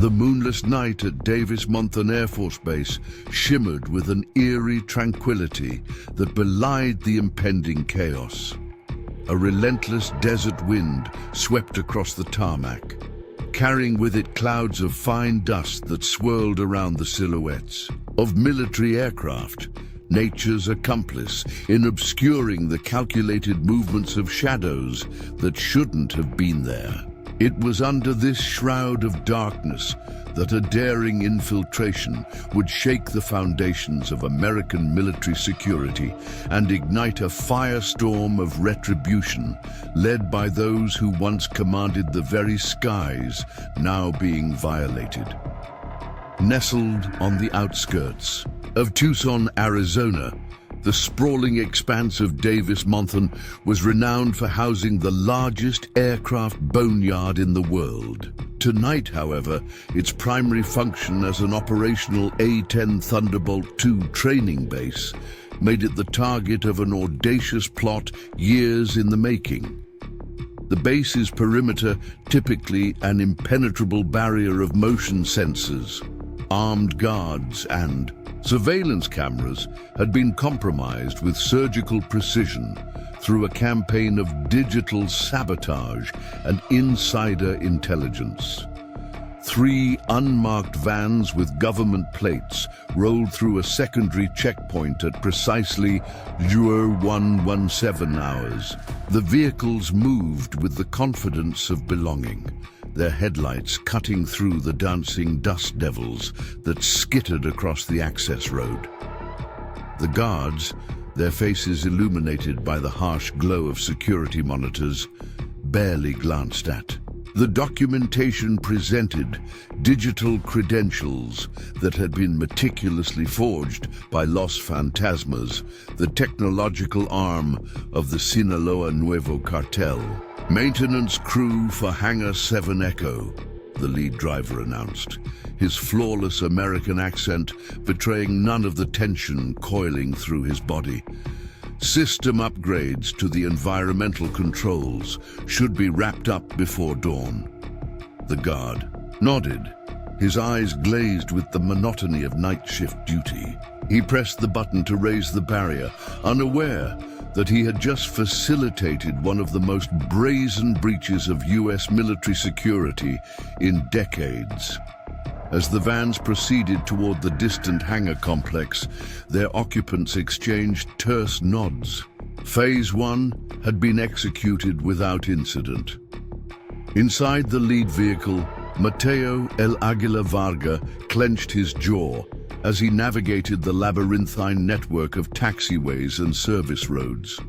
The moonless night at Davis-Monthan Air Force Base shimmered with an eerie tranquility that belied the impending chaos. A relentless desert wind swept across the tarmac, carrying with it clouds of fine dust that swirled around the silhouettes of military aircraft, nature's accomplice in obscuring the calculated movements of shadows that shouldn't have been there. It was under this shroud of darkness that a daring infiltration would shake the foundations of American military security and ignite a firestorm of retribution led by those who once commanded the very skies now being violated. Nestled on the outskirts of Tucson, Arizona, the sprawling expanse of Davis-Monthan was renowned for housing the largest aircraft boneyard in the world. Tonight, however, its primary function as an operational A-10 Thunderbolt II training base made it the target of an audacious plot years in the making. The base's perimeter, typically an impenetrable barrier of motion sensors, armed guards and surveillance cameras, had been compromised with surgical precision through a campaign of digital sabotage and insider intelligence. 3 unmarked vans with government plates rolled through a secondary checkpoint at precisely 0117 hours. The vehicles moved with the confidence of belonging, their headlights cutting through the dancing dust devils that skittered across the access road. The guards, their faces illuminated by the harsh glow of security monitors, barely glanced at. The documentation presented digital credentials that had been meticulously forged by Los Fantasmas, the technological arm of the Sinaloa Nuevo Cartel. Maintenance crew for Hangar 7 Echo, the lead driver announced, his flawless American accent betraying none of the tension coiling through his body. System upgrades to the environmental controls should be wrapped up before dawn. The guard nodded, his eyes glazed with the monotony of night shift duty. He pressed the button to raise the barrier, unaware that he had just facilitated one of the most brazen breaches of US military security in decades. As the vans proceeded toward the distant hangar complex, their occupants exchanged terse nods. Phase 1 had been executed without incident. Inside the lead vehicle, Mateo El Águila Varga clenched his jaw as he navigated the labyrinthine network of taxiways and service roads.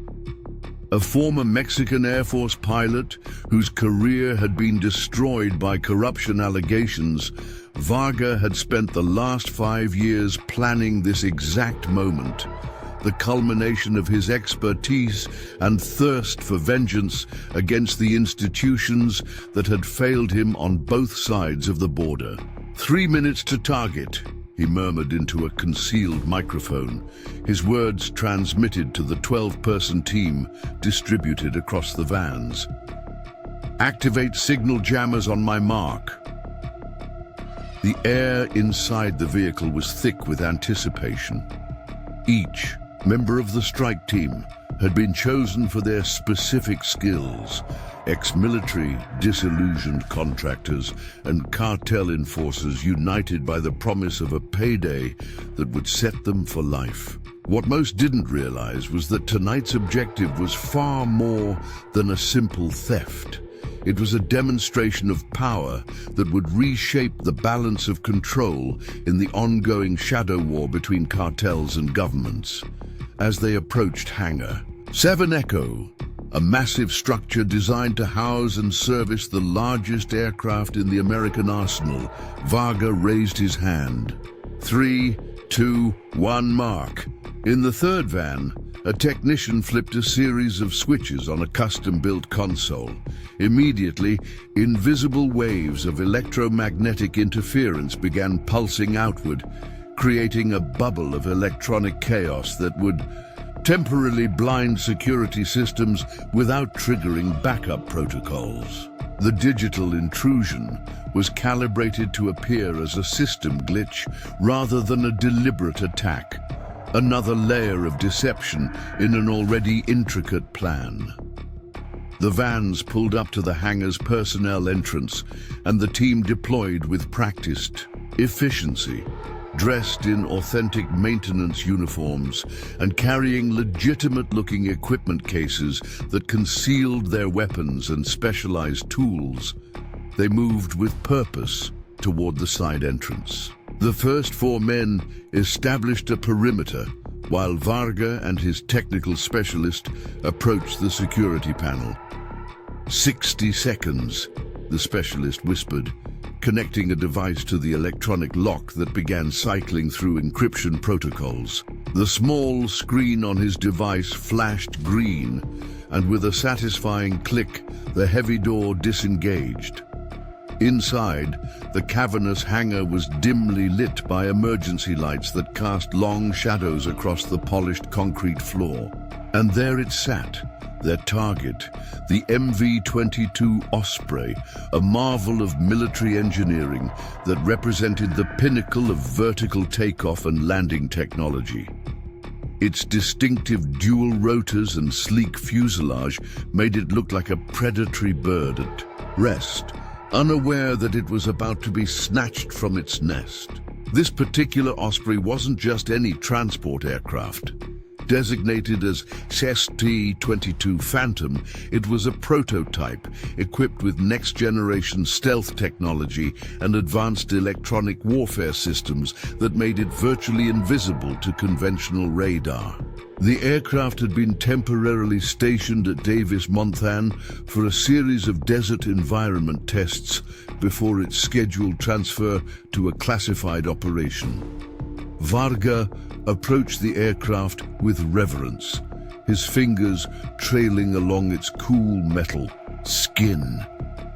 A former Mexican Air Force pilot whose career had been destroyed by corruption allegations, Varga had spent the last 5 years planning this exact moment, the culmination of his expertise and thirst for vengeance against the institutions that had failed him on both sides of the border. 3 minutes to target, he murmured into a concealed microphone, his words transmitted to the 12-person team distributed across the vans. Activate signal jammers on my mark. The air inside the vehicle was thick with anticipation. Each member of the strike team had been chosen for their specific skills. Ex-military, disillusioned contractors, and cartel enforcers united by the promise of a payday that would set them for life. What most didn't realize was that tonight's objective was far more than a simple theft. It was a demonstration of power that would reshape the balance of control in the ongoing shadow war between cartels and governments. As they approached Hangar 7 Echo, a massive structure designed to house and service the largest aircraft in the American arsenal, Varga raised his hand. 3, 2, 1, mark. In the third van, a technician flipped a series of switches on a custom-built console. Immediately, invisible waves of electromagnetic interference began pulsing outward, creating a bubble of electronic chaos that would temporarily blind security systems without triggering backup protocols. The digital intrusion was calibrated to appear as a system glitch rather than a deliberate attack, another layer of deception in an already intricate plan. The vans pulled up to the hangar's personnel entrance, and the team deployed with practiced efficiency, dressed in authentic maintenance uniforms and carrying legitimate-looking equipment cases that concealed their weapons and specialized tools. They moved with purpose toward the side entrance. The first 4 men established a perimeter, while Varga and his technical specialist approached the security panel. 60 seconds, the specialist whispered, connecting a device to the electronic lock that began cycling through encryption protocols. The small screen on his device flashed green, and with a satisfying click, the heavy door disengaged. Inside, the cavernous hangar was dimly lit by emergency lights that cast long shadows across the polished concrete floor. And there it sat, their target, the MV-22 Osprey, a marvel of military engineering that represented the pinnacle of vertical takeoff and landing technology. Its distinctive dual rotors and sleek fuselage made it look like a predatory bird at rest, unaware that it was about to be snatched from its nest. This particular Osprey wasn't just any transport aircraft. Designated as MV-22 Phantom, it was a prototype equipped with next-generation stealth technology and advanced electronic warfare systems that made it virtually invisible to conventional radar. The aircraft had been temporarily stationed at Davis-Monthan for a series of desert environment tests before its scheduled transfer to a classified operation. Varga approached the aircraft with reverence, his fingers trailing along its cool metal skin.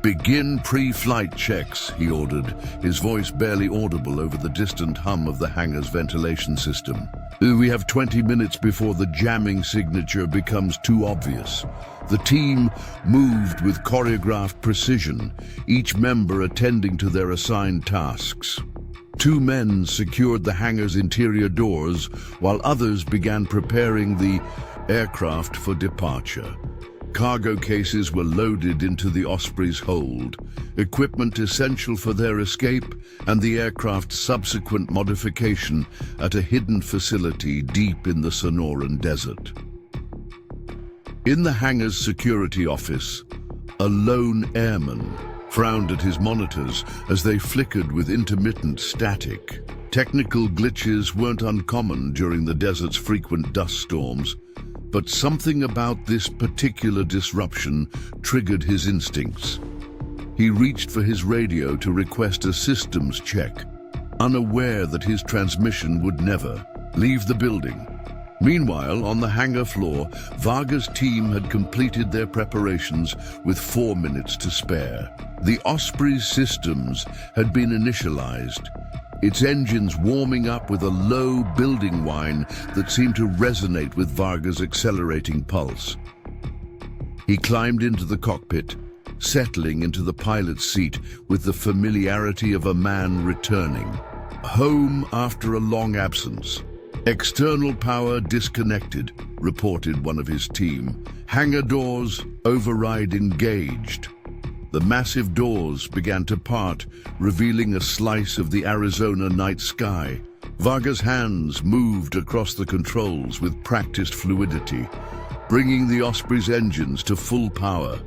"Begin pre-flight checks," he ordered, his voice barely audible over the distant hum of the hangar's ventilation system. "We have 20 minutes before the jamming signature becomes too obvious." The team moved with choreographed precision, each member attending to their assigned tasks. 2 men secured the hangar's interior doors, while others began preparing the aircraft for departure. Cargo cases were loaded into the Osprey's hold, equipment essential for their escape and the aircraft's subsequent modification at a hidden facility deep in the Sonoran Desert. In the hangar's security office, a lone airman frowned at his monitors as they flickered with intermittent static. Technical glitches weren't uncommon during the desert's frequent dust storms, but something about this particular disruption triggered his instincts. He reached for his radio to request a systems check, unaware that his transmission would never leave the building. Meanwhile, on the hangar floor, Varga's team had completed their preparations with 4 minutes to spare. The Osprey's systems had been initialized, its engines warming up with a low building whine that seemed to resonate with Varga's accelerating pulse. He climbed into the cockpit, settling into the pilot's seat with the familiarity of a man returning home after a long absence. "External power disconnected," reported one of his team. "Hangar doors override engaged." The massive doors began to part, revealing a slice of the Arizona night sky. Varga's hands moved across the controls with practiced fluidity, bringing the Osprey's engines to full power.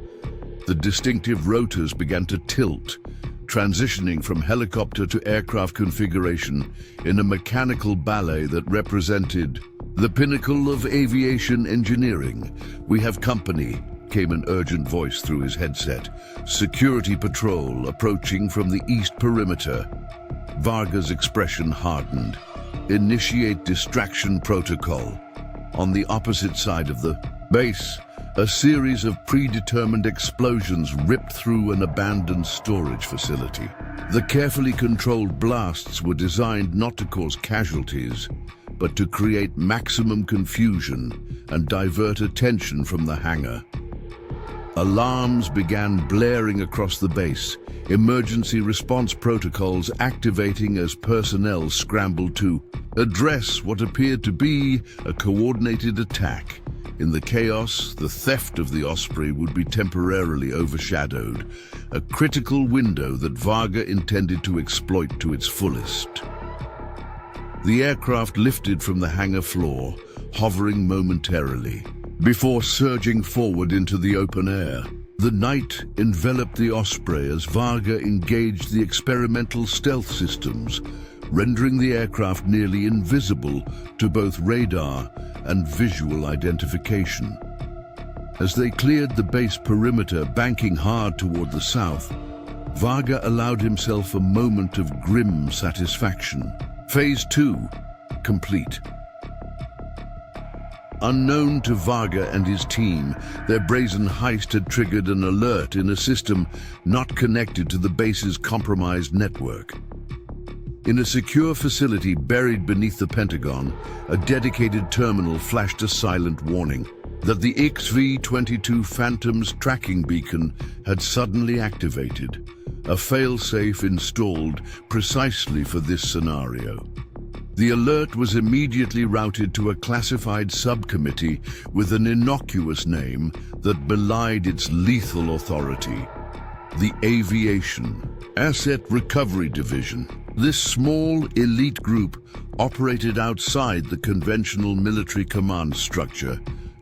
The distinctive rotors began to tilt, transitioning from helicopter to aircraft configuration in a mechanical ballet that represented the pinnacle of aviation engineering. "We have company," came an urgent voice through his headset. "Security patrol approaching from the east perimeter." Varga's expression hardened. "Initiate distraction protocol." On the opposite side of the base, a series of predetermined explosions ripped through an abandoned storage facility. The carefully controlled blasts were designed not to cause casualties, but to create maximum confusion and divert attention from the hangar. Alarms began blaring across the base, emergency response protocols activating as personnel scrambled to address what appeared to be a coordinated attack. In the chaos, the theft of the Osprey would be temporarily overshadowed, a critical window that Varga intended to exploit to its fullest. The aircraft lifted from the hangar floor, hovering momentarily, before surging forward into the open air. The night enveloped the Osprey as Varga engaged the experimental stealth systems, rendering the aircraft nearly invisible to both radar and visual identification. As they cleared the base perimeter, banking hard toward the south, Varga allowed himself a moment of grim satisfaction. Phase 2, complete. Unknown to Varga and his team, their brazen heist had triggered an alert in a system not connected to the base's compromised network. In a secure facility buried beneath the Pentagon, a dedicated terminal flashed a silent warning that the MV-22 Phantom's tracking beacon had suddenly activated, a failsafe installed precisely for this scenario. The alert was immediately routed to a classified subcommittee with an innocuous name that belied its lethal authority: the Aviation Asset Recovery Division. This small, elite group operated outside the conventional military command structure,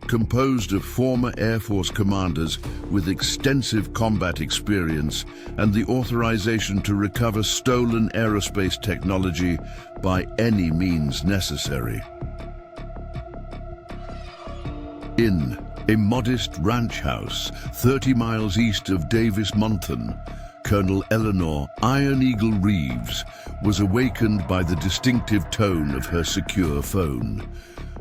composed of former Air Force commanders with extensive combat experience and the authorization to recover stolen aerospace technology by any means necessary. In a modest ranch house 30 miles east of Davis-Monthan, Colonel Eleanor Iron Eagle Reeves was awakened by the distinctive tone of her secure phone.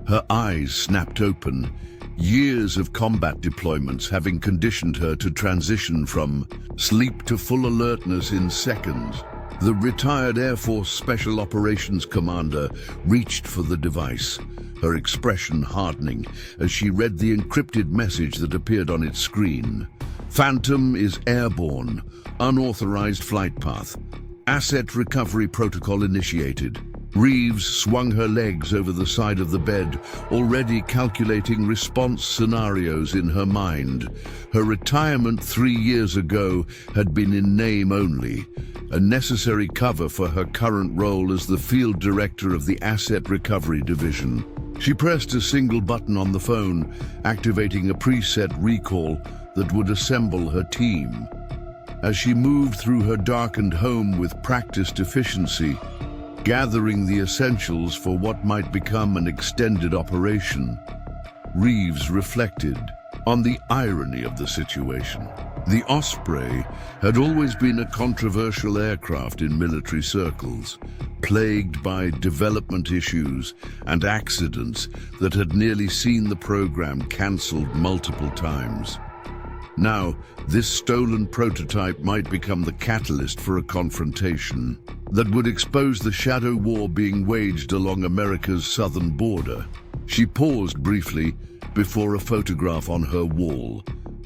Her eyes snapped open, years of combat deployments having conditioned her to transition from sleep to full alertness in seconds. The retired Air Force Special Operations Commander reached for the device, her expression hardening as she read the encrypted message that appeared on its screen. Phantom is airborne, unauthorized flight path. Asset recovery protocol initiated. Reeves swung her legs over the side of the bed, already calculating response scenarios in her mind. Her retirement 3 years ago had been in name only, a necessary cover for her current role as the field director of the Asset Recovery Division. She pressed a single button on the phone, activating a preset recall that would assemble her team. As she moved through her darkened home with practiced efficiency, gathering the essentials for what might become an extended operation, Reeves reflected on the irony of the situation. The Osprey had always been a controversial aircraft in military circles, plagued by development issues and accidents that had nearly seen the program cancelled multiple times. Now, this stolen prototype might become the catalyst for a confrontation that would expose the shadow war being waged along America's southern border. She paused briefly before a photograph on her wall,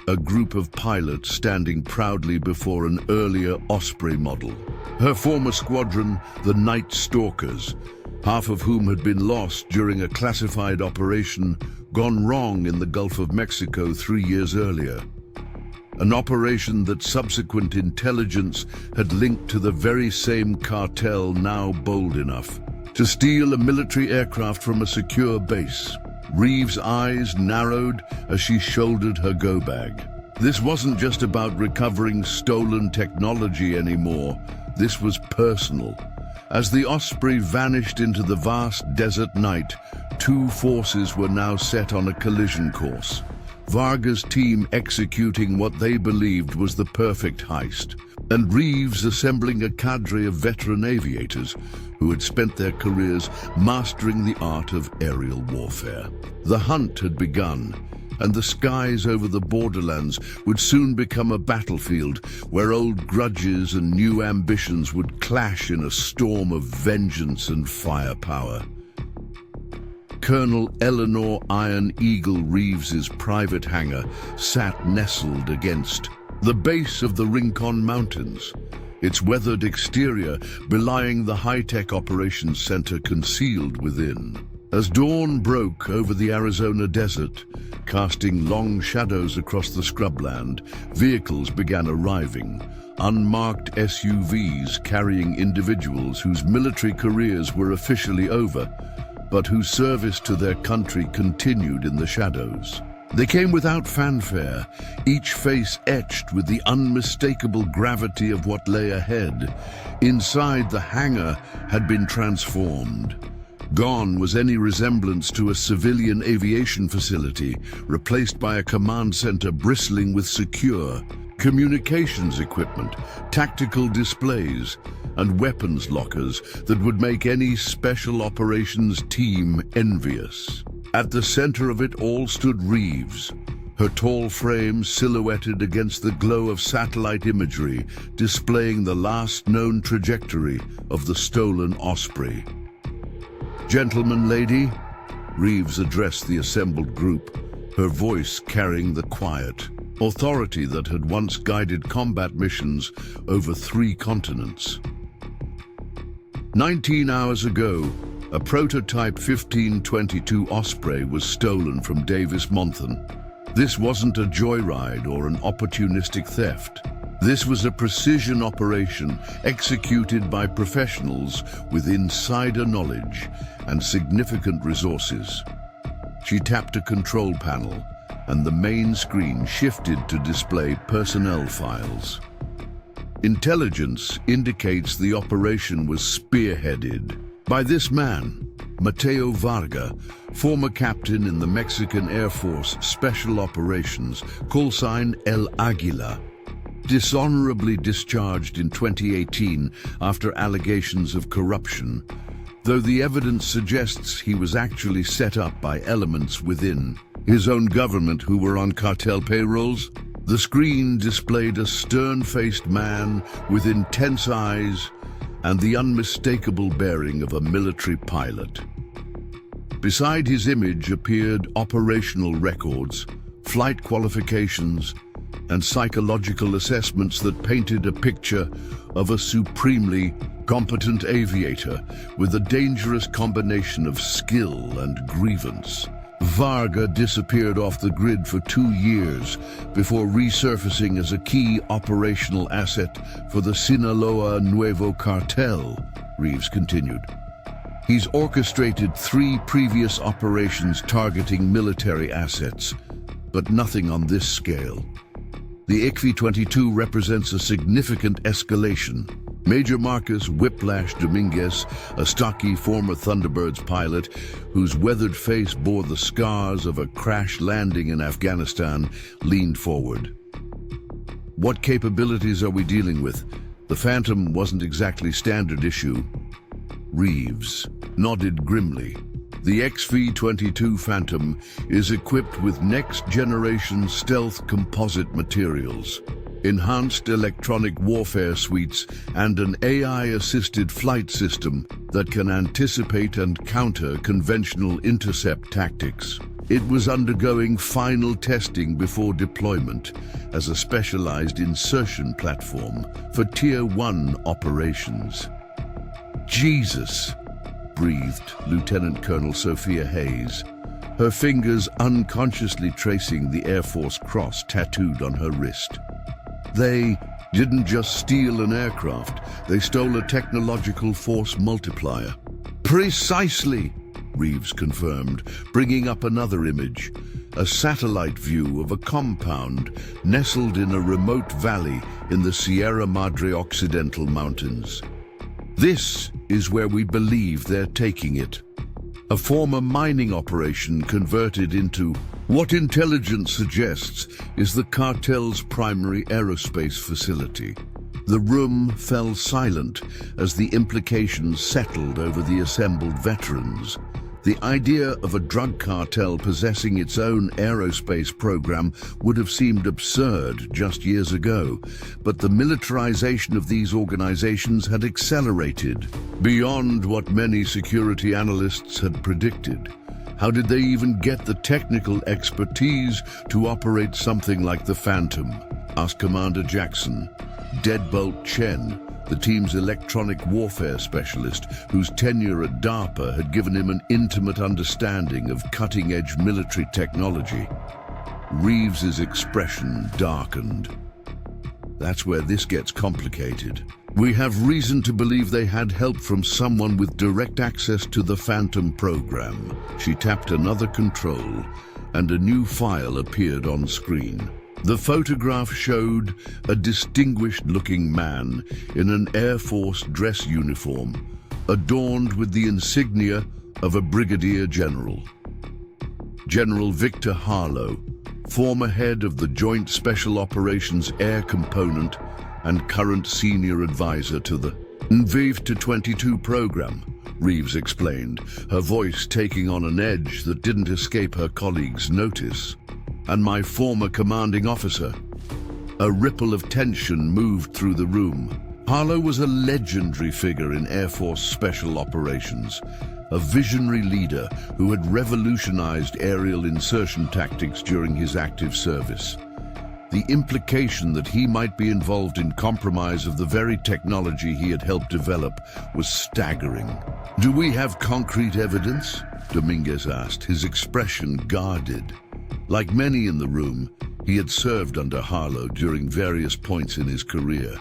a group of pilots standing proudly before an earlier Osprey model. Her former squadron, the Night Stalkers, half of whom had been lost during a classified operation gone wrong in the Gulf of Mexico 3 years earlier. An operation that subsequent intelligence had linked to the very same cartel now bold enough to steal a military aircraft from a secure base. Reeves' eyes narrowed as she shouldered her go-bag. This wasn't just about recovering stolen technology anymore. This was personal. As the Osprey vanished into the vast desert night, two forces were now set on a collision course. Varga's team executing what they believed was the perfect heist, and Reeves assembling a cadre of veteran aviators who had spent their careers mastering the art of aerial warfare. The hunt had begun, and the skies over the borderlands would soon become a battlefield where old grudges and new ambitions would clash in a storm of vengeance and firepower. Colonel Eleanor Iron Eagle Reeves's private hangar sat nestled against the base of the Rincon Mountains, its weathered exterior belying the high-tech operations center concealed within. As dawn broke over the Arizona desert, casting long shadows across the scrubland, vehicles began arriving, unmarked SUVs carrying individuals whose military careers were officially over, but whose service to their country continued in the shadows. They came without fanfare, each face etched with the unmistakable gravity of what lay ahead. Inside, the hangar had been transformed. Gone was any resemblance to a civilian aviation facility, replaced by a command center bristling with secure communications equipment, tactical displays, and weapons lockers that would make any special operations team envious. At the center of it all stood Reeves, her tall frame silhouetted against the glow of satellite imagery, displaying the last known trajectory of the stolen Osprey. "Gentlemen, lady," Reeves addressed the assembled group, her voice carrying the quiet authority that had once guided combat missions over 3 continents. 19 hours ago, a prototype 1522 Osprey was stolen from Davis-Monthan. This wasn't a joyride or an opportunistic theft. This was a precision operation executed by professionals with insider knowledge and significant resources. She tapped a control panel, and the main screen shifted to display personnel files. Intelligence indicates the operation was spearheaded by this man, Mateo Varga, former captain in the Mexican Air Force Special Operations, call sign El Águila, dishonorably discharged in 2018 after allegations of corruption, though the evidence suggests he was actually set up by elements within his own government who were on cartel payrolls. The screen displayed a stern-faced man with intense eyes and the unmistakable bearing of a military pilot. Beside his image appeared operational records, flight qualifications, and psychological assessments that painted a picture of a supremely competent aviator with a dangerous combination of skill and grievance. Varga disappeared off the grid for 2 years before resurfacing as a key operational asset for the Sinaloa Nuevo Cartel, Reeves continued. He's orchestrated 3 previous operations targeting military assets, but nothing on this scale. The MV-22 represents a significant escalation. Major Marcus Whiplash Dominguez, a stocky former Thunderbirds pilot whose weathered face bore the scars of a crash landing in Afghanistan, leaned forward. "What capabilities are we dealing with? The Phantom wasn't exactly standard issue." Reeves nodded grimly. The MV-22 Phantom is equipped with next-generation stealth composite materials, enhanced electronic warfare suites, and an AI-assisted flight system that can anticipate and counter conventional intercept tactics. It was undergoing final testing before deployment as a specialized insertion platform for Tier 1 operations. "Jesus," breathed Lieutenant Colonel Sophia Hayes, her fingers unconsciously tracing the Air Force cross tattooed on her wrist. "They didn't just steal an aircraft, they stole a technological force multiplier." "Precisely," Reeves confirmed, bringing up another image, a satellite view of a compound nestled in a remote valley in the Sierra Madre Occidental Mountains. "This is where we believe they're taking it. A former mining operation converted into what intelligence suggests is the cartel's primary aerospace facility." The room fell silent as the implications settled over the assembled veterans. The idea of a drug cartel possessing its own aerospace program would have seemed absurd just years ago, but the militarization of these organizations had accelerated beyond what many security analysts had predicted, How did they even get the technical expertise to operate something like the Phantom? Asked Commander Jackson. Deadbolt Chen, the team's electronic warfare specialist, whose tenure at DARPA had given him an intimate understanding of cutting-edge military technology. Reeves's expression darkened. That's where this gets complicated. We have reason to believe they had help from someone with direct access to the Phantom program. She tapped another control, and a new file appeared on screen. The photograph showed a distinguished-looking man in an Air Force dress uniform, adorned with the insignia of a brigadier general. General Victor Harlow, former head of the Joint Special Operations Air Component and current senior advisor to the MV-22 program, Reeves explained, her voice taking on an edge that didn't escape her colleagues' notice. And my former commanding officer. A ripple of tension moved through the room. Harlow was a legendary figure in Air Force Special Operations, a visionary leader who had revolutionized aerial insertion tactics during his active service. The implication that he might be involved in compromise of the very technology he had helped develop was staggering. "Do we have concrete evidence?" Dominguez asked, his expression guarded. Like many in the room, he had served under Harlow during various points in his career.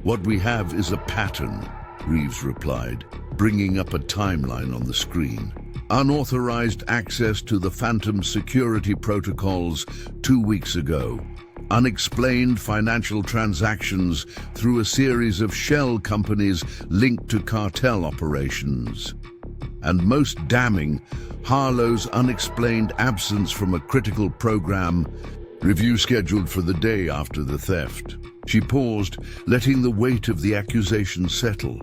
"What we have is a pattern," Reeves replied, bringing up a timeline on the screen. "Unauthorized access to the Phantom security protocols 2 weeks ago. Unexplained financial transactions through a series of shell companies linked to cartel operations. And most damning, Harlow's unexplained absence from a critical program review scheduled for the day after the theft." She paused, letting the weight of the accusation settle.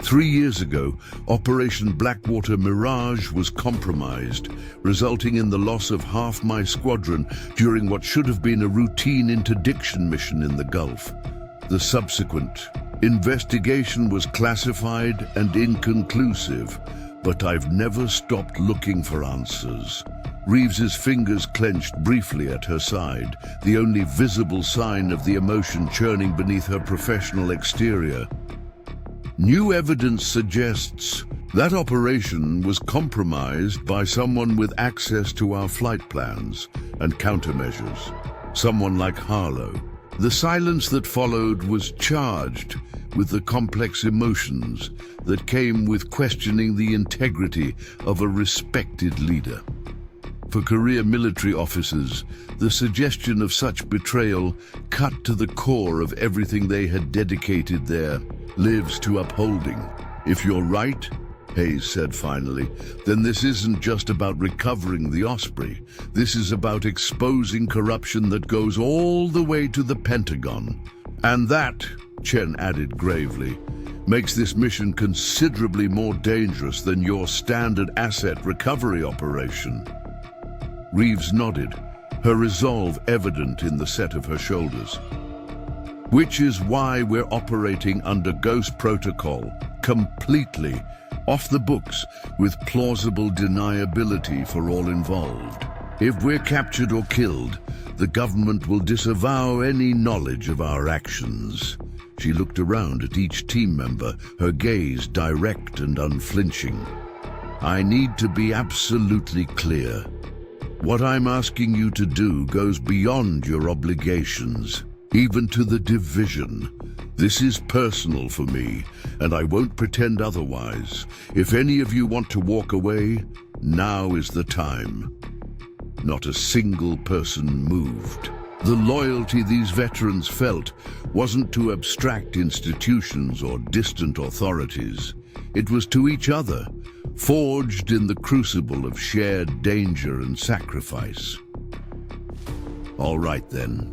3 years ago, Operation Blackwater Mirage was compromised, resulting in the loss of half my squadron during what should have been a routine interdiction mission in the Gulf. The subsequent investigation was classified and inconclusive, but I've never stopped looking for answers. Reeves's fingers clenched briefly at her side, the only visible sign of the emotion churning beneath her professional exterior. "New evidence suggests that operation was compromised by someone with access to our flight plans and countermeasures. Someone like Harlow." The silence that followed was charged with the complex emotions that came with questioning the integrity of a respected leader. For career military officers, the suggestion of such betrayal cut to the core of everything they had dedicated their lives to upholding. "If you're right," Hayes said finally, "then this isn't just about recovering the Osprey. This is about exposing corruption that goes all the way to the Pentagon. And that," Chen added gravely, "makes this mission considerably more dangerous than your standard asset recovery operation." Reeves nodded, her resolve evident in the set of her shoulders. "Which is why we're operating under Ghost Protocol, completely off the books, with plausible deniability for all involved. If we're captured or killed, the government will disavow any knowledge of our actions." She looked around at each team member, her gaze direct and unflinching. "I need to be absolutely clear. What I'm asking you to do goes beyond your obligations, even to the division. This is personal for me, and I won't pretend otherwise. If any of you want to walk away, now is the time." Not a single person moved. The loyalty these veterans felt wasn't to abstract institutions or distant authorities. It was to each other, forged in the crucible of shared danger and sacrifice. "All right then,"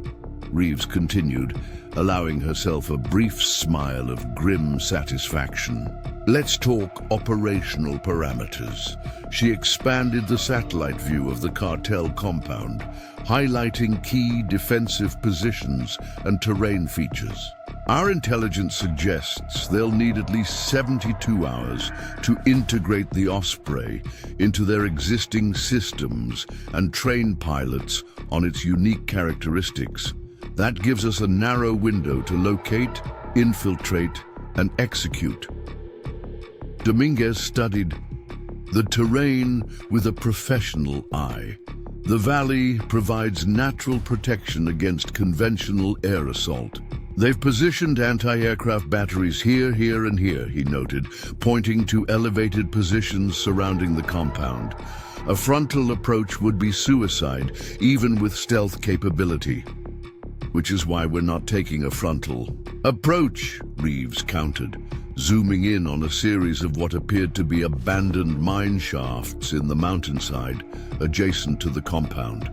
Reeves continued, allowing herself a brief smile of grim satisfaction. "Let's talk operational parameters." She expanded the satellite view of the cartel compound, highlighting key defensive positions and terrain features. Our intelligence suggests they'll need at least 72 hours to integrate the Osprey into their existing systems and train pilots on its unique characteristics. That gives us a narrow window to locate, infiltrate, and execute. Dominguez studied the terrain with a professional eye. The valley provides natural protection against conventional air assault. They've positioned anti-aircraft batteries here, and here, he noted, pointing to elevated positions surrounding the compound. A frontal approach would be suicide, even with stealth capability. Which is why we're not taking a frontal approach, Reeves countered, zooming in on a series of what appeared to be abandoned mine shafts in the mountainside adjacent to the compound.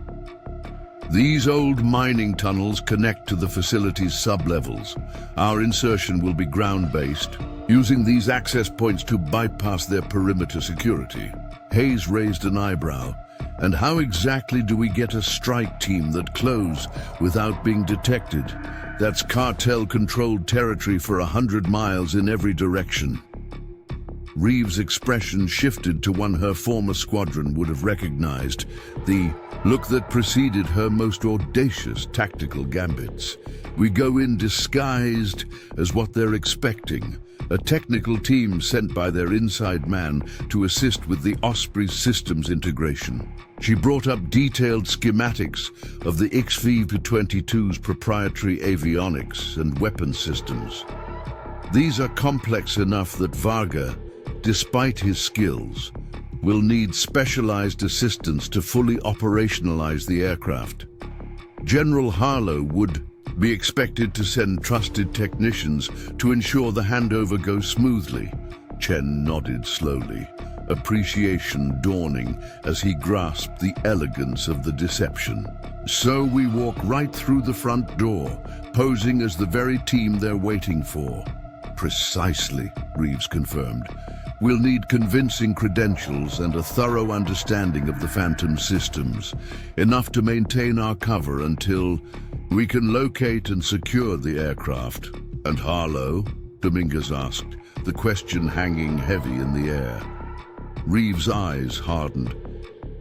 These old mining tunnels connect to the facility's sublevels. Our insertion will be ground-based, using these access points to bypass their perimeter security. Hayes raised an eyebrow. And how exactly do we get a strike team that close without being detected? That's cartel-controlled territory for 100 miles in every direction. Reeves' expression shifted to one her former squadron would have recognized, the look that preceded her most audacious tactical gambits. We go in disguised as what they're expecting, a technical team sent by their inside man to assist with the Osprey systems integration. She brought up detailed schematics of the MV-22's proprietary avionics and weapon systems. These are complex enough that Varga, despite his skills, will need specialized assistance to fully operationalize the aircraft. General Harlow would be expected to send trusted technicians to ensure the handover goes smoothly. Chen nodded slowly, appreciation dawning as he grasped the elegance of the deception. So we walk right through the front door, posing as the very team they're waiting for. Precisely, Reeves confirmed. We'll need convincing credentials and a thorough understanding of the Phantom systems, enough to maintain our cover until we can locate and secure the aircraft. And Harlow? Dominguez asked, the question hanging heavy in the air. Reeves' eyes hardened.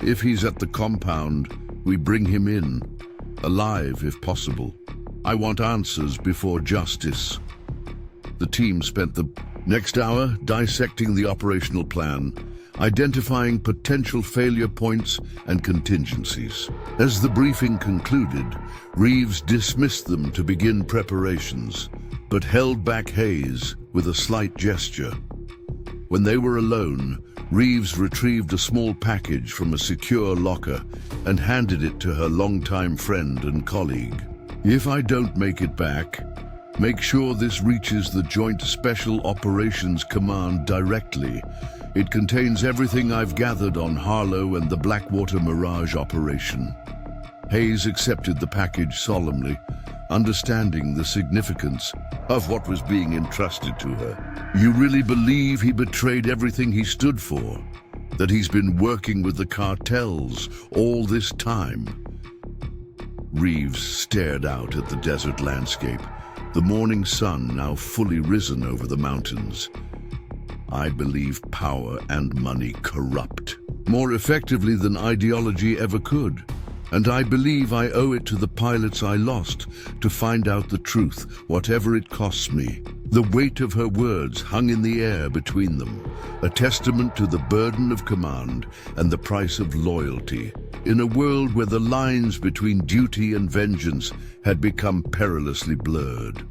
If he's at the compound, we bring him in, alive if possible. I want answers before justice. The team spent the next hour dissecting the operational plan, identifying potential failure points and contingencies. As the briefing concluded, Reeves dismissed them to begin preparations, but held back Hayes with a slight gesture. When they were alone, Reeves retrieved a small package from a secure locker and handed it to her longtime friend and colleague. If I don't make it back, make sure this reaches the Joint Special Operations Command directly. It contains everything I've gathered on Harlow and the Blackwater Mirage operation. Hayes accepted the package solemnly, understanding the significance of what was being entrusted to her. You really believe he betrayed everything he stood for? That he's been working with the cartels all this time? Reeves stared out at the desert landscape, the morning sun now fully risen over the mountains. I believe power and money corrupt, more effectively than ideology ever could. And I believe I owe it to the pilots I lost to find out the truth, whatever it costs me. The weight of her words hung in the air between them, a testament to the burden of command and the price of loyalty, in a world where the lines between duty and vengeance had become perilously blurred.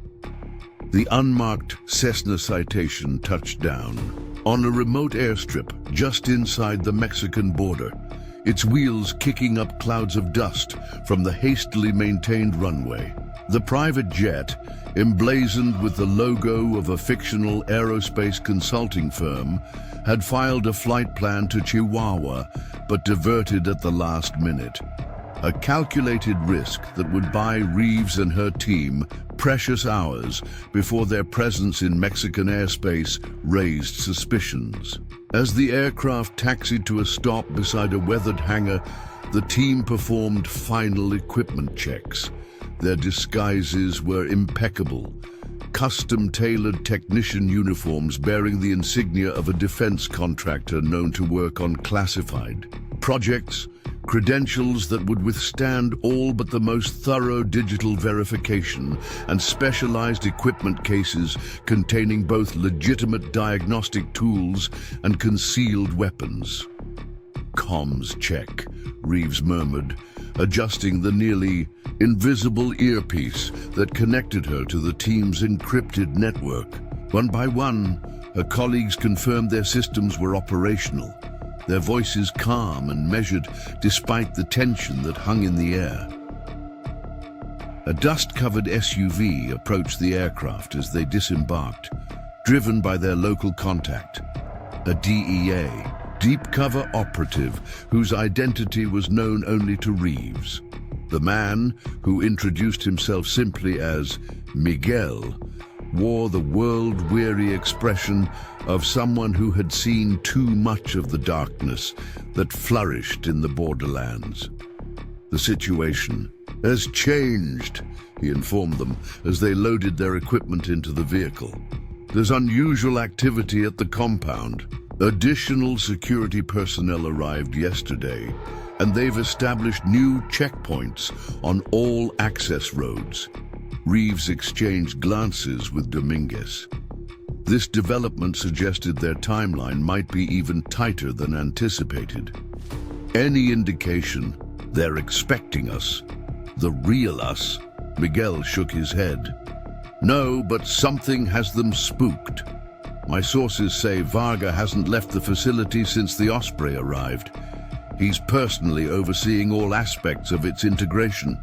The unmarked Cessna Citation touched down on a remote airstrip just inside the Mexican border, its wheels kicking up clouds of dust from the hastily maintained runway. The private jet, emblazoned with the logo of a fictional aerospace consulting firm, had filed a flight plan to Chihuahua, but diverted at the last minute. A calculated risk that would buy Reeves and her team precious hours before their presence in Mexican airspace raised suspicions. As the aircraft taxied to a stop beside a weathered hangar, the team performed final equipment checks. Their disguises were impeccable, custom-tailored technician uniforms bearing the insignia of a defense contractor known to work on classified projects, credentials that would withstand all but the most thorough digital verification, and specialized equipment cases containing both legitimate diagnostic tools and concealed weapons. "Comms check," Reeves murmured, adjusting the nearly invisible earpiece that connected her to the team's encrypted network. One by one, her colleagues confirmed their systems were operational, their voices calm and measured despite the tension that hung in the air. A dust-covered SUV approached the aircraft as they disembarked, driven by their local contact, a DEA, deep-cover operative whose identity was known only to Reeves. The man, who introduced himself simply as Miguel, wore the world-weary expression of someone who had seen too much of the darkness that flourished in the borderlands. "The situation has changed," he informed them as they loaded their equipment into the vehicle. "There's unusual activity at the compound. Additional security personnel arrived yesterday, and they've established new checkpoints on all access roads." Reeves exchanged glances with Dominguez. This development suggested their timeline might be even tighter than anticipated. "Any indication they're expecting us? The real us?" Miguel shook his head. "No, but something has them spooked. My sources say Varga hasn't left the facility since the Osprey arrived. He's personally overseeing all aspects of its integration."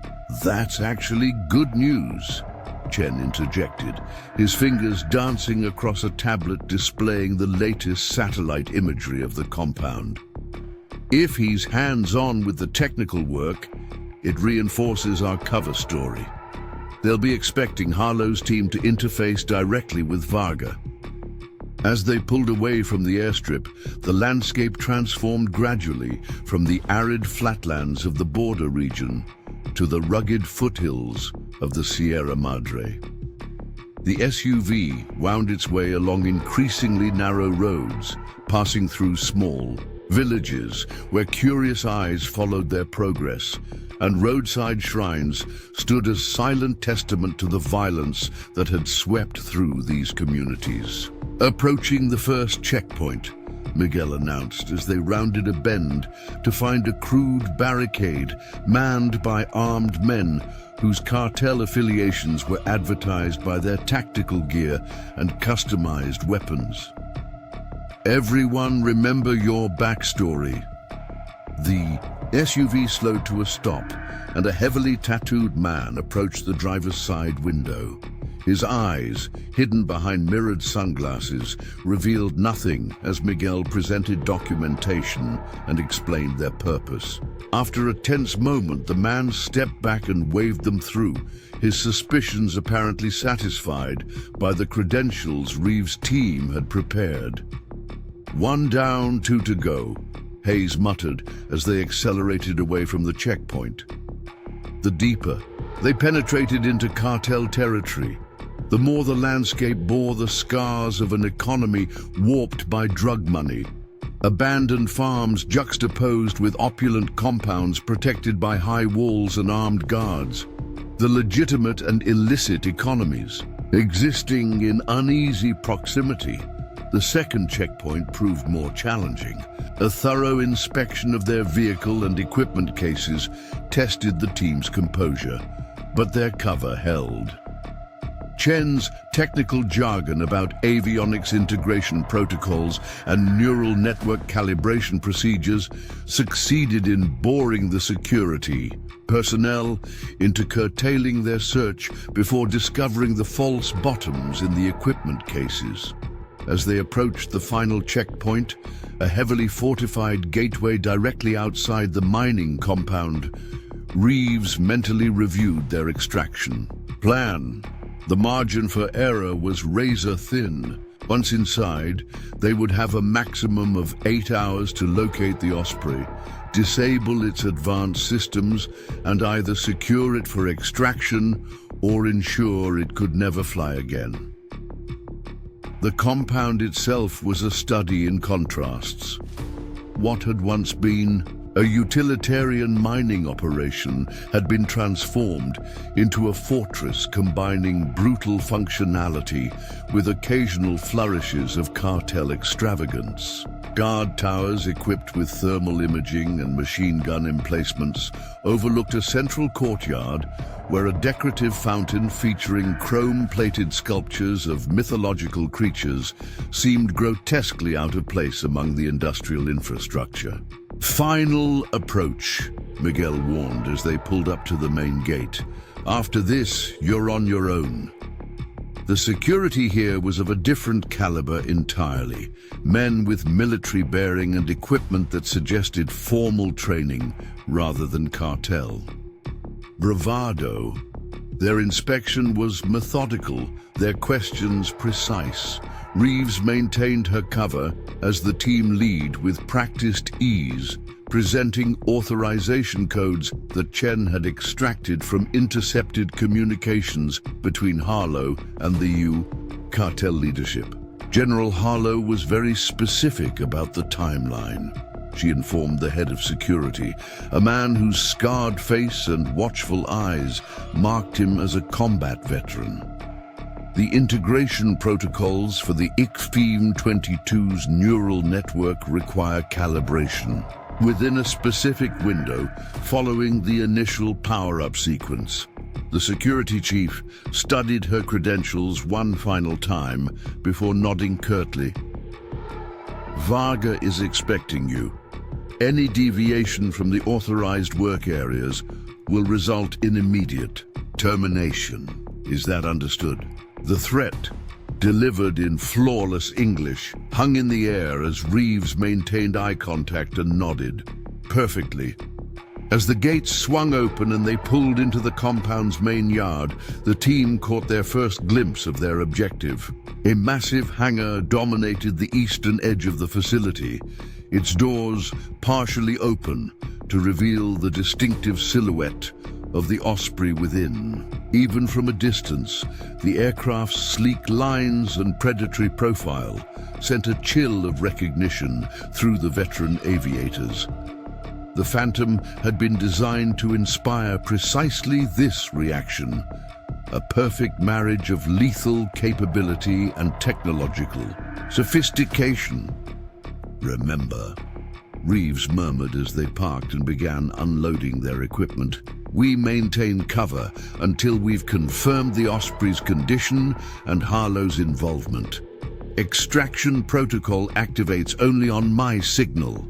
"That's actually good news," Chen interjected, his fingers dancing across a tablet displaying the latest satellite imagery of the compound. "If he's hands-on with the technical work, it reinforces our cover story. They'll be expecting Harlow's team to interface directly with Varga." As they pulled away from the airstrip, the landscape transformed gradually from the arid flatlands of the border region to the rugged foothills of the Sierra Madre. The SUV wound its way along increasingly narrow roads, passing through small villages where curious eyes followed their progress, and roadside shrines stood as silent testament to the violence that had swept through these communities. "Approaching the first checkpoint," Miguel announced as they rounded a bend to find a crude barricade manned by armed men whose cartel affiliations were advertised by their tactical gear and customized weapons. "Everyone remember your backstory." The SUV slowed to a stop, and a heavily tattooed man approached the driver's side window. His eyes, hidden behind mirrored sunglasses, revealed nothing as Miguel presented documentation and explained their purpose. After a tense moment, the man stepped back and waved them through, his suspicions apparently satisfied by the credentials Reeves' team had prepared. "One down, two to go," Hayes muttered as they accelerated away from the checkpoint. The deeper they penetrated into cartel territory, the more the landscape bore the scars of an economy warped by drug money. Abandoned farms juxtaposed with opulent compounds protected by high walls and armed guards. The legitimate and illicit economies existing in uneasy proximity. The second checkpoint proved more challenging. A thorough inspection of their vehicle and equipment cases tested the team's composure, but their cover held. Chen's technical jargon about avionics integration protocols and neural network calibration procedures succeeded in boring the security personnel into curtailing their search before discovering the false bottoms in the equipment cases. As they approached the final checkpoint, a heavily fortified gateway directly outside the mining compound, Reeves mentally reviewed their extraction plan. The margin for error was razor thin. Once inside, they would have a maximum of 8 hours to locate the Osprey, disable its advanced systems, and either secure it for extraction or ensure it could never fly again. The compound itself was a study in contrasts. What had once been a utilitarian mining operation had been transformed into a fortress combining brutal functionality with occasional flourishes of cartel extravagance. Guard towers equipped with thermal imaging and machine gun emplacements overlooked a central courtyard where a decorative fountain featuring chrome-plated sculptures of mythological creatures seemed grotesquely out of place among the industrial infrastructure. "Final approach," Miguel warned as they pulled up to the main gate. "After this, you're on your own." The security here was of a different caliber entirely. Men with military bearing and equipment that suggested formal training rather than cartel. Bravado. Their inspection was methodical, their questions precise. Reeves maintained her cover as the team lead with practiced ease, presenting authorization codes that Chen had extracted from intercepted communications between Harlow and the cartel leadership. General Harlow was very specific about the timeline. She informed the head of security, a man whose scarred face and watchful eyes marked him as a combat veteran. The integration protocols for the MV-22's neural network require calibration within a specific window following the initial power-up sequence. The security chief studied her credentials one final time before nodding curtly. "Varga is expecting you. Any deviation from the authorized work areas will result in immediate termination. Is that understood?" The threat, delivered in flawless English, hung in the air as Reeves maintained eye contact and nodded. "Perfectly." As the gates swung open and they pulled into the compound's main yard, the team caught their first glimpse of their objective. A massive hangar dominated the eastern edge of the facility, its doors partially open to reveal the distinctive silhouette of the Osprey within. Even from a distance, the aircraft's sleek lines and predatory profile sent a chill of recognition through the veteran aviators. The Phantom had been designed to inspire precisely this reaction, a perfect marriage of lethal capability and technological sophistication. "Remember," Reeves murmured as they parked and began unloading their equipment, "we maintain cover until we've confirmed the Osprey's condition and Harlow's involvement. Extraction protocol activates only on my signal."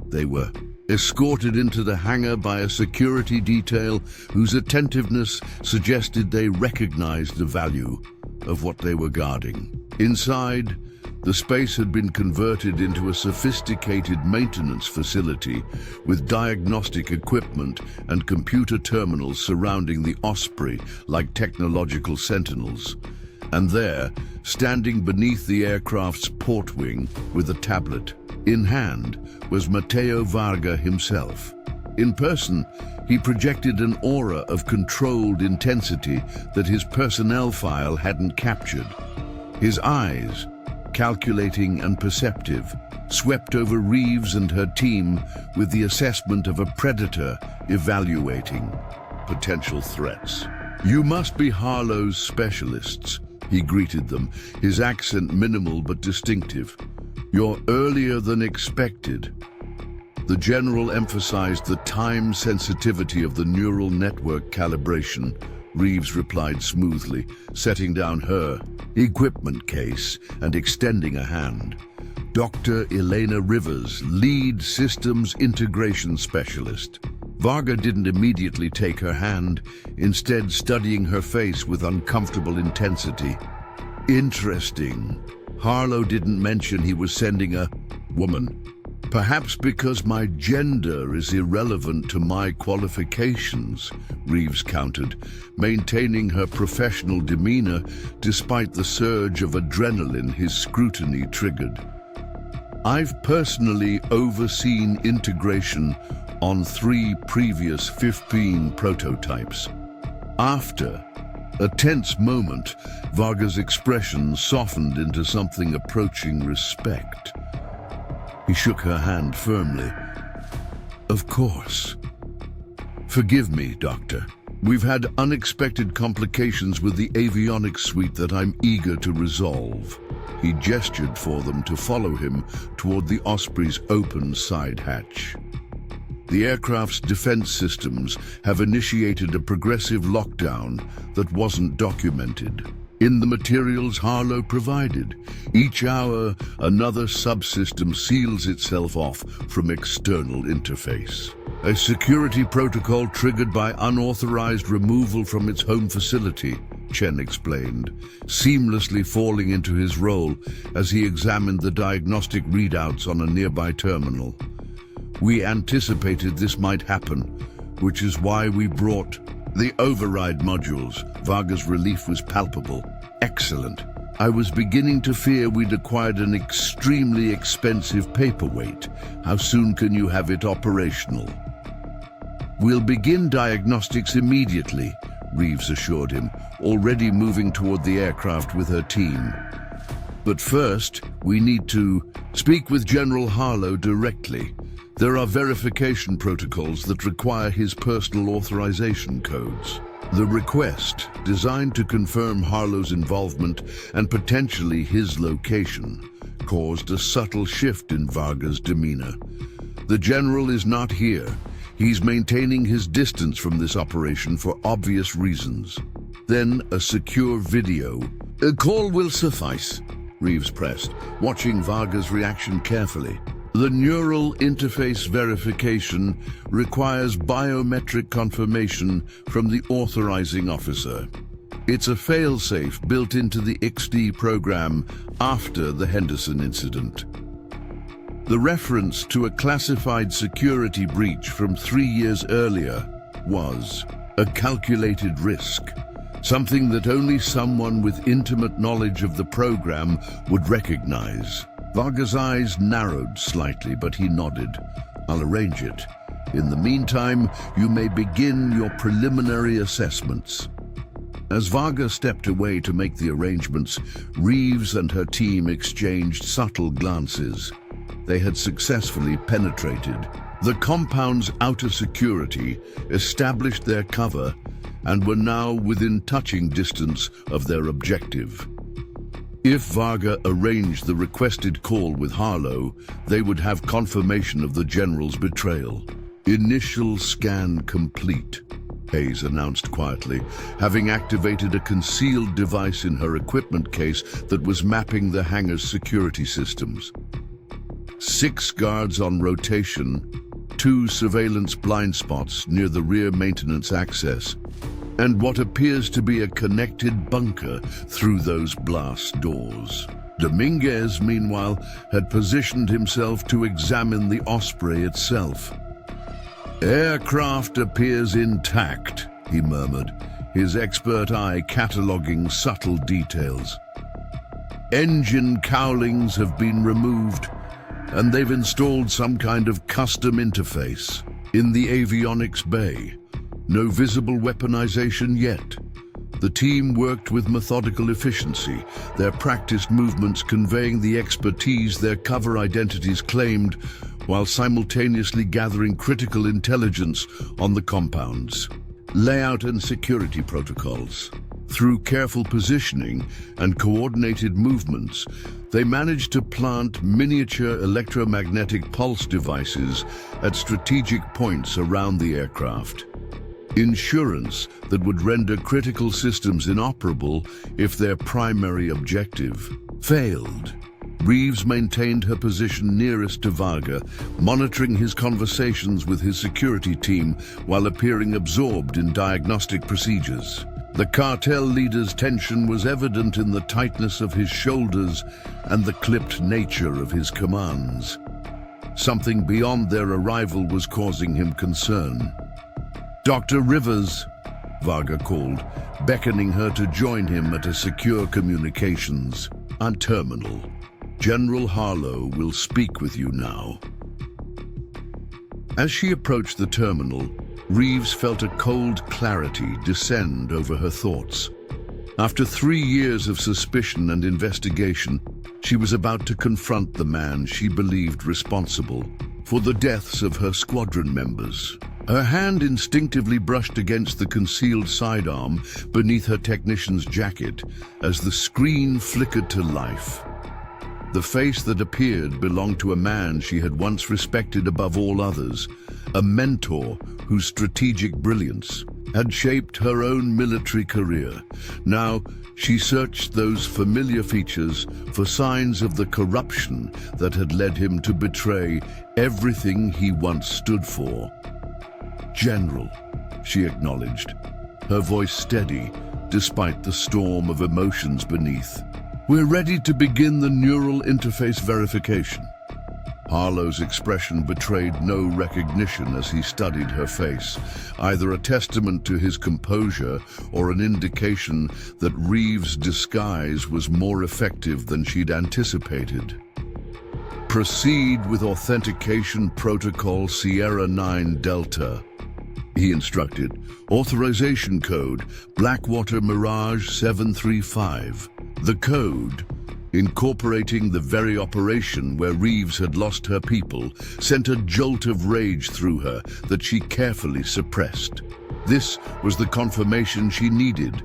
They were escorted into the hangar by a security detail whose attentiveness suggested they recognized the value of what they were guarding. Inside, the space had been converted into a sophisticated maintenance facility with diagnostic equipment and computer terminals surrounding the Osprey like technological sentinels. And there, standing beneath the aircraft's port wing with a tablet in hand, was Mateo Varga himself. In person, he projected an aura of controlled intensity that his personnel file hadn't captured. His eyes, calculating and perceptive, swept over Reeves and her team with the assessment of a predator evaluating potential threats. "You must be Harlow's specialists," he greeted them, his accent minimal but distinctive. "You're earlier than expected." The general emphasized the time sensitivity of the neural network calibration. Reeves replied smoothly, setting down her equipment case and extending a hand. "Dr. Elena Rivers, lead systems integration specialist." Varga didn't immediately take her hand, instead studying her face with uncomfortable intensity. "Interesting. Harlow didn't mention he was sending a woman. Perhaps because my gender is irrelevant to my qualifications," Reeves countered, maintaining her professional demeanor despite the surge of adrenaline his scrutiny triggered. "I've personally overseen integration on 3 previous 15 prototypes. After A tense moment, Varga's expression softened into something approaching respect. He shook her hand firmly. "Of course. Forgive me, Doctor. We've had unexpected complications with the avionics suite that I'm eager to resolve." He gestured for them to follow him toward the Osprey's open side hatch. The aircraft's defense systems have initiated a progressive lockdown that wasn't documented. In the materials Harlow provided, each hour another subsystem seals itself off from external interface. A security protocol triggered by unauthorized removal from its home facility, Chen explained, seamlessly falling into his role as he examined the diagnostic readouts on a nearby terminal. "We anticipated this might happen, which is why we brought the override modules." Varga's relief was palpable. "Excellent. I was beginning to fear we'd acquired an extremely expensive paperweight. How soon can you have it operational?" "We'll begin diagnostics immediately," Reeves assured him, already moving toward the aircraft with her team. "But first, we need to speak with General Harlow directly. There are verification protocols that require his personal authorization codes." The request, designed to confirm Harlow's involvement and potentially his location, caused a subtle shift in Varga's demeanor. "The General is not here. He's maintaining his distance from this operation for obvious reasons." Then a secure video. "A call will suffice," Reeves pressed, watching Varga's reaction carefully. "The neural interface verification requires biometric confirmation from the authorizing officer. It's a failsafe built into the XD program after the Henderson incident." The reference to a classified security breach from 3 years earlier was a calculated risk, something that only someone with intimate knowledge of the program would recognize. Varga's eyes narrowed slightly, but he nodded. "I'll arrange it. In the meantime, you may begin your preliminary assessments." As Varga stepped away to make the arrangements, Reeves and her team exchanged subtle glances. They had successfully penetrated the compound's outer security, established their cover, and were now within touching distance of their objective. If Varga arranged the requested call with Harlow, they would have confirmation of the General's betrayal. "Initial scan complete," Hayes announced quietly, having activated a concealed device in her equipment case that was mapping the hangar's security systems. 6 guards on rotation, 2 surveillance blind spots near the rear maintenance access, and what appears to be a connected bunker through those blast doors. Dominguez, meanwhile, had positioned himself to examine the Osprey itself. "Aircraft appears intact," he murmured, his expert eye cataloging subtle details. "Engine cowlings have been removed, and they've installed some kind of custom interface in the avionics bay. No visible weaponization yet." The team worked with methodical efficiency, their practiced movements conveying the expertise their cover identities claimed, while simultaneously gathering critical intelligence on the compounds. Layout and security protocols. Through careful positioning and coordinated movements, they managed to plant miniature electromagnetic pulse devices at strategic points around the aircraft. Insurance that would render critical systems inoperable if their primary objective failed. Reeves maintained her position nearest to Varga, monitoring his conversations with his security team while appearing absorbed in diagnostic procedures. The cartel leader's tension was evident in the tightness of his shoulders and the clipped nature of his commands. Something beyond their arrival was causing him concern. "Dr. Rivers," Varga called, beckoning her to join him at a secure communications terminal. "General Harlow will speak with you now." As she approached the terminal, Reeves felt a cold clarity descend over her thoughts. After 3 years of suspicion and investigation, she was about to confront the man she believed responsible for the deaths of her squadron members. Her hand instinctively brushed against the concealed sidearm beneath her technician's jacket as the screen flickered to life. The face that appeared belonged to a man she had once respected above all others, a mentor whose strategic brilliance had shaped her own military career. Now, she searched those familiar features for signs of the corruption that had led him to betray everything he once stood for. "General," she acknowledged, her voice steady despite the storm of emotions beneath. "We're ready to begin the neural interface verification." Harlow's expression betrayed no recognition as he studied her face, either a testament to his composure or an indication that Reeves' disguise was more effective than she'd anticipated. "Proceed with authentication protocol Sierra 9 Delta," he instructed. "Authorization code Blackwater Mirage 735. The code, incorporating the very operation where Reeves had lost her people, sent a jolt of rage through her that she carefully suppressed. This was the confirmation she needed.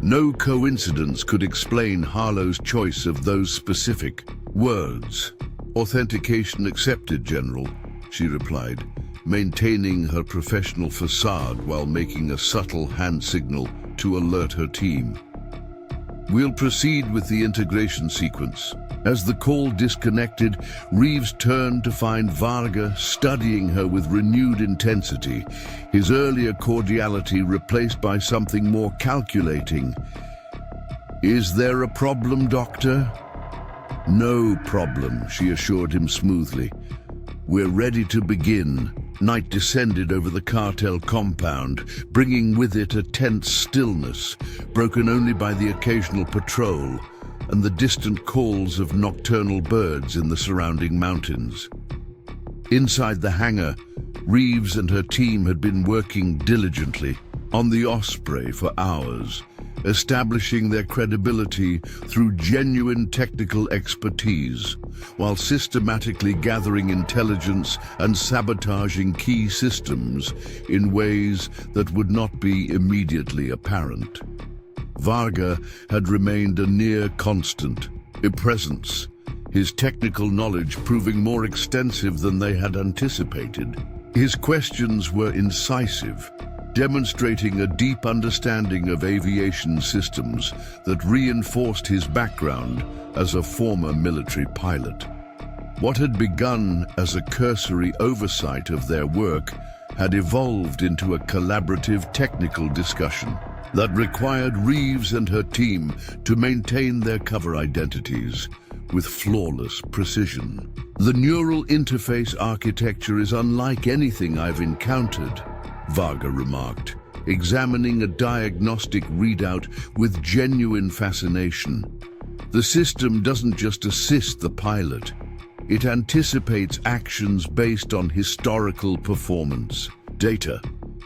No coincidence could explain Harlow's choice of those specific words. "Authentication accepted, General," she replied, maintaining her professional facade while making a subtle hand signal to alert her team. "We'll proceed with the integration sequence." As the call disconnected, Reeves turned to find Varga studying her with renewed intensity, his earlier cordiality replaced by something more calculating. "Is there a problem, Doctor?" "No problem," she assured him smoothly. "We're ready to begin." Night descended over the cartel compound, bringing with it a tense stillness, broken only by the occasional patrol and the distant calls of nocturnal birds in the surrounding mountains. Inside the hangar, Reeves and her team had been working diligently on the Osprey for hours, establishing their credibility through genuine technical expertise, while systematically gathering intelligence and sabotaging key systems in ways that would not be immediately apparent. Varga had remained a near constant, a presence, his technical knowledge proving more extensive than they had anticipated. His questions were incisive, demonstrating a deep understanding of aviation systems that reinforced his background as a former military pilot. What had begun as a cursory oversight of their work had evolved into a collaborative technical discussion that required Reeves and her team to maintain their cover identities with flawless precision. "The neural interface architecture is unlike anything I've encountered," Varga remarked, examining a diagnostic readout with genuine fascination. "The system doesn't just assist the pilot, it anticipates actions based on historical performance data."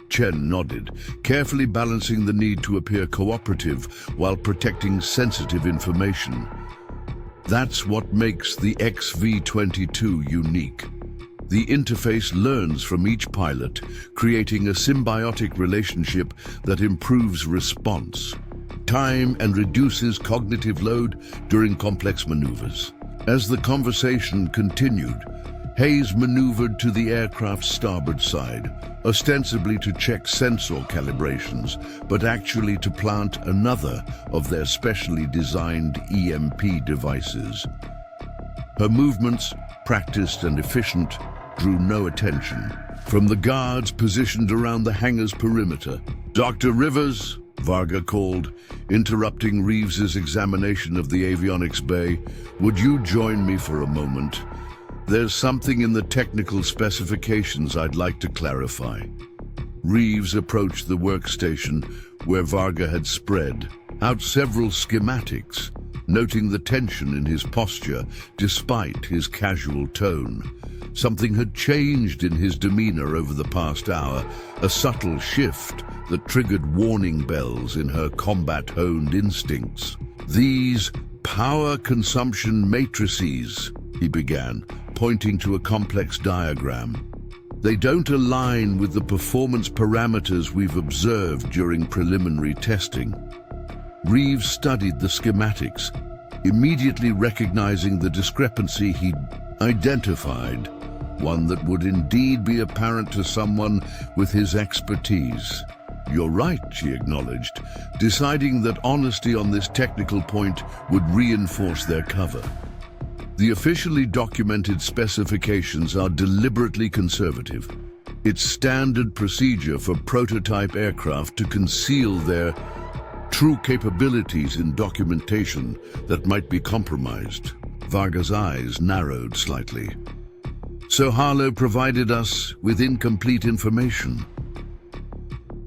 Chen nodded, carefully balancing the need to appear cooperative while protecting sensitive information. "That's what makes the MV-22 unique. The interface learns from each pilot, creating a symbiotic relationship that improves response time and reduces cognitive load during complex maneuvers." As the conversation continued, Hayes maneuvered to the aircraft's starboard side, ostensibly to check sensor calibrations, but actually to plant another of their specially designed EMP devices. Her movements, practiced and efficient, drew no attention from the guards positioned around the hangar's perimeter. "Dr. Rivers," Varga called, interrupting Reeves's examination of the avionics bay, "would you join me for a moment? There's something in the technical specifications I'd like to clarify." Reeves approached the workstation where Varga had spread out several schematics, noting the tension in his posture despite his casual tone. Something had changed in his demeanor over the past hour, a subtle shift that triggered warning bells in her combat-honed instincts. "These power consumption matrices," he began, pointing to a complex diagram. "They don't align with the performance parameters we've observed during preliminary testing." Reeves studied the schematics, immediately recognizing the discrepancy he'd identified, one that would indeed be apparent to someone with his expertise. "You're right," she acknowledged, deciding that honesty on this technical point would reinforce their cover. "The officially documented specifications are deliberately conservative. It's standard procedure for prototype aircraft to conceal their true capabilities in documentation that might be compromised." Varga's eyes narrowed slightly. "So Harlow provided us with incomplete information."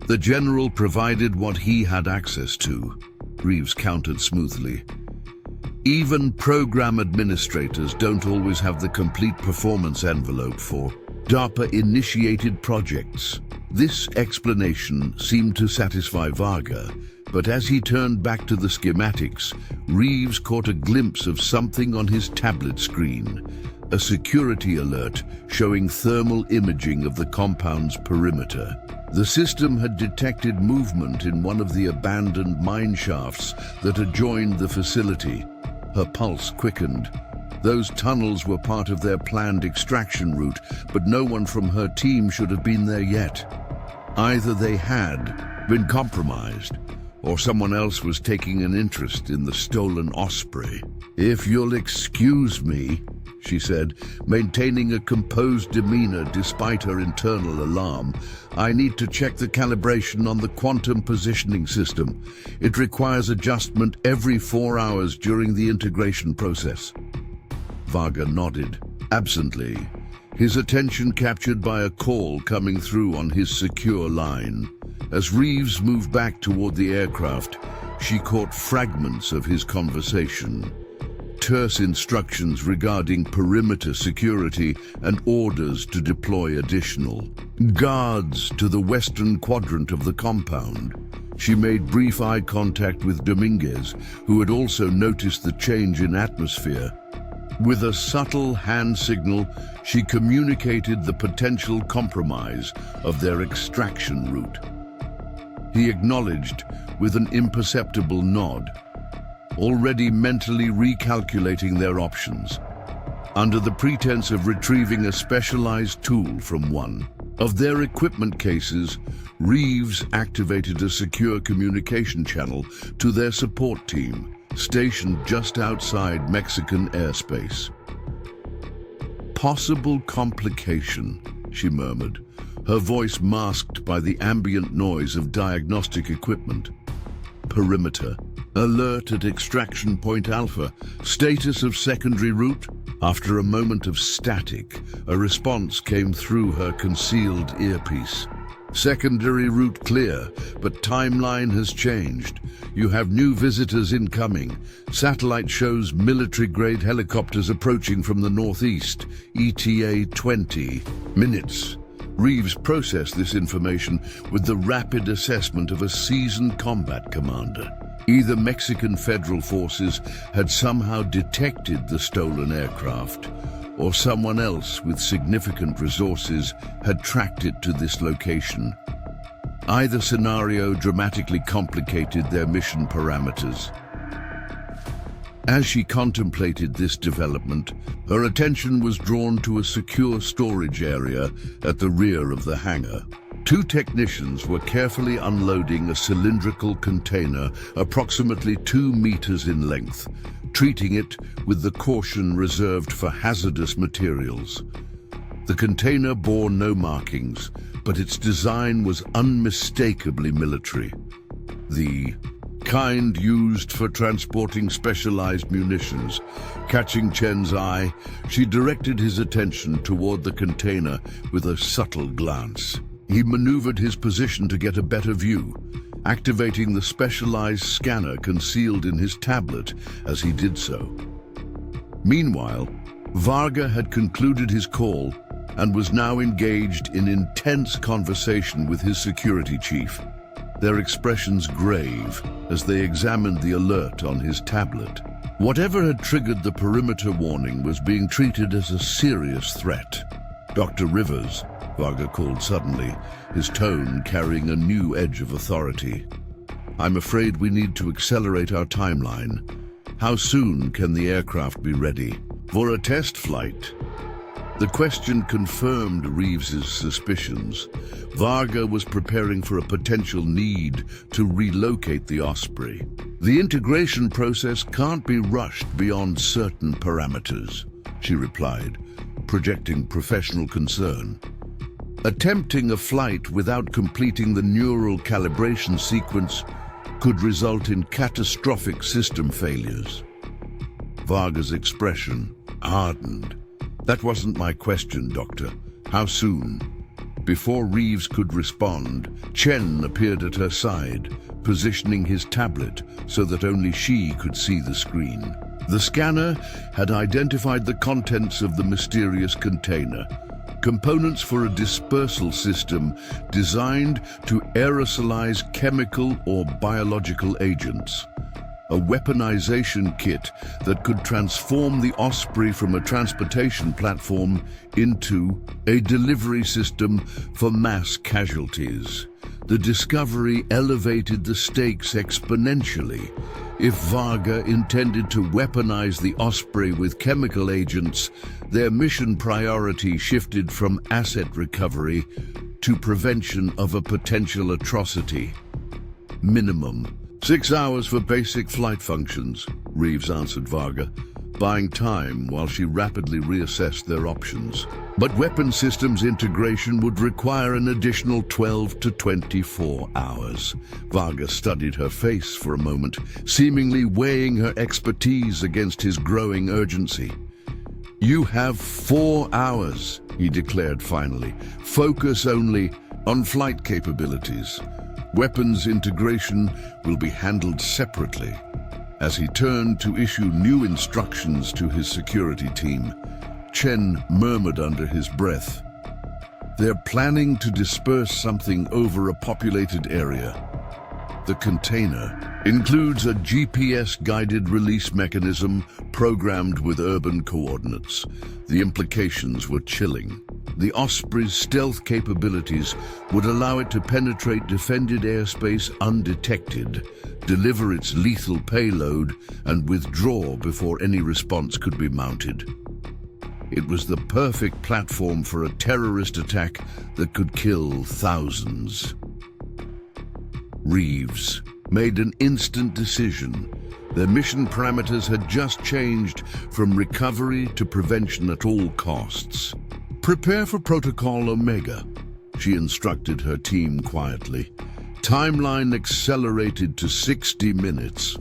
"The General provided what he had access to," Reeves countered smoothly. "Even program administrators don't always have the complete performance envelope for DARPA-initiated projects." This explanation seemed to satisfy Varga, but as he turned back to the schematics, Reeves caught a glimpse of something on his tablet screen, a security alert showing thermal imaging of the compound's perimeter. The system had detected movement in one of the abandoned mine shafts that adjoined the facility. Her pulse quickened. Those tunnels were part of their planned extraction route, but no one from her team should have been there yet. Either they had been compromised, or someone else was taking an interest in the stolen Osprey. "If you'll excuse me," she said, maintaining a composed demeanor despite her internal alarm, "I need to check the calibration on the quantum positioning system. It requires adjustment every 4 hours during the integration process." Varga nodded, absently, his attention captured by a call coming through on his secure line. As Reeves moved back toward the aircraft, she caught fragments of his conversation. Terse instructions regarding perimeter security and orders to deploy additional guards to the western quadrant of the compound. She made brief eye contact with Dominguez, who had also noticed the change in atmosphere. With a subtle hand signal, she communicated the potential compromise of their extraction route. He acknowledged with an imperceptible nod, already mentally recalculating their options. Under the pretense of retrieving a specialized tool from one of their equipment cases, Reeves activated a secure communication channel to their support team, stationed just outside Mexican airspace. "Possible complication," she murmured, her voice masked by the ambient noise of diagnostic equipment. "Perimeter. Alert at extraction point Alpha. Status of secondary route." After a moment of static, a response came through her concealed earpiece. "Secondary route clear, but timeline has changed. You have new visitors incoming. Satellite shows military-grade helicopters approaching from the northeast. ETA 20 minutes. Reeves processed this information with the rapid assessment of a seasoned combat commander. Either Mexican federal forces had somehow detected the stolen aircraft, or someone else with significant resources had tracked it to this location. Either scenario dramatically complicated their mission parameters. As she contemplated this development, her attention was drawn to a secure storage area at the rear of the hangar. Two technicians were carefully unloading a cylindrical container approximately 2 meters in length, treating it with the caution reserved for hazardous materials. The container bore no markings, but its design was unmistakably military. The kind used for transporting specialized munitions. Catching Chen's eye, she directed his attention toward the container with a subtle glance. He maneuvered his position to get a better view, activating the specialized scanner concealed in his tablet as he did so. Meanwhile, Varga had concluded his call and was now engaged in intense conversation with his security chief. their expressions grave as they examined the alert on his tablet. Whatever had triggered the perimeter warning was being treated as a serious threat. "Dr. Rivers," Varga called suddenly, his tone carrying a new edge of authority. "I'm afraid we need to accelerate our timeline. How soon can the aircraft be ready for a test flight?" The question confirmed Reeves's suspicions. Varga was preparing for a potential need to relocate the Osprey. "The integration process can't be rushed beyond certain parameters," she replied, projecting professional concern. "Attempting a flight without completing the neural calibration sequence could result in catastrophic system failures." Varga's expression hardened. "That wasn't my question, Doctor. How soon?" Before Reeves could respond, Chen appeared at her side, positioning his tablet so that only she could see the screen. The scanner had identified the contents of the mysterious container, components for a dispersal system designed to aerosolize chemical or biological agents. A weaponization kit that could transform the Osprey from a transportation platform into a delivery system for mass casualties. The discovery elevated the stakes exponentially. If Varga intended to weaponize the Osprey with chemical agents, their mission priority shifted from asset recovery to prevention of a potential atrocity. "Minimum 6 hours for basic flight functions," Reeves answered Varga, buying time while she rapidly reassessed their options. "But weapon systems integration would require an additional 12 to 24 hours. Varga studied her face for a moment, seemingly weighing her expertise against his growing urgency. "You have 4 hours, he declared finally. "Focus only on flight capabilities. Weapons integration will be handled separately." As he turned to issue new instructions to his security team, Chen murmured under his breath, "They're planning to disperse something over a populated area. The container includes a GPS-guided release mechanism programmed with urban coordinates." The implications were chilling. The Osprey's stealth capabilities would allow it to penetrate defended airspace undetected, deliver its lethal payload, and withdraw before any response could be mounted. It was the perfect platform for a terrorist attack that could kill thousands. Reeves made an instant decision. Their mission parameters had just changed from recovery to prevention at all costs. "Prepare for Protocol Omega," she instructed her team quietly. Timeline accelerated to 60 minutes.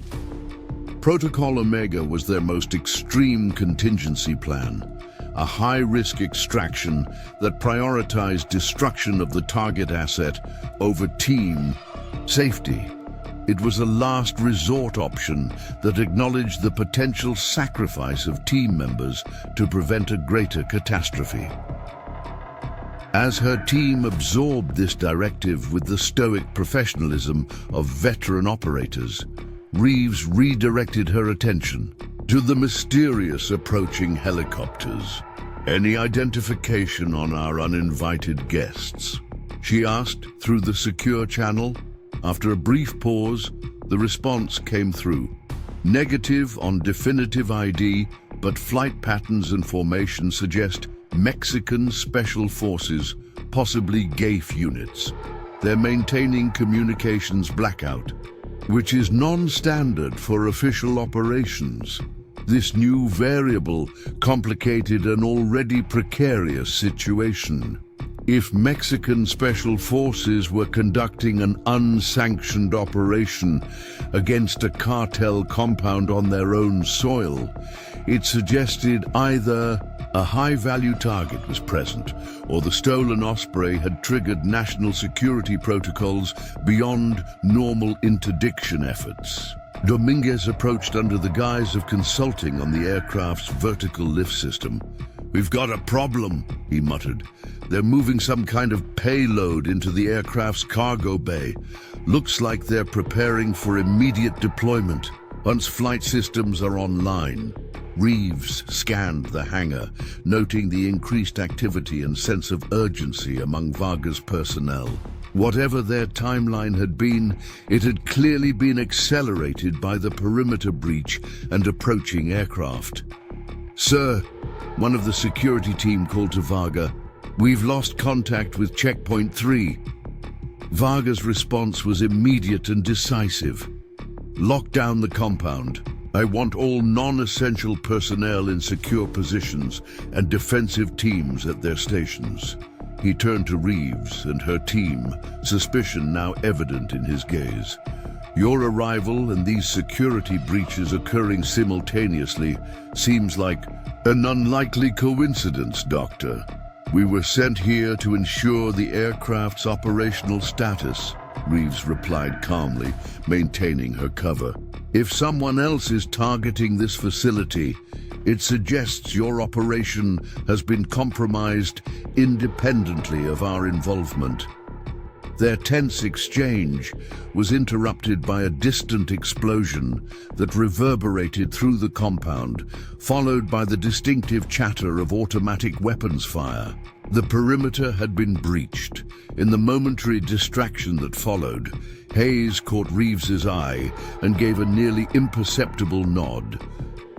Protocol Omega was their most extreme contingency plan, a high-risk extraction that prioritized destruction of the target asset over team safety. It was a last resort option that acknowledged the potential sacrifice of team members to prevent a greater catastrophe. As her team absorbed this directive with the stoic professionalism of veteran operators, Reeves redirected her attention to the mysterious approaching helicopters. "Any identification on our uninvited guests?" she asked through the secure channel. After a brief pause, the response came through. "Negative on definitive ID, but flight patterns and formation suggest Mexican Special Forces, possibly GAFE units. They're maintaining communications blackout, which is non-standard for official operations. This new variable complicated an already precarious situation. If Mexican Special Forces were conducting an unsanctioned operation against a cartel compound on their own soil, it suggested either a high-value target was present, or the stolen Osprey had triggered national security protocols beyond normal interdiction efforts. Dominguez approached under the guise of consulting on the aircraft's vertical lift system. "We've got a problem," he muttered. "They're moving some kind of payload into the aircraft's cargo bay. Looks like they're preparing for immediate deployment once flight systems are online. Reeves scanned the hangar, noting the increased activity and sense of urgency among Varga's personnel. Whatever their timeline had been, it had clearly been accelerated by the perimeter breach and approaching aircraft. "Sir," one of the security team called to Varga, "we've lost contact with Checkpoint 3. Varga's response was immediate and decisive. "Lock down the compound. I want all non-essential personnel in secure positions and defensive teams at their stations." He turned to Reeves and her team, suspicion now evident in his gaze. "Your arrival and these security breaches occurring simultaneously seems like an unlikely coincidence, Doctor. We were sent here to ensure the aircraft's operational status," Reeves replied calmly, maintaining her cover. "If someone else is targeting this facility, it suggests your operation has been compromised independently of our involvement." Their tense exchange was interrupted by a distant explosion that reverberated through the compound, followed by the distinctive chatter of automatic weapons fire. The perimeter had been breached. In the momentary distraction that followed, Hayes caught Reeves's eye and gave a nearly imperceptible nod.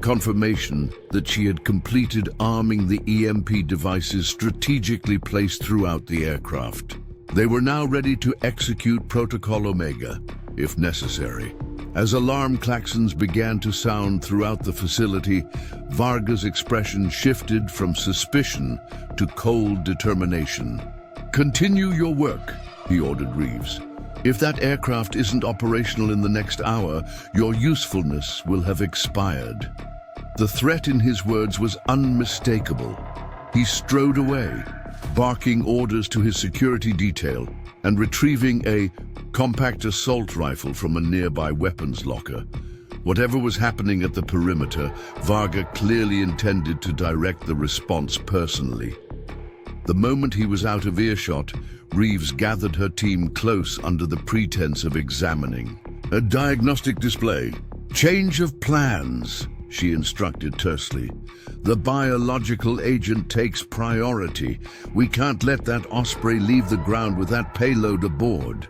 Confirmation that she had completed arming the EMP devices strategically placed throughout the aircraft. They were now ready to execute Protocol Omega, if necessary. As alarm klaxons began to sound throughout the facility, Varga's expression shifted from suspicion to cold determination. "Continue your work," he ordered Reeves. "If that aircraft isn't operational in the next hour, your usefulness will have expired." The threat in his words was unmistakable. He strode away, barking orders to his security detail and retrieving a compact assault rifle from a nearby weapons locker. Whatever was happening at the perimeter, Varga clearly intended to direct the response personally. The moment he was out of earshot, Reeves gathered her team close under the pretense of examining. "A diagnostic display. Change of plans," she instructed tersely. "The biological agent takes priority. We can't let that Osprey leave the ground with that payload aboard.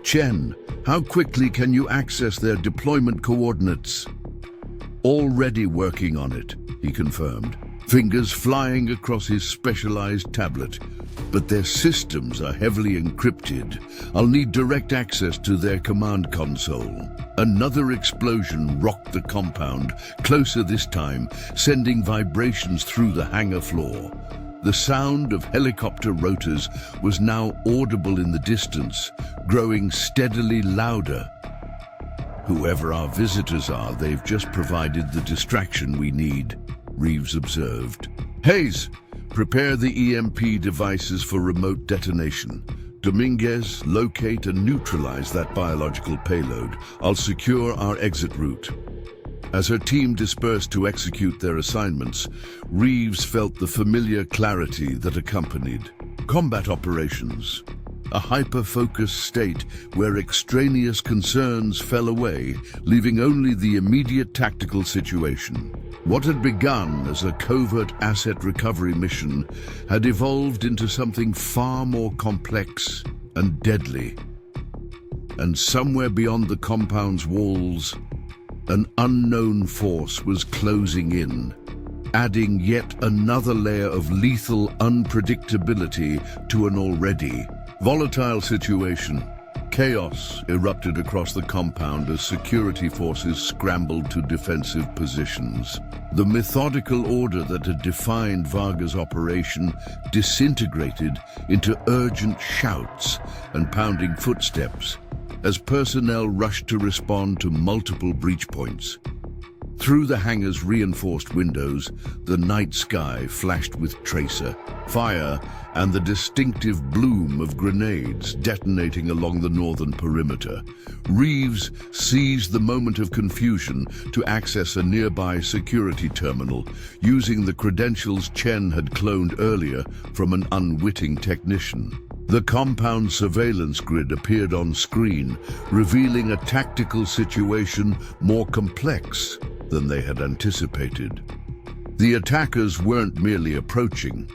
Chen, how quickly can you access their deployment coordinates?" "Already working on it," he confirmed, fingers flying across his specialized tablet. "But their systems are heavily encrypted. I'll need direct access to their command console." Another explosion rocked the compound, closer this time, sending vibrations through the hangar floor. The sound of helicopter rotors was now audible in the distance, growing steadily louder. "Whoever our visitors are, they've just provided the distraction we need," Reeves observed. "Hayes, prepare the EMP devices for remote detonation. Dominguez, locate and neutralize that biological payload. I'll secure our exit route." As her team dispersed to execute their assignments, Reeves felt the familiar clarity that accompanied combat operations. A hyper-focused state where extraneous concerns fell away, leaving only the immediate tactical situation. What had begun as a covert asset recovery mission had evolved into something far more complex and deadly. And somewhere beyond the compound's walls, an unknown force was closing in, adding yet another layer of lethal unpredictability to an already volatile situation. Chaos erupted across the compound as security forces scrambled to defensive positions. The methodical order that had defined Varga's operation disintegrated into urgent shouts and pounding footsteps as personnel rushed to respond to multiple breach points. Through the hangar's reinforced windows, the night sky flashed with tracer, fire, and the distinctive bloom of grenades detonating along the northern perimeter. Reeves seized the moment of confusion to access a nearby security terminal, using the credentials Chen had cloned earlier from an unwitting technician. The compound surveillance grid appeared on screen, revealing a tactical situation more complex than they had anticipated. The attackers weren't merely approaching.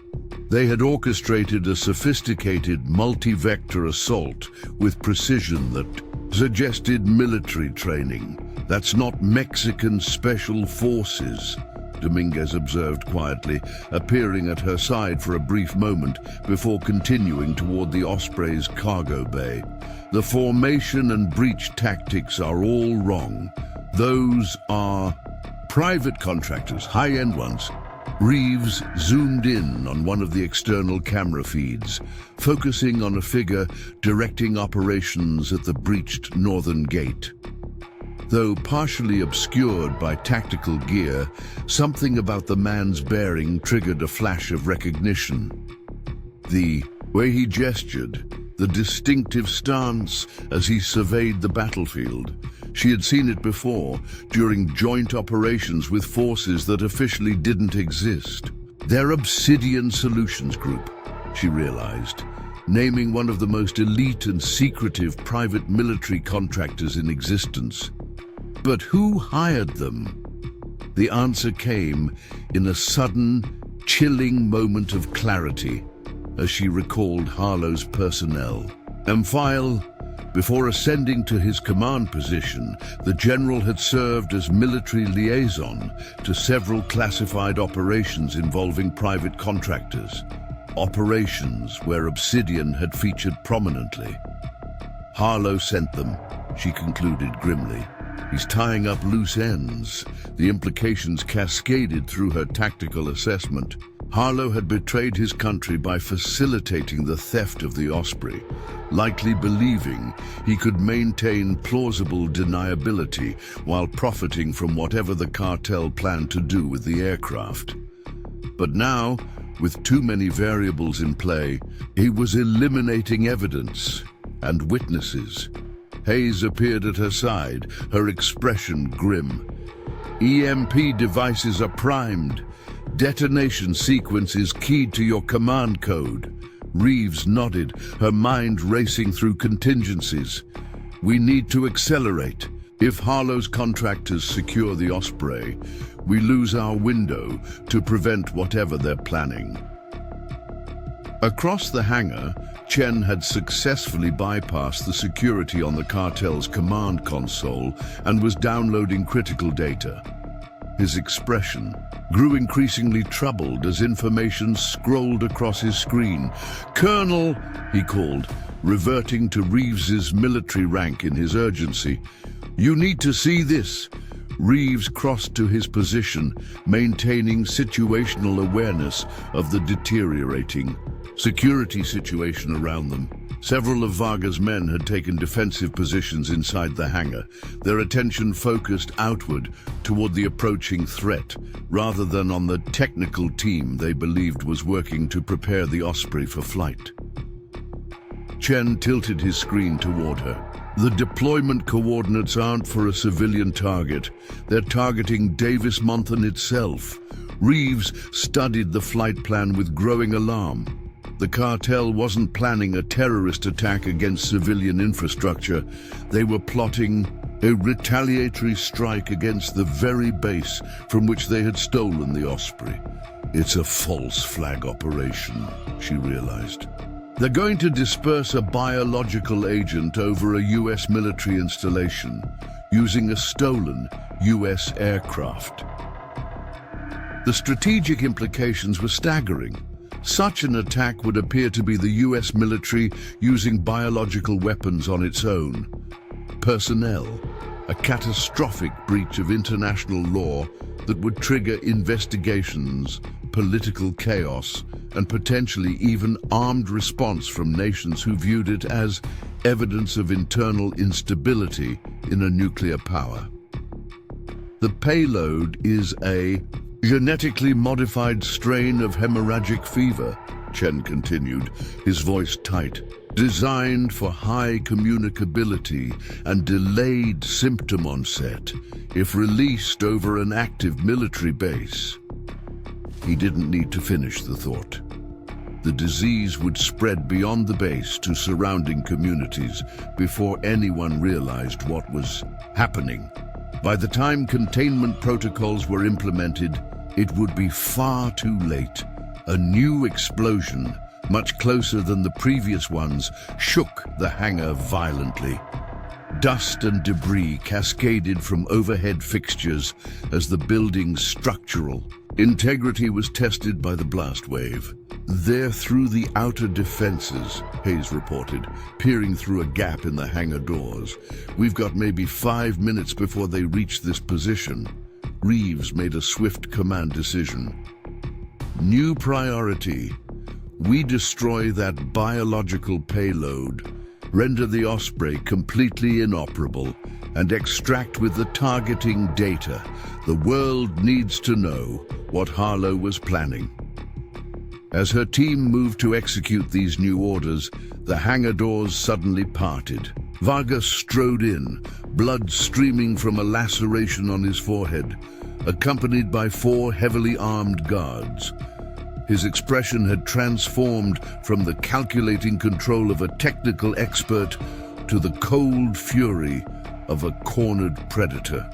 They had orchestrated a sophisticated multi-vector assault with precision that suggested military training. "That's not Mexican special forces," Dominguez observed quietly, appearing at her side for a brief moment before continuing toward the Osprey's cargo bay. "The formation and breach tactics are all wrong. Those are private contractors, high-end ones." Reeves zoomed in on one of the external camera feeds, focusing on a figure directing operations at the breached northern gate. Though partially obscured by tactical gear, something about the man's bearing triggered a flash of recognition. The way he gestured, the distinctive stance as he surveyed the battlefield. She had seen it before, during joint operations with forces that officially didn't exist. Their Obsidian Solutions Group, she realized, naming one of the most elite and secretive private military contractors in existence. But who hired them? The answer came in a sudden, chilling moment of clarity as she recalled Harlow's personnel. Amphile, before ascending to his command position, the general had served as military liaison to several classified operations involving private contractors. Operations where Obsidian had featured prominently. "Harlow sent them," she concluded grimly. "He's tying up loose ends." The implications cascaded through her tactical assessment. Harlow had betrayed his country by facilitating the theft of the Osprey, likely believing he could maintain plausible deniability while profiting from whatever the cartel planned to do with the aircraft. But now, with too many variables in play, he was eliminating evidence and witnesses. Hayes appeared at her side, her expression grim. "EMP devices are primed. Detonation sequence is keyed to your command code." Reeves nodded, her mind racing through contingencies. "We need to accelerate. If Harlow's contractors secure the Osprey, we lose our window to prevent whatever they're planning." Across the hangar, Chen had successfully bypassed the security on the cartel's command console and was downloading critical data. His expression grew increasingly troubled as information scrolled across his screen. "Colonel," he called, reverting to Reeves's military rank in his urgency. "You need to see this." Reeves crossed to his position, maintaining situational awareness of the deteriorating security situation around them. Several of Varga's men had taken defensive positions inside the hangar, their attention focused outward toward the approaching threat, rather than on the technical team they believed was working to prepare the Osprey for flight. Chen tilted his screen toward her. "The deployment coordinates aren't for a civilian target. They're targeting Davis-Monthan itself." Reeves studied the flight plan with growing alarm. The cartel wasn't planning a terrorist attack against civilian infrastructure. They were plotting a retaliatory strike against the very base from which they had stolen the Osprey. "It's a false flag operation," she realized. "They're going to disperse a biological agent over a U.S. military installation using a stolen U.S. aircraft." The strategic implications were staggering. Such an attack would appear to be the U.S. military using biological weapons on its own. Personnel, a catastrophic breach of international law that would trigger investigations, political chaos, and potentially even armed response from nations who viewed it as evidence of internal instability in a nuclear power. "The payload is a genetically modified strain of hemorrhagic fever," Chen continued, his voice tight, "designed for high communicability and delayed symptom onset if released over an active military base." He didn't need to finish the thought. The disease would spread beyond the base to surrounding communities before anyone realized what was happening. By the time containment protocols were implemented, it would be far too late. A new explosion, much closer than the previous ones, shook the hangar violently. Dust and debris cascaded from overhead fixtures as the building's structural integrity was tested by the blast wave. There through the outer defenses, Hayes reported, peering through a gap in the hangar doors. We've got maybe 5 minutes before they reach this position. Reeves made a swift command decision. New priority. We destroy that biological payload, render the Osprey completely inoperable, and extract with the targeting data. The world needs to know what Harlow was planning. As her team moved to execute these new orders, the hangar doors suddenly parted. Varga strode in, blood streaming from a laceration on his forehead, accompanied by 4 heavily armed guards. His expression had transformed from the calculating control of a technical expert to the cold fury of a cornered predator.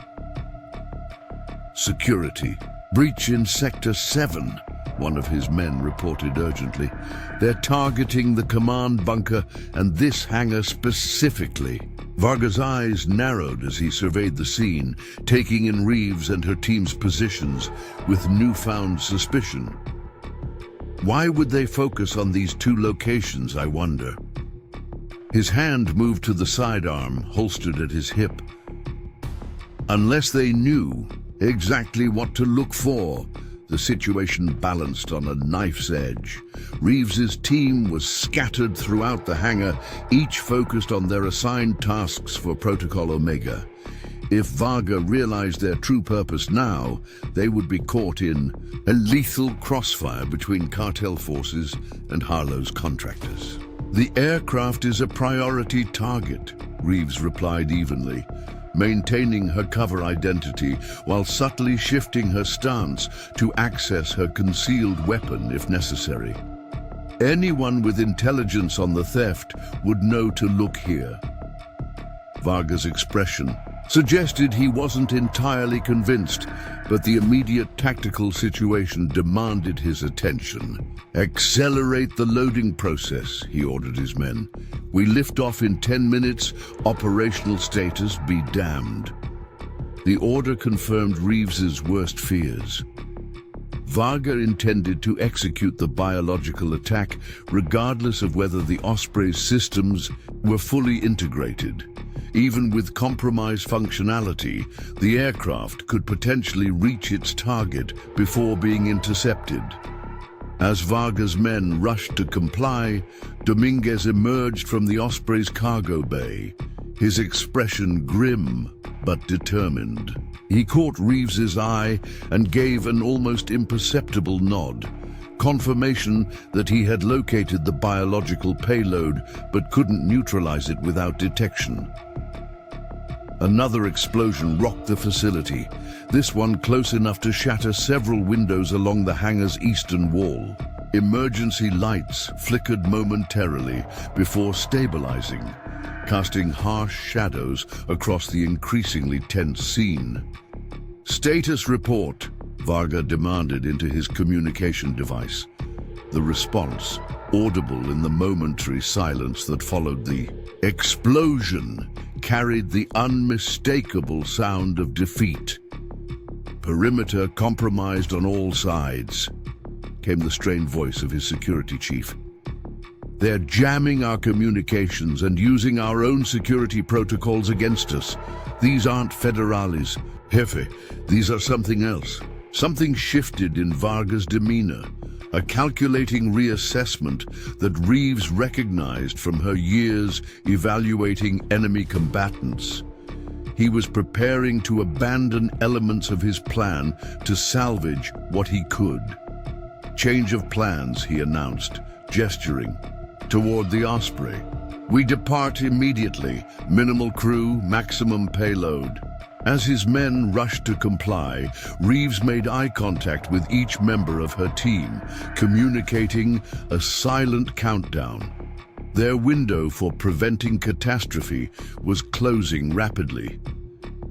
Security. Breach in Sector 7, one of his men reported urgently. They're targeting the command bunker and this hangar specifically. Varga's eyes narrowed as he surveyed the scene, taking in Reeves and her team's positions with newfound suspicion. Why would they focus on these 2 locations, I wonder? His hand moved to the sidearm, holstered at his hip. Unless they knew exactly what to look for, the situation balanced on a knife's edge. Reeves's team was scattered throughout the hangar, each focused on their assigned tasks for Protocol Omega. If Varga realized their true purpose now, they would be caught in a lethal crossfire between cartel forces and Harlow's contractors. The aircraft is a priority target, Reeves replied evenly, maintaining her cover identity while subtly shifting her stance to access her concealed weapon if necessary. Anyone with intelligence on the theft would know to look here. Varga's expression suggested he wasn't entirely convinced, but the immediate tactical situation demanded his attention. Accelerate the loading process, he ordered his men. We lift off in 10 minutes, operational status be damned. The order confirmed Reeves's worst fears. Varga intended to execute the biological attack regardless of whether the Osprey's systems were fully integrated. Even with compromised functionality, the aircraft could potentially reach its target before being intercepted. As Varga's men rushed to comply, Dominguez emerged from the Osprey's cargo bay, his expression grim but determined. He caught Reeves's eye and gave an almost imperceptible nod, confirmation that he had located the biological payload but couldn't neutralize it without detection. Another explosion rocked the facility, this one close enough to shatter several windows along the hangar's eastern wall. Emergency lights flickered momentarily before stabilizing, casting harsh shadows across the increasingly tense scene. Status report, Varga demanded into his communication device. The response, audible in the momentary silence that followed the explosion, carried the unmistakable sound of defeat. Perimeter compromised on all sides, came the strained voice of his security chief. They're jamming our communications and using our own security protocols against us. These aren't federales. Jefe, these are something else. Something shifted in Varga's demeanor, a calculating reassessment that Reeves recognized from her years evaluating enemy combatants. He was preparing to abandon elements of his plan to salvage what he could. Change of plans, he announced, gesturing toward the Osprey. We depart immediately, minimal crew, maximum payload. As his men rushed to comply, Reeves made eye contact with each member of her team, communicating a silent countdown. Their window for preventing catastrophe was closing rapidly.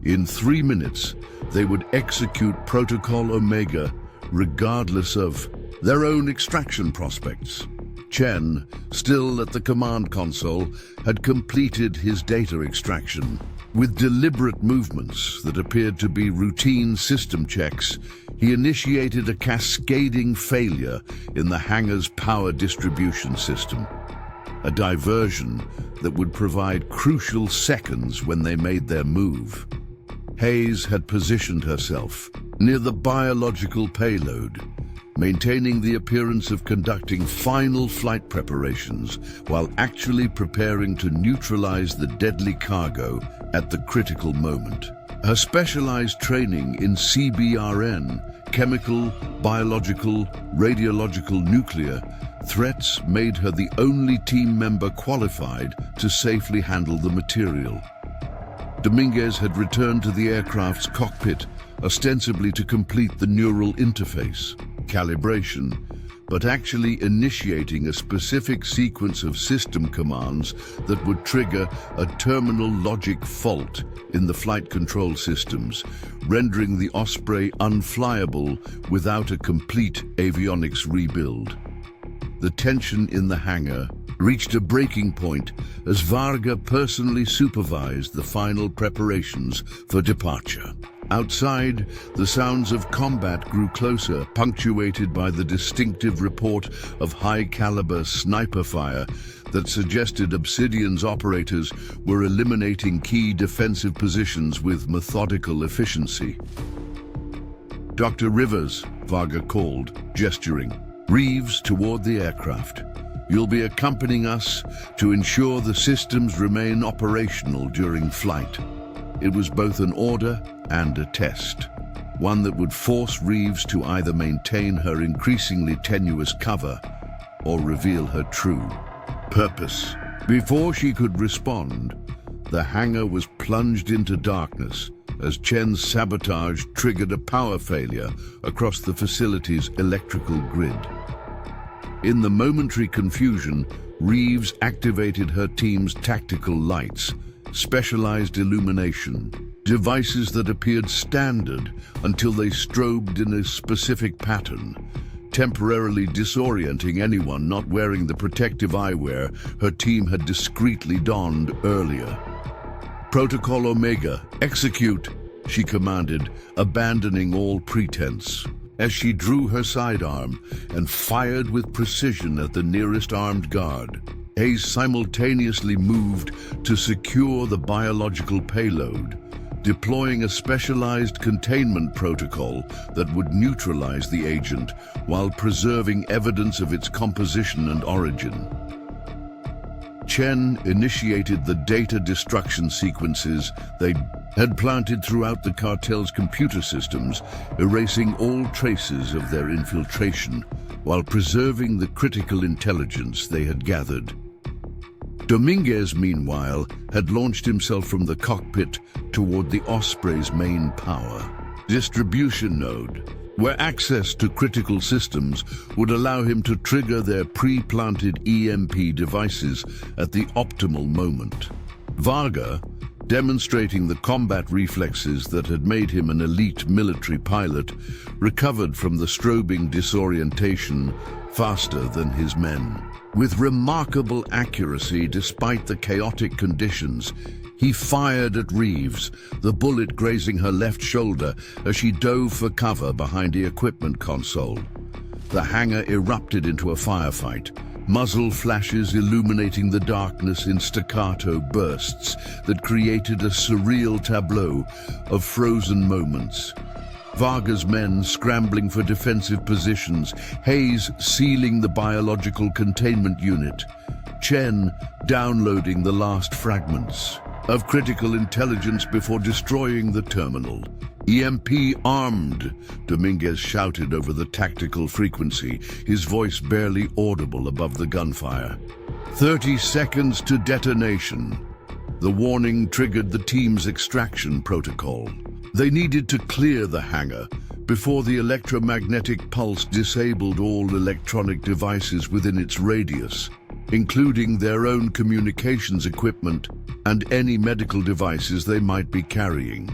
In 3 minutes, they would execute Protocol Omega, regardless of their own extraction prospects. Chen, still at the command console, had completed his data extraction. With deliberate movements that appeared to be routine system checks, he initiated a cascading failure in the hangar's power distribution system. A diversion that would provide crucial seconds when they made their move. Hayes had positioned herself near the biological payload, maintaining the appearance of conducting final flight preparations while actually preparing to neutralize the deadly cargo at the critical moment. Her specialized training in CBRN, chemical, biological, radiological, nuclear, threats made her the only team member qualified to safely handle the material. Dominguez had returned to the aircraft's cockpit, ostensibly to complete the neural interface, calibration, but actually initiating a specific sequence of system commands that would trigger a terminal logic fault in the flight control systems, rendering the Osprey unflyable without a complete avionics rebuild. The tension in the hangar reached a breaking point as Varga personally supervised the final preparations for departure. Outside, the sounds of combat grew closer, punctuated by the distinctive report of high-caliber sniper fire that suggested Obsidian's operators were eliminating key defensive positions with methodical efficiency. "Dr. Rivers," Varga called, gesturing. "Reeves toward the aircraft. You'll be accompanying us to ensure the systems remain operational during flight." It was both an order and a test, one that would force Reeves to either maintain her increasingly tenuous cover or reveal her true purpose. Before she could respond, the hangar was plunged into darkness as Chen's sabotage triggered a power failure across the facility's electrical grid. In the momentary confusion, Reeves activated her team's tactical lights, specialized illumination, devices that appeared standard until they strobed in a specific pattern, temporarily disorienting anyone not wearing the protective eyewear her team had discreetly donned earlier. "Protocol Omega, execute," she commanded, abandoning all pretense. As she drew her sidearm and fired with precision at the nearest armed guard, Hayes simultaneously moved to secure the biological payload, deploying a specialized containment protocol that would neutralize the agent while preserving evidence of its composition and origin. Chen initiated the data destruction sequences they had planted throughout the cartel's computer systems, erasing all traces of their infiltration while preserving the critical intelligence they had gathered. Dominguez, meanwhile, had launched himself from the cockpit toward the Osprey's main power distribution node, where access to critical systems would allow him to trigger their pre-planted EMP devices at the optimal moment. Varga, demonstrating the combat reflexes that had made him an elite military pilot, recovered from the strobing disorientation faster than his men. With remarkable accuracy despite the chaotic conditions, he fired at Reeves, the bullet grazing her left shoulder as she dove for cover behind the equipment console. The hangar erupted into a firefight, muzzle flashes illuminating the darkness in staccato bursts that created a surreal tableau of frozen moments. Varga's men scrambling for defensive positions, Hayes sealing the biological containment unit, Chen downloading the last fragments of critical intelligence before destroying the terminal. "EMP armed," Dominguez shouted over the tactical frequency, his voice barely audible above the gunfire. 30 seconds to detonation. The warning triggered the team's extraction protocol. They needed to clear the hangar before the electromagnetic pulse disabled all electronic devices within its radius, including their own communications equipment and any medical devices they might be carrying.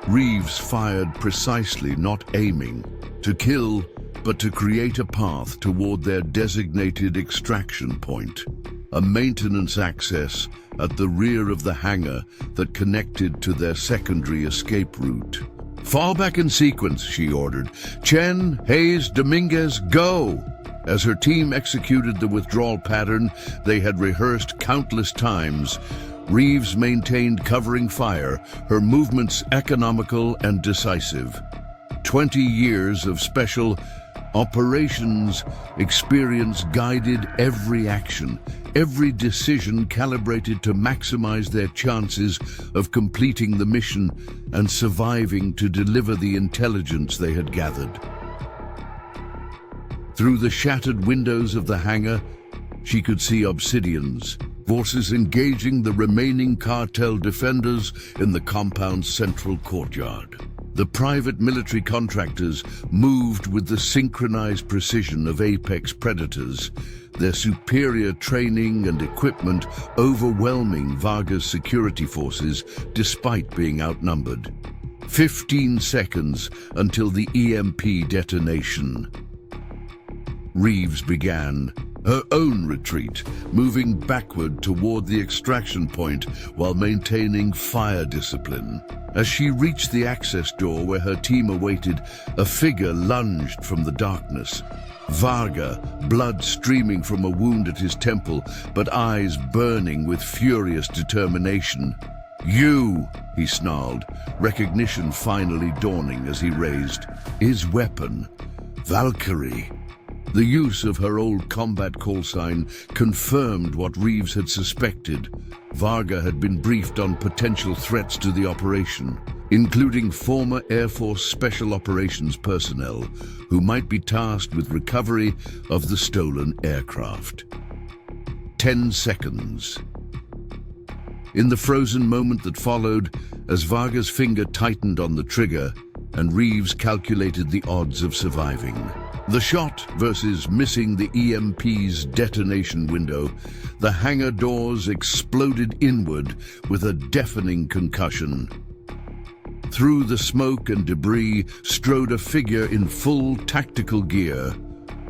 Reeves fired precisely, not aiming, to kill, but to create a path toward their designated extraction point, a maintenance access at the rear of the hangar that connected to their secondary escape route. "Fall back in sequence," she ordered. "Chen, Hayes, Dominguez, go!" As her team executed the withdrawal pattern they had rehearsed countless times, Reeves maintained covering fire, her movements economical and decisive. 20 years of special operations experience guided every action, every decision calibrated to maximize their chances of completing the mission and surviving to deliver the intelligence they had gathered. Through the shattered windows of the hangar, she could see Obsidian's forces engaging the remaining cartel defenders in the compound's central courtyard. The private military contractors moved with the synchronized precision of apex predators, their superior training and equipment overwhelming Varga's security forces despite being outnumbered. 15 seconds until the EMP detonation. Reeves began her own retreat, moving backward toward the extraction point while maintaining fire discipline. As she reached the access door where her team awaited, a figure lunged from the darkness. Varga, blood streaming from a wound at his temple, but eyes burning with furious determination. "You!" he snarled, recognition finally dawning as he raised his weapon. "Valkyrie." The use of her old combat call sign confirmed what Reeves had suspected. Varga had been briefed on potential threats to the operation, including former Air Force Special Operations personnel who might be tasked with recovery of the stolen aircraft. 10 seconds. In the frozen moment that followed, as Varga's finger tightened on the trigger and Reeves calculated the odds of surviving. The shot versus missing the EMP's detonation window, the hangar doors exploded inward with a deafening concussion. Through the smoke and debris strode a figure in full tactical gear,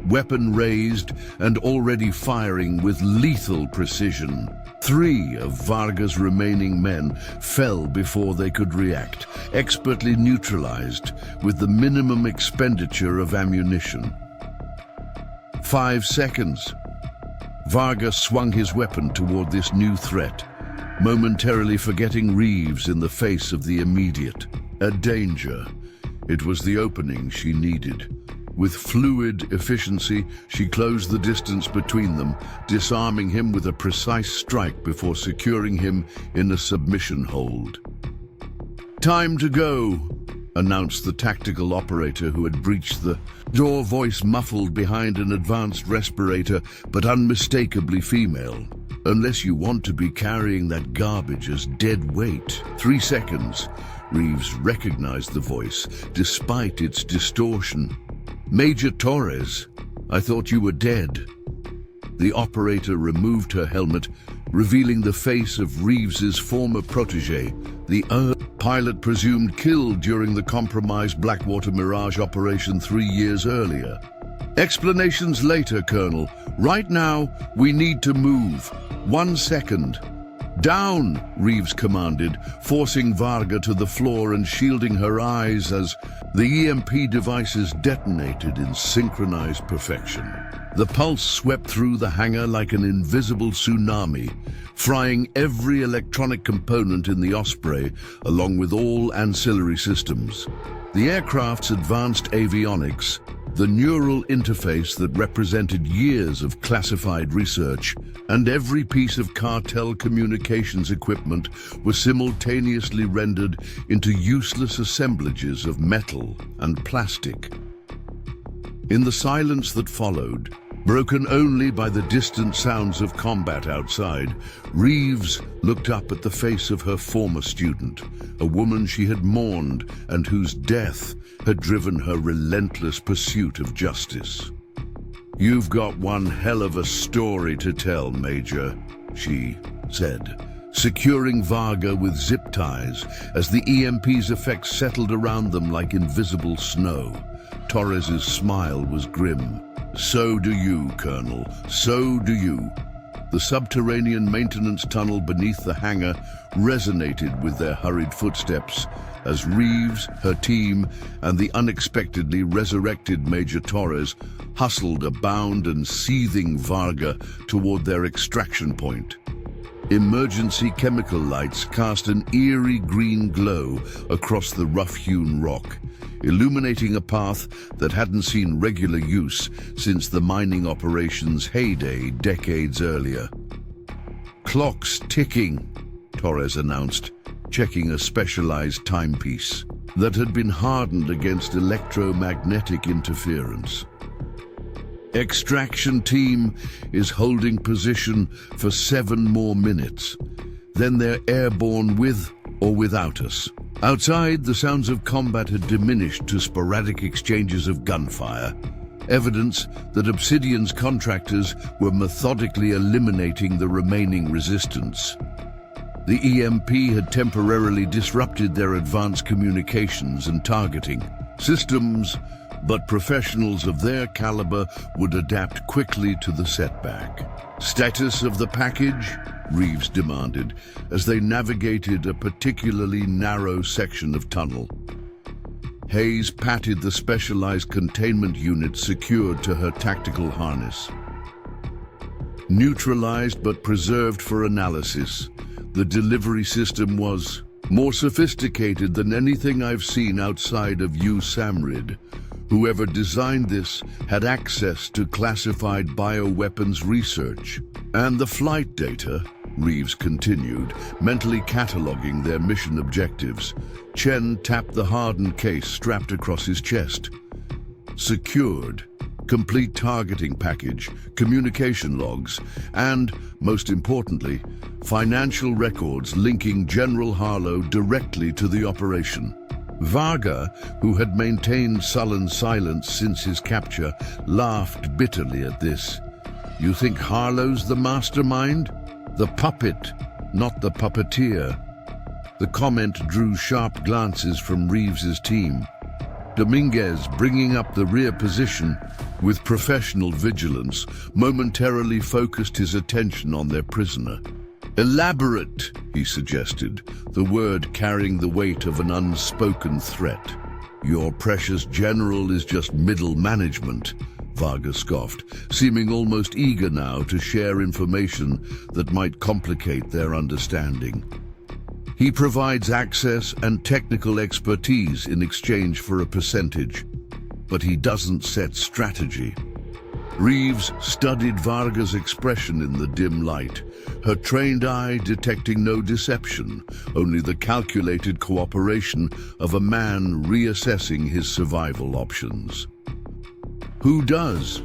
weapon raised and already firing with lethal precision. 3 of Varga's remaining men fell before they could react, expertly neutralized with the minimum expenditure of ammunition. 5 seconds. Varga swung his weapon toward this new threat, momentarily forgetting Reeves in the face of the immediate. A danger. It was the opening she needed. With fluid efficiency, she closed the distance between them, disarming him with a precise strike before securing him in a submission hold. "Time to go," announced the tactical operator who had breached the door, voice muffled behind an advanced respirator, but unmistakably female. "Unless you want to be carrying that garbage as dead weight." 3 seconds. Reeves recognized the voice, despite its distortion. "Major Torres, I thought you were dead." The operator removed her helmet, revealing the face of Reeves's former protege, the pilot presumed killed during the compromised Blackwater Mirage operation 3 years earlier. "Explanations later, Colonel. Right now, we need to move. 1 second. "Down!" Reeves commanded, forcing Varga to the floor and shielding her eyes as the EMP devices detonated in synchronized perfection. The pulse swept through the hangar like an invisible tsunami, frying every electronic component in the Osprey, along with all ancillary systems. The aircraft's advanced avionics, the neural interface that represented years of classified research, and every piece of cartel communications equipment was simultaneously rendered into useless assemblages of metal and plastic. In the silence that followed, Broken only by the distant sounds of combat outside, Reeves looked up at the face of her former student, a woman she had mourned and whose death had driven her relentless pursuit of justice. "You've got one hell of a story to tell, Major," she said, securing Varga with zip ties as the EMP's effects settled around them like invisible snow. Torres's smile was grim. "So do you, Colonel. So do you." The subterranean maintenance tunnel beneath the hangar resonated with their hurried footsteps as Reeves, her team, and the unexpectedly resurrected Major Torres hustled a bound and seething Varga toward their extraction point. Emergency chemical lights cast an eerie green glow across the rough-hewn rock, illuminating a path that hadn't seen regular use since the mining operation's heyday decades earlier. "Clock's ticking," Torres announced, checking a specialized timepiece that had been hardened against electromagnetic interference. "Extraction team is holding position for 7 more minutes. Then they're airborne with or without us." Outside, the sounds of combat had diminished to sporadic exchanges of gunfire, evidence that Obsidian's contractors were methodically eliminating the remaining resistance. The EMP had temporarily disrupted their advanced communications and targeting systems, but professionals of their caliber would adapt quickly to the setback. "Status of the package?" Reeves demanded, as they navigated a particularly narrow section of tunnel. Hayes patted the specialized containment unit secured to her tactical harness. Neutralized but preserved for analysis, the delivery system was more sophisticated than anything I've seen outside of Samrid. Whoever designed this had access to classified bioweapons research. "And the flight data," Reeves continued, mentally cataloging their mission objectives. Chen tapped the hardened case strapped across his chest. "Secured. Complete targeting package, communication logs, and, most importantly, financial records linking General Harlow directly to the operation." Varga, who had maintained sullen silence since his capture, laughed bitterly at this. "You think Harlow's the mastermind? The puppet, not the puppeteer." The comment drew sharp glances from Reeves's team. Dominguez, bringing up the rear position with professional vigilance, momentarily focused his attention on their prisoner. "Elaborate," he suggested, the word carrying the weight of an unspoken threat. "Your precious general is just middle management," Varga scoffed, seeming almost eager now to share information that might complicate their understanding. "He provides access and technical expertise in exchange for a percentage, but he doesn't set strategy." Reeves studied Varga's expression in the dim light, her trained eye detecting no deception, only the calculated cooperation of a man reassessing his survival options. "Who does?"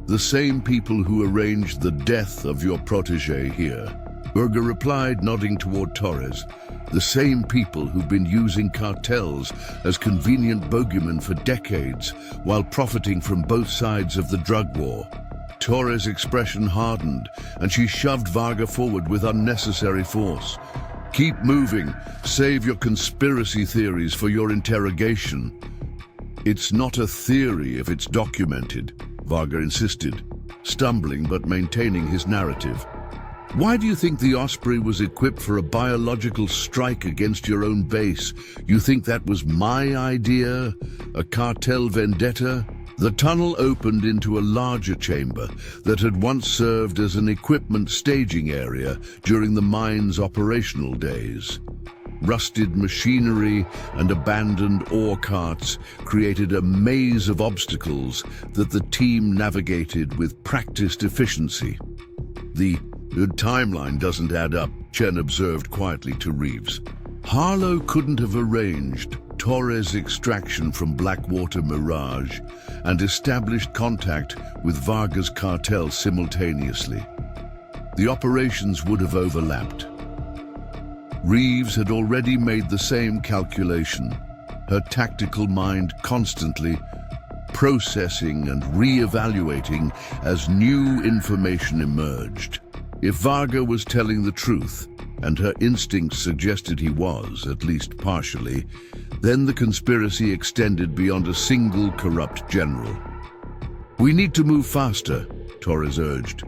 "The same people who arranged the death of your protégé here," Varga replied, nodding toward Torres. "The same people who've been using cartels as convenient bogeymen for decades while profiting from both sides of the drug war." Torres' expression hardened, and she shoved Varga forward with unnecessary force. "Keep moving. Save your conspiracy theories for your interrogation." "It's not a theory if it's documented," Varga insisted, stumbling but maintaining his narrative. "Why do you think the Osprey was equipped for a biological strike against your own base? You think that was my idea? A cartel vendetta?" The tunnel opened into a larger chamber that had once served as an equipment staging area during the mine's operational days. Rusted machinery and abandoned ore carts created a maze of obstacles that the team navigated with practiced efficiency. The timeline doesn't add up," Chen observed quietly to Reeves. "Harlow couldn't have arranged," Torres' extraction from Blackwater Mirage and established contact with Varga's cartel simultaneously. The operations would have overlapped. Reeves had already made the same calculation, her tactical mind constantly processing and re-evaluating as new information emerged. If Varga was telling the truth, and her instincts suggested he was, at least partially, then the conspiracy extended beyond a single corrupt general. "We need to move faster," Torres urged,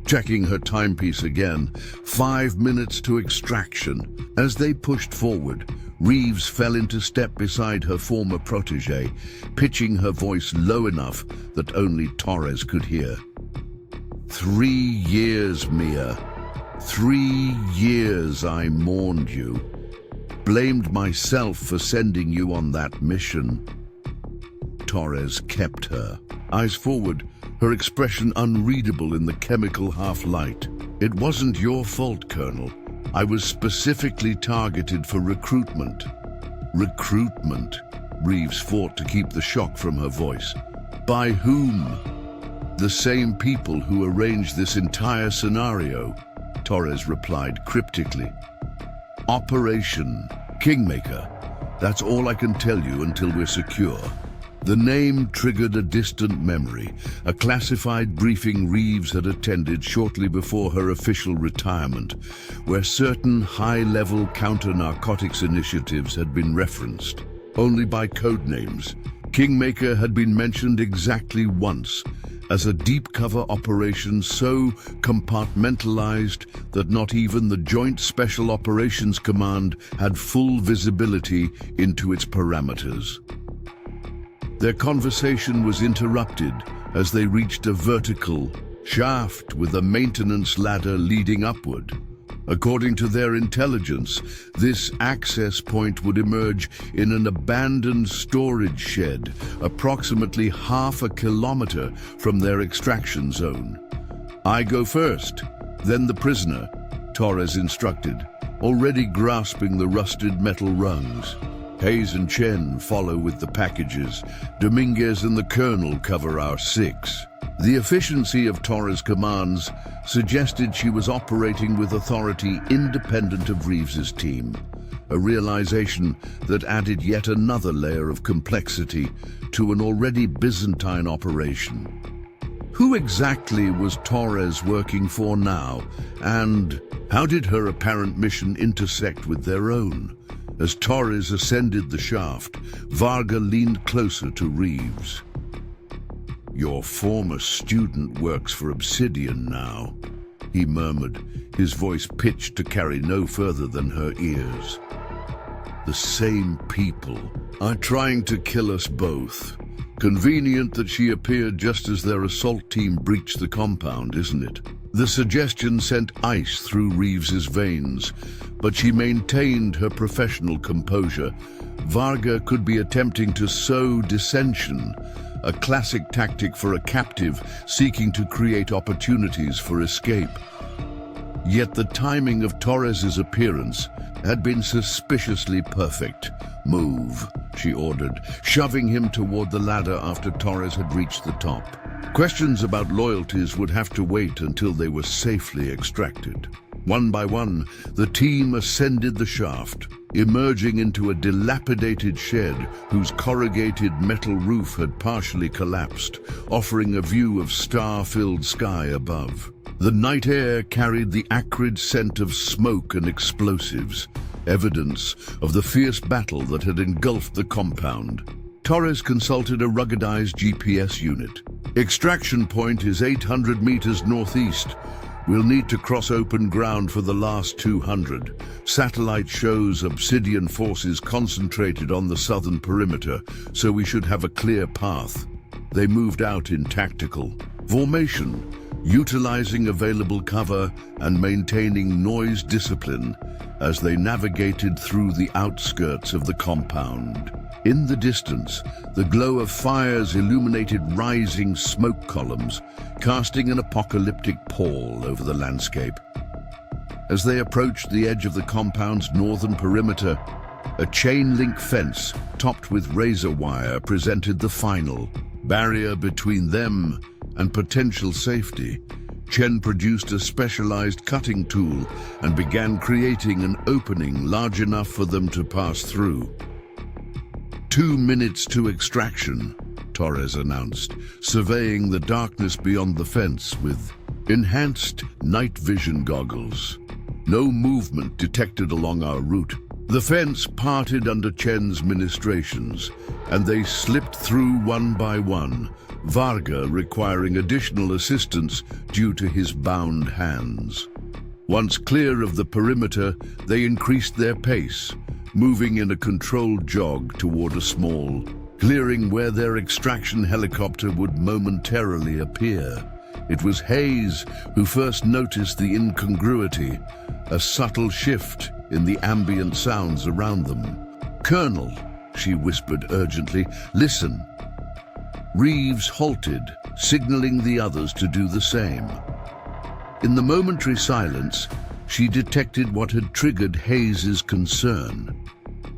checking her timepiece again. 5 minutes to extraction. As they pushed forward, Reeves fell into step beside her former protege, pitching her voice low enough that only Torres could hear. 3 years, Mia. 3 years I mourned you. Blamed myself for sending you on that mission. Torres kept her, eyes forward, her expression unreadable in the chemical half-light. "It wasn't your fault, Colonel. I was specifically targeted for recruitment." "Recruitment?" Reeves fought to keep the shock from her voice. "By whom?" "The same people who arranged this entire scenario," Torres replied cryptically. "Operation Kingmaker. That's all I can tell you until we're secure." The name triggered a distant memory, a classified briefing Reeves had attended shortly before her official retirement, where certain high-level counter-narcotics initiatives had been referenced, only by code names. Kingmaker had been mentioned exactly once, as a deep-cover operation so compartmentalized that not even the Joint Special Operations Command had full visibility into its parameters. Their conversation was interrupted as they reached a vertical shaft with a maintenance ladder leading upward. According to their intelligence, this access point would emerge in an abandoned storage shed, approximately half a kilometer from their extraction zone. "I go first, then the prisoner," Torres instructed, already grasping the rusted metal rungs. "Hayes and Chen follow with the packages. Dominguez and the Colonel cover our 6. The efficiency of Torres' commands suggested she was operating with authority independent of Reeves's team, a realization that added yet another layer of complexity to an already Byzantine operation. Who exactly was Torres working for now, and how did her apparent mission intersect with their own? As Torres ascended the shaft, Varga leaned closer to Reeves. "Your former student works for Obsidian now," he murmured, his voice pitched to carry no further than her ears. "The same people are trying to kill us both. Convenient that she appeared just as their assault team breached the compound, isn't it?" The suggestion sent ice through Reeves's veins, but she maintained her professional composure. Varga could be attempting to sow dissension, a classic tactic for a captive seeking to create opportunities for escape. Yet the timing of Torres's appearance had been suspiciously perfect. "Move," she ordered, shoving him toward the ladder after Torres had reached the top. Questions about loyalties would have to wait until they were safely extracted. One by one, the team ascended the shaft, emerging into a dilapidated shed whose corrugated metal roof had partially collapsed, offering a view of star-filled sky above. The night air carried the acrid scent of smoke and explosives, evidence of the fierce battle that had engulfed the compound. Torres consulted a ruggedized GPS unit. "Extraction point is 800 meters northeast. We'll need to cross open ground for the last 200. Satellite shows Obsidian forces concentrated on the southern perimeter, so we should have a clear path." They moved out in tactical formation, utilizing available cover and maintaining noise discipline as they navigated through the outskirts of the compound. In the distance, the glow of fires illuminated rising smoke columns, casting an apocalyptic pall over the landscape. As they approached the edge of the compound's northern perimeter, A chain-link fence topped with razor wire presented the final barrier between them and potential safety. Chen produced a specialized cutting tool and began creating an opening large enough for them to pass through. 2 minutes to extraction, Torres announced, surveying the darkness beyond the fence with enhanced night vision goggles. No movement detected along our route. The fence parted under Chen's ministrations, and they slipped through one by one, Varga requiring additional assistance due to his bound hands. Once clear of the perimeter, they increased their pace, moving in a controlled jog toward a small clearing where their extraction helicopter would momentarily appear. It was Hayes who first noticed the incongruity, a subtle shift in the ambient sounds around them. "Colonel," she whispered urgently, "listen." Reeves halted, signaling the others to do the same. In the momentary silence, she detected what had triggered Hayes's concern: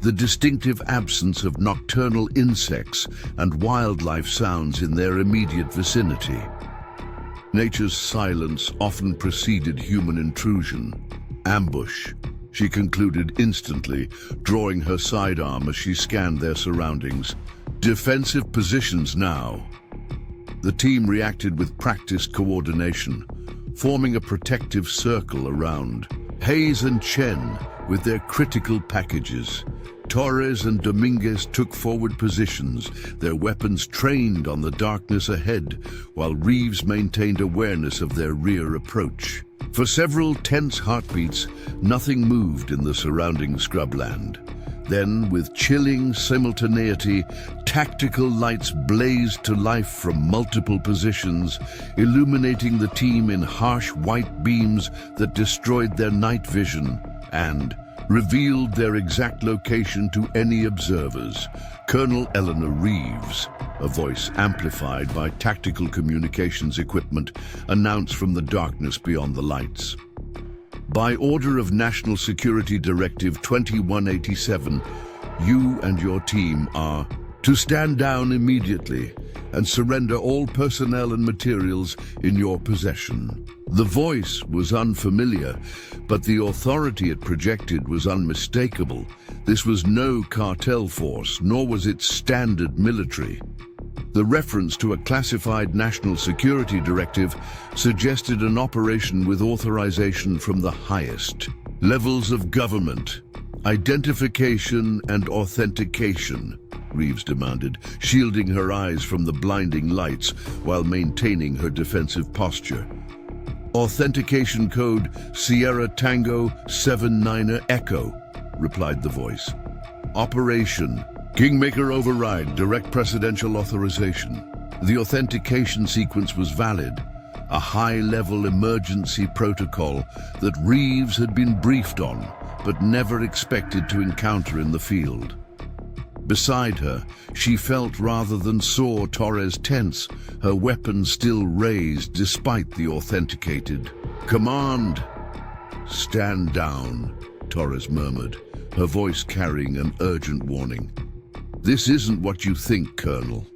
the distinctive absence of nocturnal insects and wildlife sounds in their immediate vicinity. Nature's silence often preceded human intrusion. Ambush, she concluded instantly, drawing her sidearm as she scanned their surroundings. Defensive positions now. The team reacted with practiced coordination, forming a protective circle around Hayes and Chen with their critical packages. Torres and Dominguez took forward positions, their weapons trained on the darkness ahead, while Reeves maintained awareness of their rear approach. For several tense heartbeats, nothing moved in the surrounding scrubland. Then, with chilling simultaneity, tactical lights blazed to life from multiple positions, illuminating the team in harsh white beams that destroyed their night vision and revealed their exact location to any observers. Colonel Eleanor Reeves, a voice amplified by tactical communications equipment, announced from the darkness beyond the lights. "By order of National Security Directive 2187, you and your team are to stand down immediately and surrender all personnel and materials in your possession." The voice was unfamiliar, but the authority it projected was unmistakable. This was no cartel force, nor was it standard military. The reference to a classified national security directive suggested an operation with authorization from the highest levels of government. "Identification and authentication," Reeves demanded, shielding her eyes from the blinding lights while maintaining her defensive posture. "Authentication code Sierra Tango 79er Echo," replied the voice. "Operation Kingmaker Override, direct presidential authorization." The authentication sequence was valid, a high-level emergency protocol that Reeves had been briefed on, but never expected to encounter in the field. Beside her, she felt rather than saw Torres tense, her weapon still raised despite the authenticated. "Command!" "Stand down," Torres murmured, her voice carrying an urgent warning. "This isn't what you think, Colonel."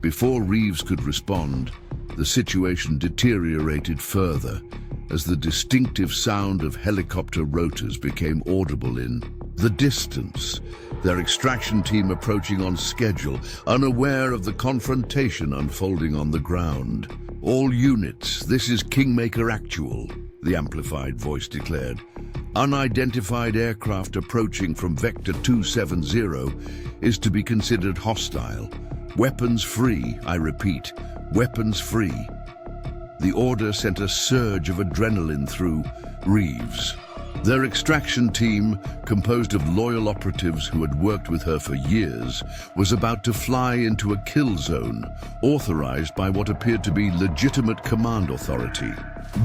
Before Reeves could respond, the situation deteriorated further as the distinctive sound of helicopter rotors became audible in the distance, their extraction team approaching on schedule, unaware of the confrontation unfolding on the ground. "All units, this is Kingmaker Actual," the amplified voice declared. "Unidentified aircraft approaching from Vector 270 is to be considered hostile. Weapons free, I repeat, weapons free." The order sent a surge of adrenaline through Reeves. Their extraction team, composed of loyal operatives who had worked with her for years, was about to fly into a kill zone, authorized by what appeared to be legitimate command authority.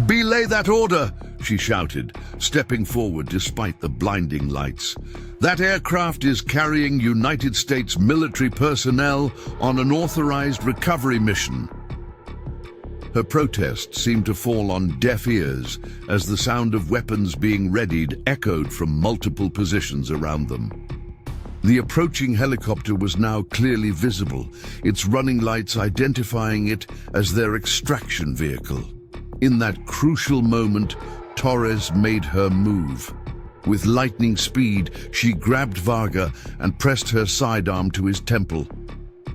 "Belay that order!" she shouted, stepping forward despite the blinding lights. "That aircraft is carrying United States military personnel on an authorized recovery mission." Her protest seemed to fall on deaf ears as the sound of weapons being readied echoed from multiple positions around them. The approaching helicopter was now clearly visible, its running lights identifying it as their extraction vehicle. In that crucial moment, Torres made her move. With lightning speed, she grabbed Varga and pressed her sidearm to his temple.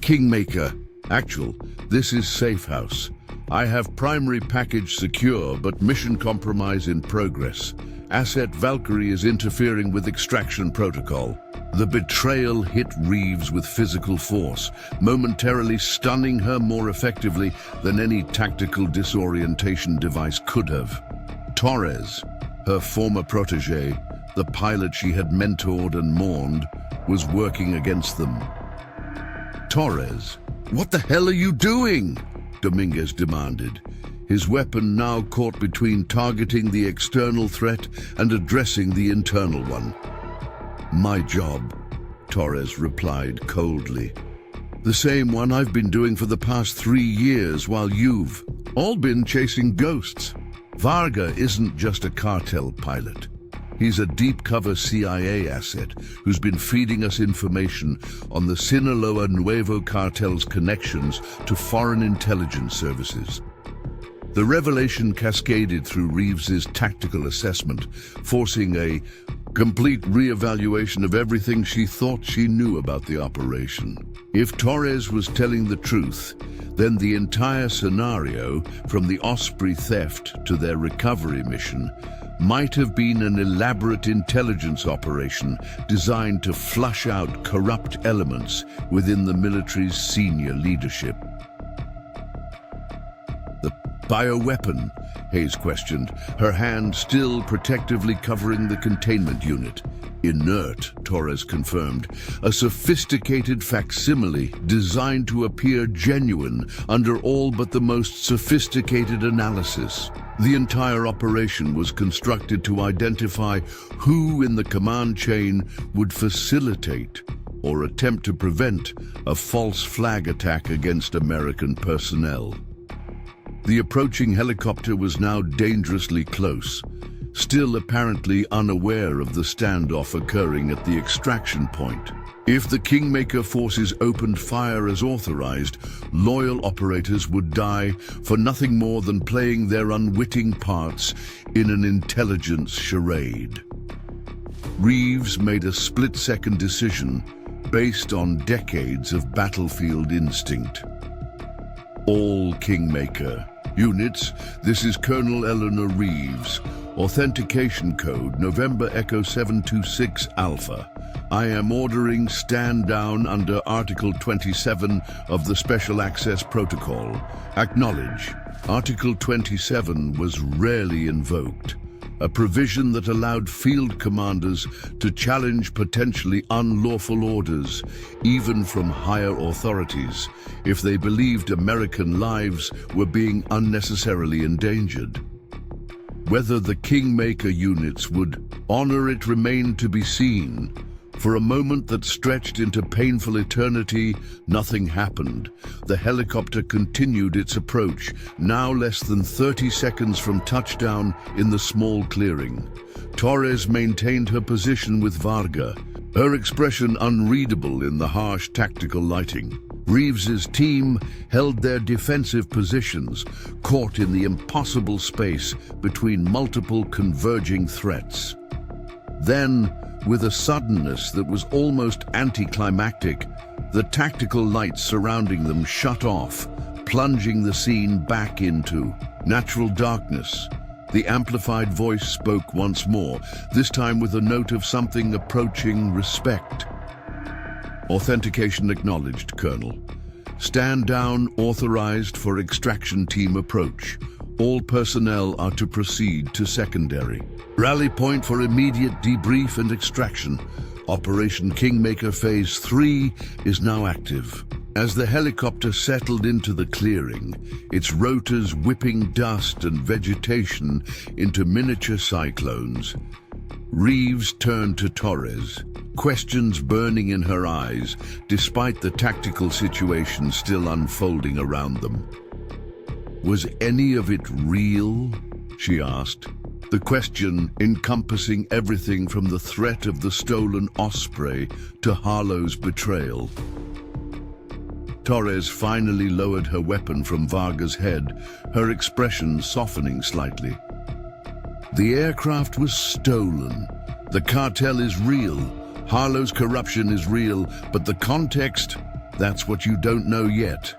Kingmaker, actual, this is safe house. I have primary package secure, but mission compromise in progress. Asset Valkyrie is interfering with extraction protocol. The betrayal hit Reeves with physical force, momentarily stunning her more effectively than any tactical disorientation device could have. Torres, her former protege, the pilot she had mentored and mourned, was working against them. Torres, what the hell are you doing? Dominguez demanded, his weapon now caught between targeting the external threat and addressing the internal one. My job, Torres replied coldly. The same one I've been doing for the past 3 years while you've all been chasing ghosts. Varga isn't just a cartel pilot. He's a deep-cover CIA asset who's been feeding us information on the Sinaloa Nuevo cartel's connections to foreign intelligence services. The revelation cascaded through Reeves's tactical assessment, forcing a complete re-evaluation of everything she thought she knew about the operation. If Torres was telling the truth, then the entire scenario, from the Osprey theft to their recovery mission, might have been an elaborate intelligence operation designed to flush out corrupt elements within the military's senior leadership. The bioweapon? Hayes questioned, her hand still protectively covering the containment unit. Inert, Torres confirmed. A sophisticated facsimile designed to appear genuine under all but the most sophisticated analysis. The entire operation was constructed to identify who in the command chain would facilitate or attempt to prevent a false flag attack against American personnel. The approaching helicopter was now dangerously close, still apparently unaware of the standoff occurring at the extraction point. If the Kingmaker forces opened fire as authorized, loyal operators would die for nothing more than playing their unwitting parts in an intelligence charade. Reeves made a split-second decision based on decades of battlefield instinct. All Kingmaker units, this is Colonel Eleanor Reeves. Authentication code November Echo 726 Alpha. I am ordering stand down under Article 27 of the Special Access Protocol. Acknowledge. Article 27 was rarely invoked, a provision that allowed field commanders to challenge potentially unlawful orders, even from higher authorities, if they believed American lives were being unnecessarily endangered. Whether the Kingmaker units would honor it remained to be seen. For a moment that stretched into painful eternity, nothing happened. The helicopter continued its approach, now less than 30 seconds from touchdown in the small clearing. Torres maintained her position with Varga, her expression unreadable in the harsh tactical lighting. Reeves's team held their defensive positions, caught in the impossible space between multiple converging threats. Then, with a suddenness that was almost anticlimactic, the tactical lights surrounding them shut off, plunging the scene back into natural darkness. The amplified voice spoke once more, this time with a note of something approaching respect. Authentication acknowledged, Colonel. Stand down authorized for extraction team approach. All personnel are to proceed to secondary. Rally point for immediate debrief and extraction. Operation Kingmaker Phase 3 is now active. As the helicopter settled into the clearing, its rotors whipping dust and vegetation into miniature cyclones, Reeves turned to Torres, questions burning in her eyes, despite the tactical situation still unfolding around them. Was any of it real? She asked. The question encompassing everything from the threat of the stolen Osprey to Harlow's betrayal. Torres finally lowered her weapon from Varga's head, her expression softening slightly. The aircraft was stolen. The cartel is real. Harlow's corruption is real, but the context, that's what you don't know yet.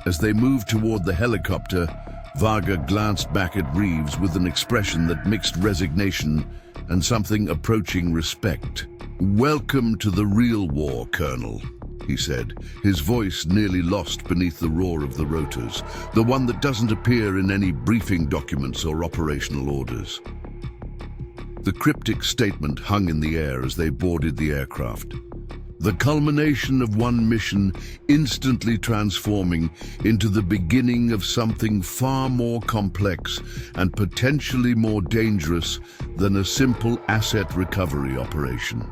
As they moved toward the helicopter, Varga glanced back at Reeves with an expression that mixed resignation and something approaching respect. "Welcome to the real war, Colonel," he said, his voice nearly lost beneath the roar of the rotors, the one that doesn't appear in any briefing documents or operational orders. The cryptic statement hung in the air as they boarded the aircraft. The culmination of one mission instantly transforming into the beginning of something far more complex and potentially more dangerous than a simple asset recovery operation.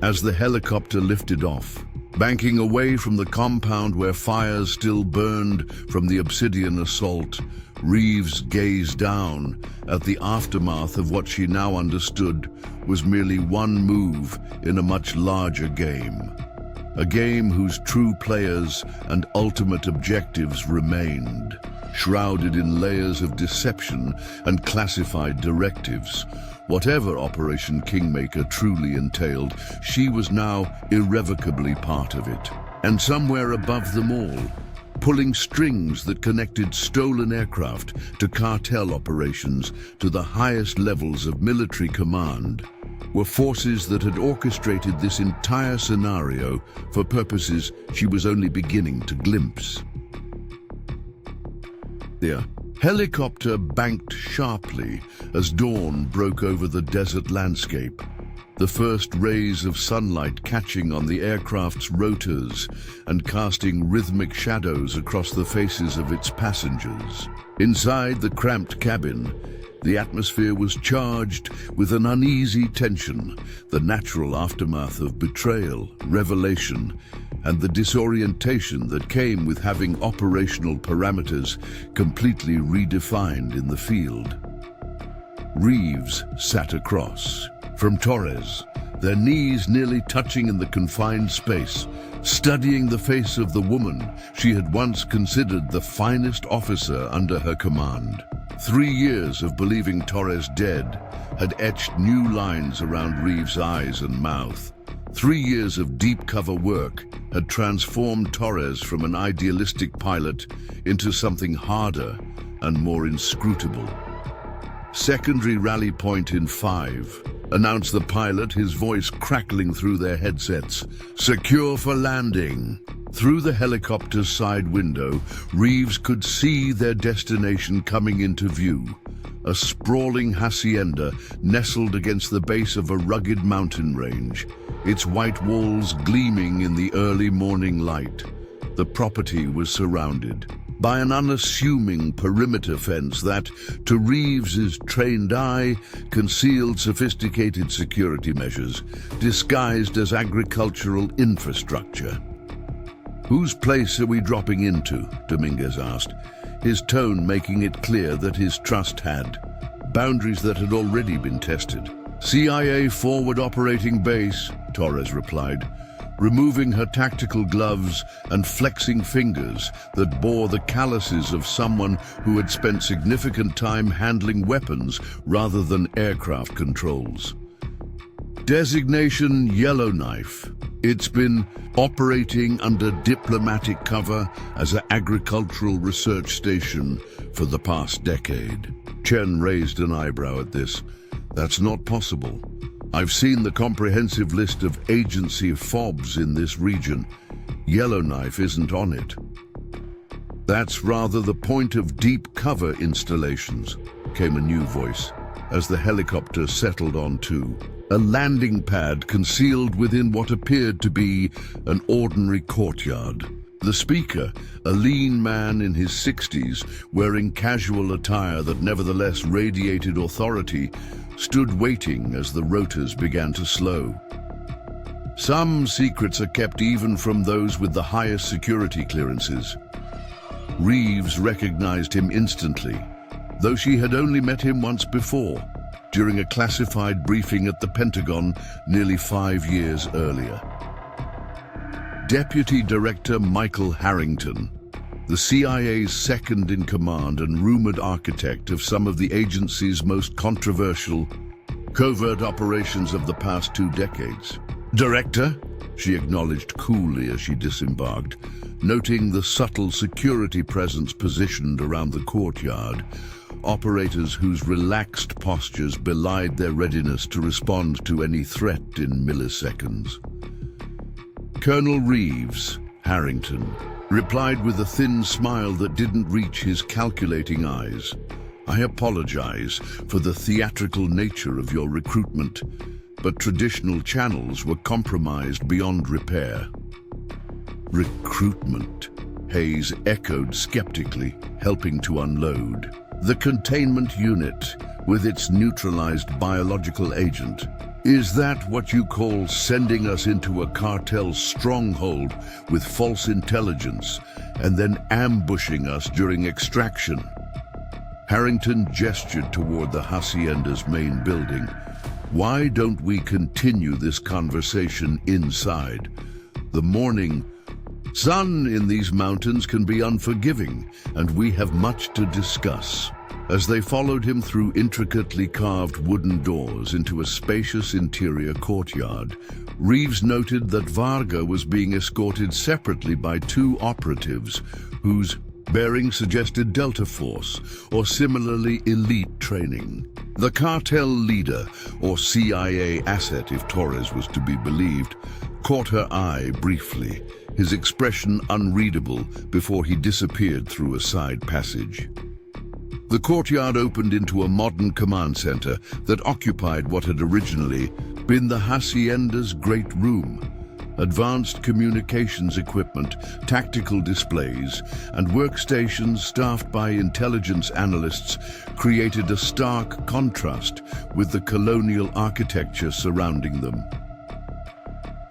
As the helicopter lifted off, banking away from the compound where fires still burned from the obsidian assault, Reeves gazed down at the aftermath of what she now understood was merely one move in a much larger game. A game whose true players and ultimate objectives remained, shrouded in layers of deception and classified directives. Whatever Operation Kingmaker truly entailed, she was now irrevocably part of it. And somewhere above them all, pulling strings that connected stolen aircraft to cartel operations to the highest levels of military command, were forces that had orchestrated this entire scenario for purposes she was only beginning to glimpse. The helicopter banked sharply as dawn broke over the desert landscape, the first rays of sunlight catching on the aircraft's rotors and casting rhythmic shadows across the faces of its passengers. Inside the cramped cabin, the atmosphere was charged with an uneasy tension, the natural aftermath of betrayal, revelation, and the disorientation that came with having operational parameters completely redefined in the field. Reeves sat across from Torres, their knees nearly touching in the confined space, studying the face of the woman she had once considered the finest officer under her command. 3 years of believing Torres dead had etched new lines around Reeves' eyes and mouth. 3 years of deep cover work had transformed Torres from an idealistic pilot into something harder and more inscrutable. "Secondary rally point in 5, announced the pilot, his voice crackling through their headsets. "Secure for landing." Through the helicopter's side window, Reeves could see their destination coming into view. A sprawling hacienda nestled against the base of a rugged mountain range, its white walls gleaming in the early morning light. The property was surrounded by an unassuming perimeter fence that, to Reeves's trained eye, concealed sophisticated security measures, disguised as agricultural infrastructure. "Whose place are we dropping into?" Dominguez asked, his tone making it clear that his trust had boundaries that had already been tested. "CIA Forward Operating Base," Torres replied, removing her tactical gloves and flexing fingers that bore the calluses of someone who had spent significant time handling weapons rather than aircraft controls. "Designation Yellowknife. It's been operating under diplomatic cover as an agricultural research station for the past decade." Chen raised an eyebrow at this. "That's not possible. I've seen the comprehensive list of agency FOBs in this region. Yellowknife isn't on it." "That's rather the point of deep cover installations," came a new voice, as the helicopter settled onto a landing pad concealed within what appeared to be an ordinary courtyard. The speaker, a lean man in his 60s, wearing casual attire that nevertheless radiated authority, stood waiting as the rotors began to slow. "Some secrets are kept even from those with the highest security clearances." Reeves recognized him instantly. though she had only met him once before, during a classified briefing at the Pentagon nearly 5 years earlier. Deputy Director Michael Harrington, the CIA's second-in-command and rumored architect of some of the agency's most controversial, covert operations of the past 2 decades. "Director," she acknowledged coolly as she disembarked, noting the subtle security presence positioned around the courtyard, operators whose relaxed postures belied their readiness to respond to any threat in milliseconds. Colonel Reeves, Harrington, replied with a thin smile that didn't reach his calculating eyes. "I apologize for the theatrical nature of your recruitment, but traditional channels were compromised beyond repair." "Recruitment?" Hayes echoed skeptically, helping to unload. "The containment unit, with its neutralized biological agent. Is that what you call sending us into a cartel stronghold with false intelligence and then ambushing us during extraction?" Harrington gestured toward the hacienda's main building. "Why don't we continue this conversation inside? The morning sun in these mountains can be unforgiving, and we have much to discuss." As they followed him through intricately carved wooden doors into a spacious interior courtyard, Reeves noted that Varga was being escorted separately by 2 operatives whose bearing suggested Delta Force or similarly elite training. The cartel leader, or CIA asset if Torres was to be believed, caught her eye briefly, his expression unreadable before he disappeared through a side passage. The courtyard opened into a modern command center that occupied what had originally been the hacienda's great room. Advanced communications equipment, tactical displays, and workstations staffed by intelligence analysts created a stark contrast with the colonial architecture surrounding them.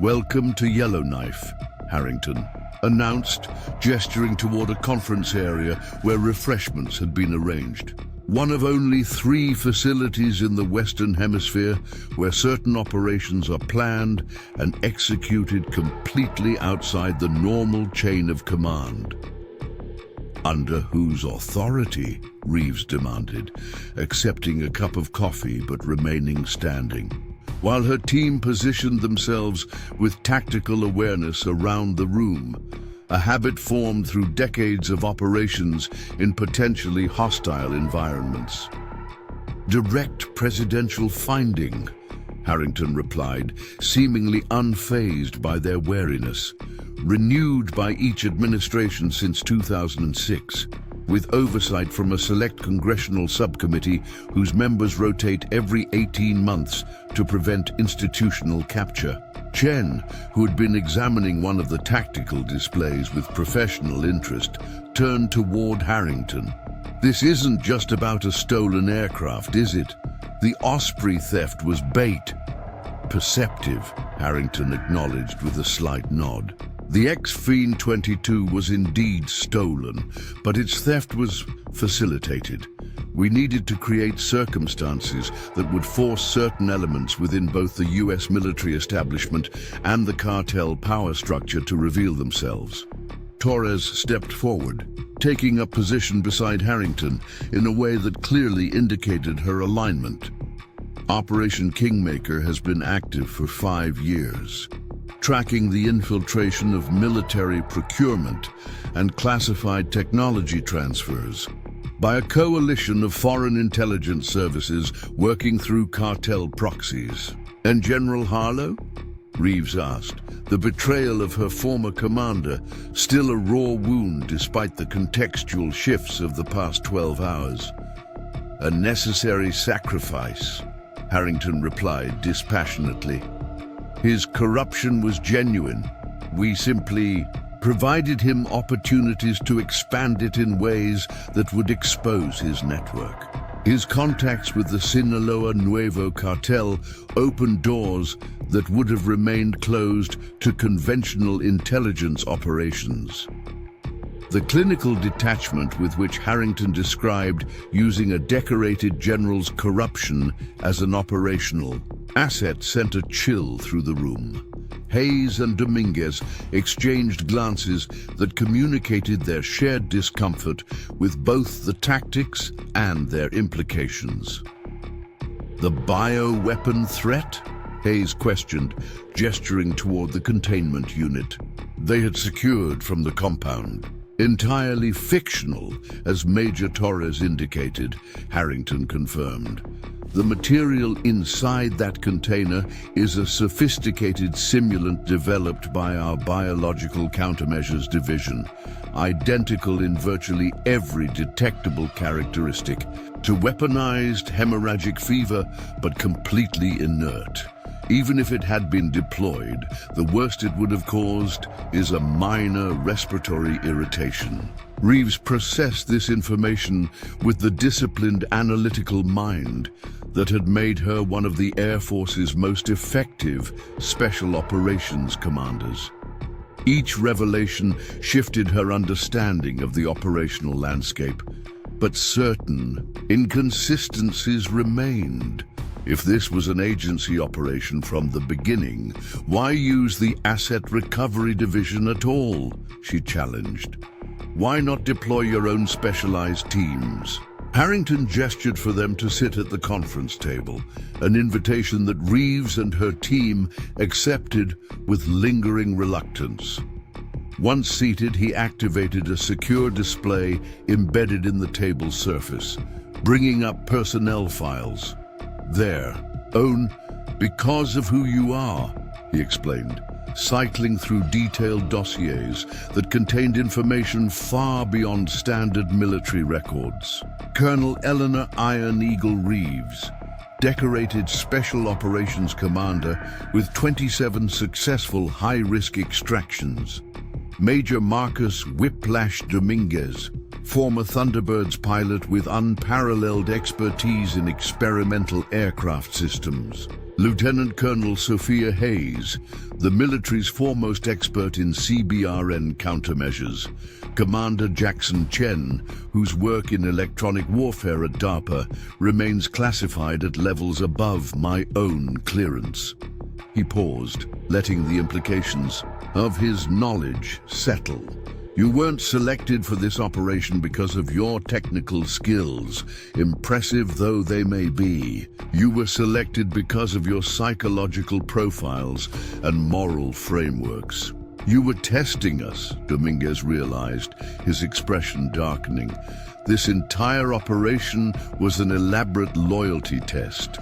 "Welcome to Yellowknife," Harrington announced, gesturing toward a conference area where refreshments had been arranged. One of only 3 facilities in the Western Hemisphere where certain operations are planned and executed completely outside the normal chain of command. "Under whose authority?" Reeves demanded, accepting a cup of coffee but remaining standing. While her team positioned themselves with tactical awareness around the room, a habit formed through decades of operations in potentially hostile environments. "Direct presidential finding," Harrington replied, seemingly unfazed by their wariness. "Renewed by each administration since 2006. With oversight from a select congressional subcommittee whose members rotate every 18 months to prevent institutional capture." Chen, who had been examining one of the tactical displays with professional interest, turned toward Harrington. "This isn't just about a stolen aircraft, is it? The Osprey theft was bait." "Perceptive," Harrington acknowledged with a slight nod. "The MV-22 was indeed stolen, but its theft was facilitated. We needed to create circumstances that would force certain elements within both the US military establishment and the cartel power structure to reveal themselves." Torres stepped forward, taking up position beside Harrington in a way that clearly indicated her alignment. "Operation Kingmaker has been active for 5 years. Tracking the infiltration of military procurement and classified technology transfers by a coalition of foreign intelligence services working through cartel proxies." "And General Harlow?" Reeves asked, the betrayal of her former commander still a raw wound despite the contextual shifts of the past 12 hours. "A necessary sacrifice," Harrington replied dispassionately. "His corruption was genuine. We simply provided him opportunities to expand it in ways that would expose his network. His contacts with the Sinaloa Nuevo cartel opened doors that would have remained closed to conventional intelligence operations." The clinical detachment with which Harrington described using a decorated general's corruption as an operational asset sent a chill through the room. Hayes and Dominguez exchanged glances that communicated their shared discomfort with both the tactics and their implications. The bioweapon threat? Hayes questioned, gesturing toward the containment unit they had secured from the compound. Entirely fictional, as Major Torres indicated, Harrington confirmed. The material inside that container is a sophisticated simulant developed by our Biological Countermeasures Division, identical in virtually every detectable characteristic to weaponized hemorrhagic fever, but completely inert. Even if it had been deployed, the worst it would have caused is a minor respiratory irritation. Reeves processed this information with the disciplined analytical mind that had made her one of the Air Force's most effective special operations commanders. Each revelation shifted her understanding of the operational landscape, but certain inconsistencies remained. If this was an agency operation from the beginning, why use the Asset Recovery Division at all? She challenged. Why not deploy your own specialized teams? Harrington gestured for them to sit at the conference table, an invitation that Reeves and her team accepted with lingering reluctance. Once seated, he activated a secure display embedded in the table's surface, bringing up personnel files. There, own because of who you are, he explained, cycling through detailed dossiers that contained information far beyond standard military records. Colonel Eleanor Iron Eagle Reeves, decorated Special Operations Commander with 27 successful high-risk extractions. Major Marcus Whiplash Dominguez, former Thunderbirds pilot with unparalleled expertise in experimental aircraft systems. Lieutenant Colonel Sophia Hayes, the military's foremost expert in CBRN countermeasures. Commander Jackson Chen, whose work in electronic warfare at DARPA remains classified at levels above my own clearance. He paused, letting the implications of his knowledge settle. You weren't selected for this operation because of your technical skills, impressive though they may be. You were selected because of your psychological profiles and moral frameworks. You were testing us, Dominguez realized, his expression darkening. This entire operation was an elaborate loyalty test.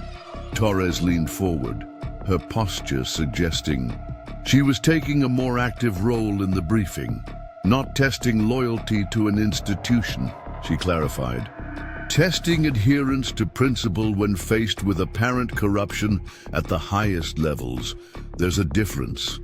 Torres leaned forward, her posture suggesting she was taking a more active role in the briefing. Not testing loyalty to an institution, she clarified. Testing adherence to principle when faced with apparent corruption at the highest levels. There's a difference.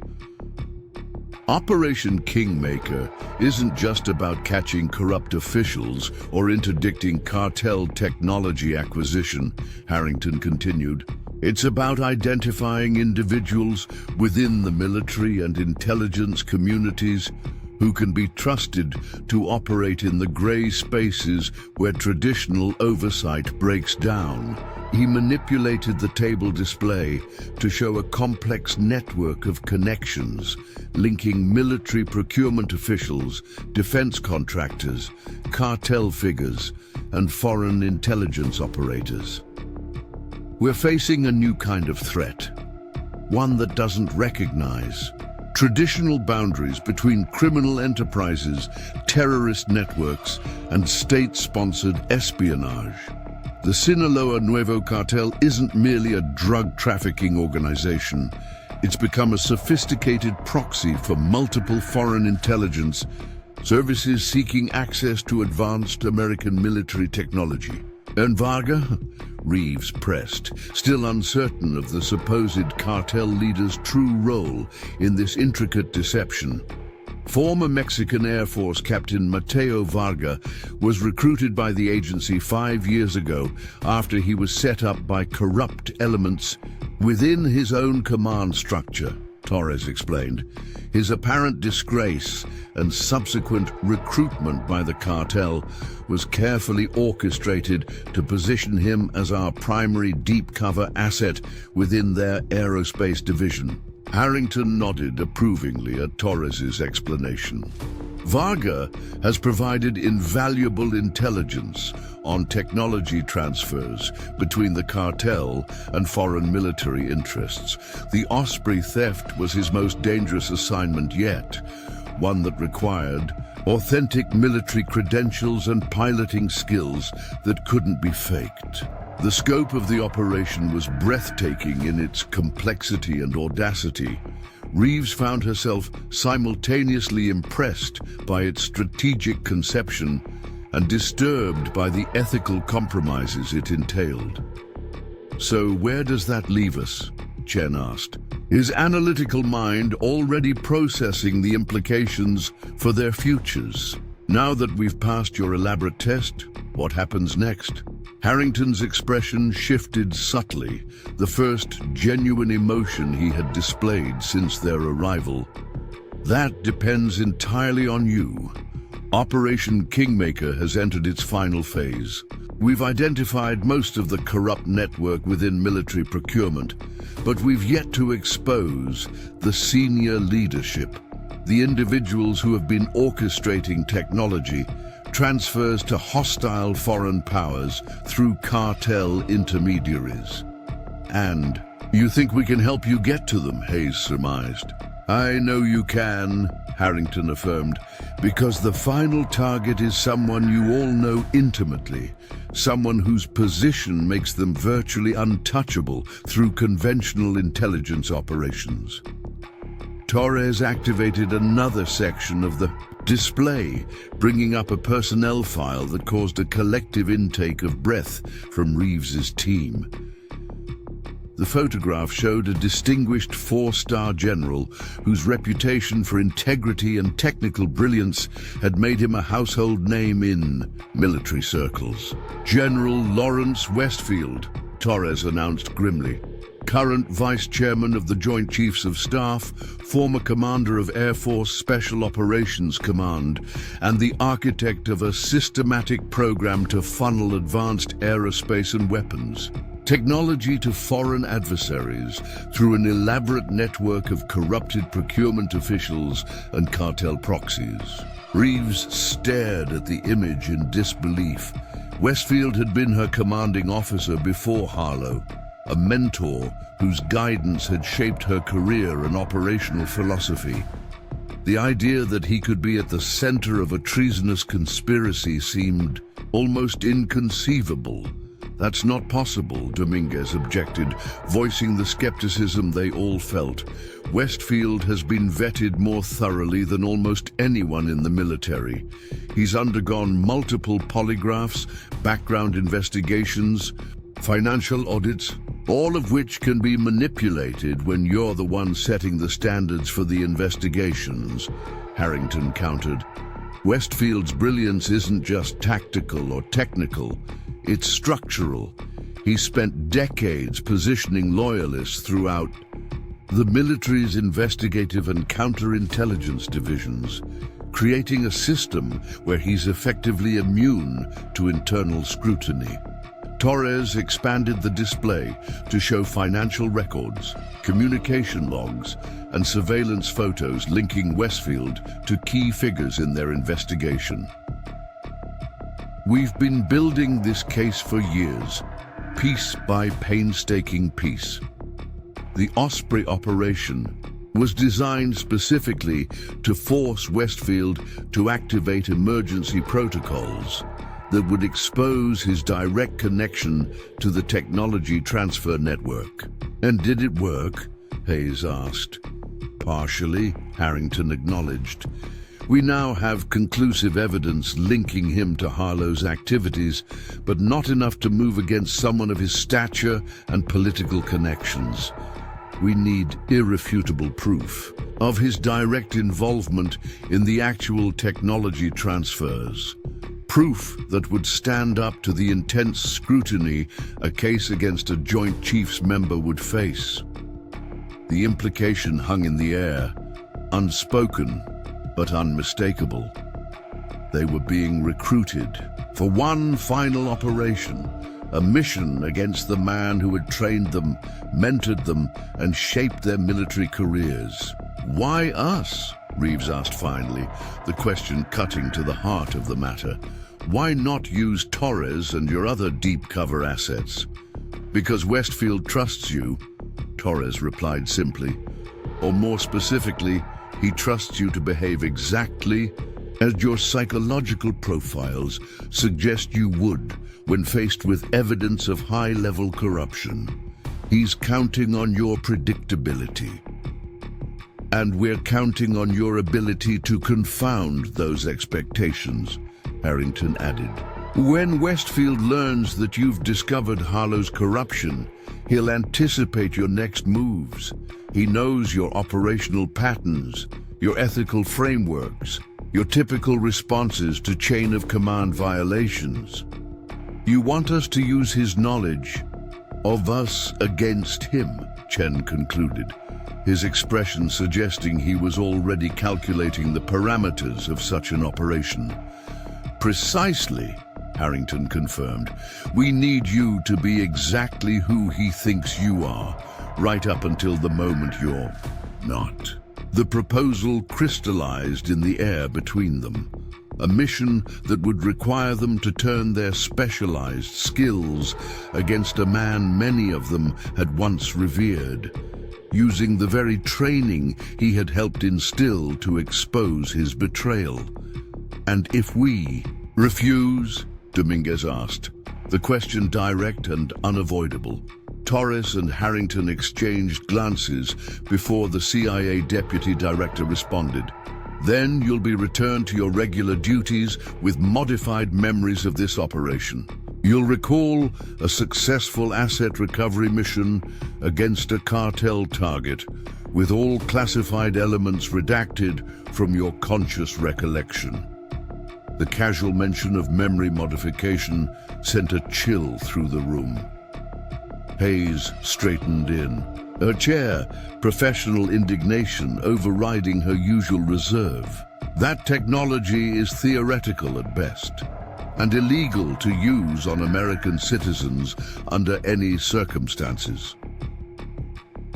Operation Kingmaker isn't just about catching corrupt officials or interdicting cartel technology acquisition, Harrington continued. It's about identifying individuals within the military and intelligence communities who can be trusted to operate in the gray spaces where traditional oversight breaks down. He manipulated the table display to show a complex network of connections, linking military procurement officials, defense contractors, cartel figures, and foreign intelligence operators. We're facing a new kind of threat, one that doesn't recognize traditional boundaries between criminal enterprises, terrorist networks, and state-sponsored espionage. The Sinaloa Nuevo Cartel isn't merely a drug trafficking organization. It's become a sophisticated proxy for multiple foreign intelligence services seeking access to advanced American military technology. And Varga? Reeves pressed, still uncertain of the supposed cartel leader's true role in this intricate deception. Former Mexican Air Force Captain Mateo Varga was recruited by the agency 5 years ago after he was set up by corrupt elements within his own command structure. Torres explained. His apparent disgrace and subsequent recruitment by the cartel was carefully orchestrated to position him as our primary deep cover asset within their aerospace division. Harrington nodded approvingly at Torres's explanation. Varga has provided invaluable intelligence on technology transfers between the cartel and foreign military interests. The Osprey theft was his most dangerous assignment yet, one that required authentic military credentials and piloting skills that couldn't be faked. The scope of the operation was breathtaking in its complexity and audacity. Reeves found herself simultaneously impressed by its strategic conception and disturbed by the ethical compromises it entailed. "So where does that leave us?" Chen asked, his analytical mind already processing the implications for their futures. "Now that we've passed your elaborate test, what happens next?" Harrington's expression shifted subtly, the first genuine emotion he had displayed since their arrival. "That depends entirely on you. Operation Kingmaker has entered its final phase. We've identified most of the corrupt network within military procurement, but we've yet to expose the senior leadership, the individuals who have been orchestrating technology transfers to hostile foreign powers through cartel intermediaries." "And you think we can help you get to them?" Hayes surmised. "I know you can," Harrington affirmed, "because the final target is someone you all know intimately, someone whose position makes them virtually untouchable through conventional intelligence operations." Torres activated another section of the display, bringing up a personnel file that caused a collective intake of breath from Reeves's team. The photograph showed a distinguished four-star general whose reputation for integrity and technical brilliance had made him a household name in military circles. "General Lawrence Westfield," Torres announced grimly. "Current Vice Chairman of the Joint Chiefs of Staff, former Commander of Air Force Special Operations Command, and the architect of a systematic program to funnel advanced aerospace and weapons technology to foreign adversaries through an elaborate network of corrupted procurement officials and cartel proxies." Reeves stared at the image in disbelief. Westfield had been her commanding officer before Harlow, a mentor whose guidance had shaped her career and operational philosophy. The idea that he could be at the center of a treasonous conspiracy seemed almost inconceivable. "That's not possible," Dominguez objected, voicing the skepticism they all felt. "Westfield has been vetted more thoroughly than almost anyone in the military. He's undergone multiple polygraphs, background investigations, financial audits, all of which can be manipulated when you're the one setting the standards for the investigations," Harrington countered. "Westfield's brilliance isn't just tactical or technical, it's structural. He spent decades positioning loyalists throughout the military's investigative and counterintelligence divisions, creating a system where he's effectively immune to internal scrutiny." Torres expanded the display to show financial records, communication logs, and surveillance photos linking Westfield to key figures in their investigation. "We've been building this case for years, piece by painstaking piece. The Osprey operation was designed specifically to force Westfield to activate emergency protocols that would expose his direct connection to the technology transfer network." "And did it work?" Hayes asked. "Partially," Harrington acknowledged. "We now have conclusive evidence linking him to Harlow's activities, but not enough to move against someone of his stature and political connections. We need irrefutable proof of his direct involvement in the actual technology transfers. Proof that would stand up to the intense scrutiny a case against a Joint Chiefs member would face." The implication hung in the air, unspoken but unmistakable. They were being recruited for one final operation, a mission against the man who had trained them, mentored them, and shaped their military careers. "Why us?" Reeves asked finally, the question cutting to the heart of the matter. "Why not use Torres and your other deep cover assets?" "Because Westfield trusts you," Torres replied simply. "Or more specifically, he trusts you to behave exactly as your psychological profiles suggest you would when faced with evidence of high-level corruption. He's counting on your predictability. And we're counting on your ability to confound those expectations," Harrington added. "When Westfield learns that you've discovered Harlow's corruption, he'll anticipate your next moves. He knows your operational patterns, your ethical frameworks, your typical responses to chain-of-command violations. You want us to use his knowledge of us against him," Chen concluded, his expression suggesting he was already calculating the parameters of such an operation. "Precisely," Harrington confirmed. "We need you to be exactly who he thinks you are, right up until the moment you're not." The proposal crystallized in the air between them, a mission that would require them to turn their specialized skills against a man many of them had once revered, using the very training he had helped instill to expose his betrayal. "And if we refuse?" Dominguez asked, the question direct and unavoidable. Torres and Harrington exchanged glances before the CIA deputy director responded. "Then you'll be returned to your regular duties with modified memories of this operation. You'll recall a successful asset recovery mission against a cartel target, with all classified elements redacted from your conscious recollection." The casual mention of memory modification sent a chill through the room. Hayes straightened in, her chair, professional indignation overriding her usual reserve. "That technology is theoretical at best, and illegal to use on American citizens under any circumstances."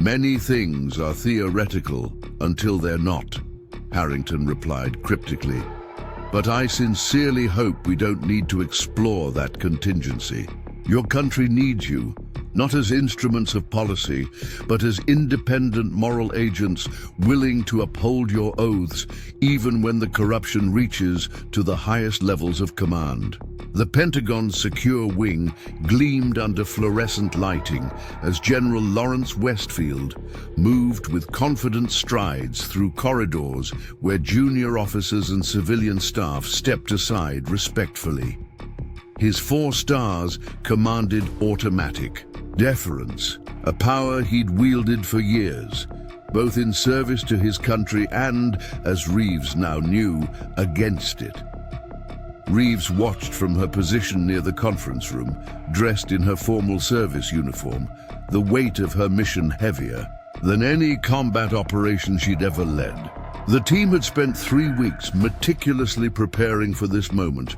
"Many things are theoretical until they're not," Harrington replied cryptically. "But I sincerely hope we don't need to explore that contingency. Your country needs you, not as instruments of policy, but as independent moral agents willing to uphold your oaths even when the corruption reaches to the highest levels of command." The Pentagon's secure wing gleamed under fluorescent lighting as General Lawrence Westfield moved with confident strides through corridors where junior officers and civilian staff stepped aside respectfully. His 4 stars commanded automatic deference, a power he'd wielded for years, both in service to his country and, as Reeves now knew, against it. Reeves watched from her position near the conference room, dressed in her formal service uniform, the weight of her mission heavier than any combat operation she'd ever led. The team had spent 3 weeks meticulously preparing for this moment,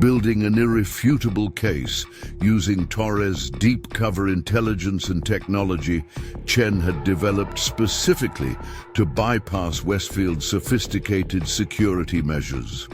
building an irrefutable case using Torres' deep cover intelligence and technology Chen had developed specifically to bypass Westfield's sophisticated security measures.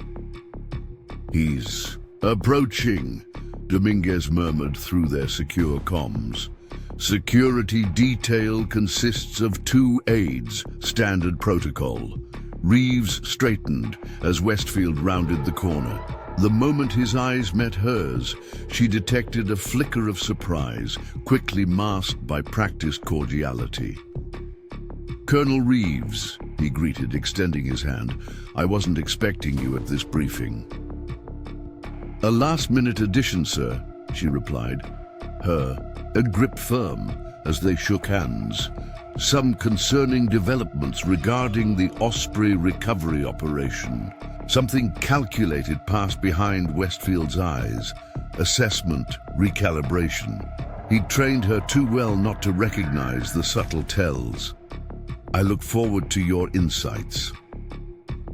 "He's approaching," Dominguez murmured through their secure comms. "Security detail consists of 2 aides, standard protocol." Reeves straightened as Westfield rounded the corner. The moment his eyes met hers, she detected a flicker of surprise, quickly masked by practiced cordiality. "Colonel Reeves," he greeted, extending his hand. "I wasn't expecting you at this briefing." "A last-minute addition, sir," she replied, her grip firm as they shook hands. "Some concerning developments regarding the Osprey recovery operation. Something calculated passed behind Westfield's eyes. Assessment, recalibration. He'd trained her too well not to recognize the subtle tells." I look forward to your insights.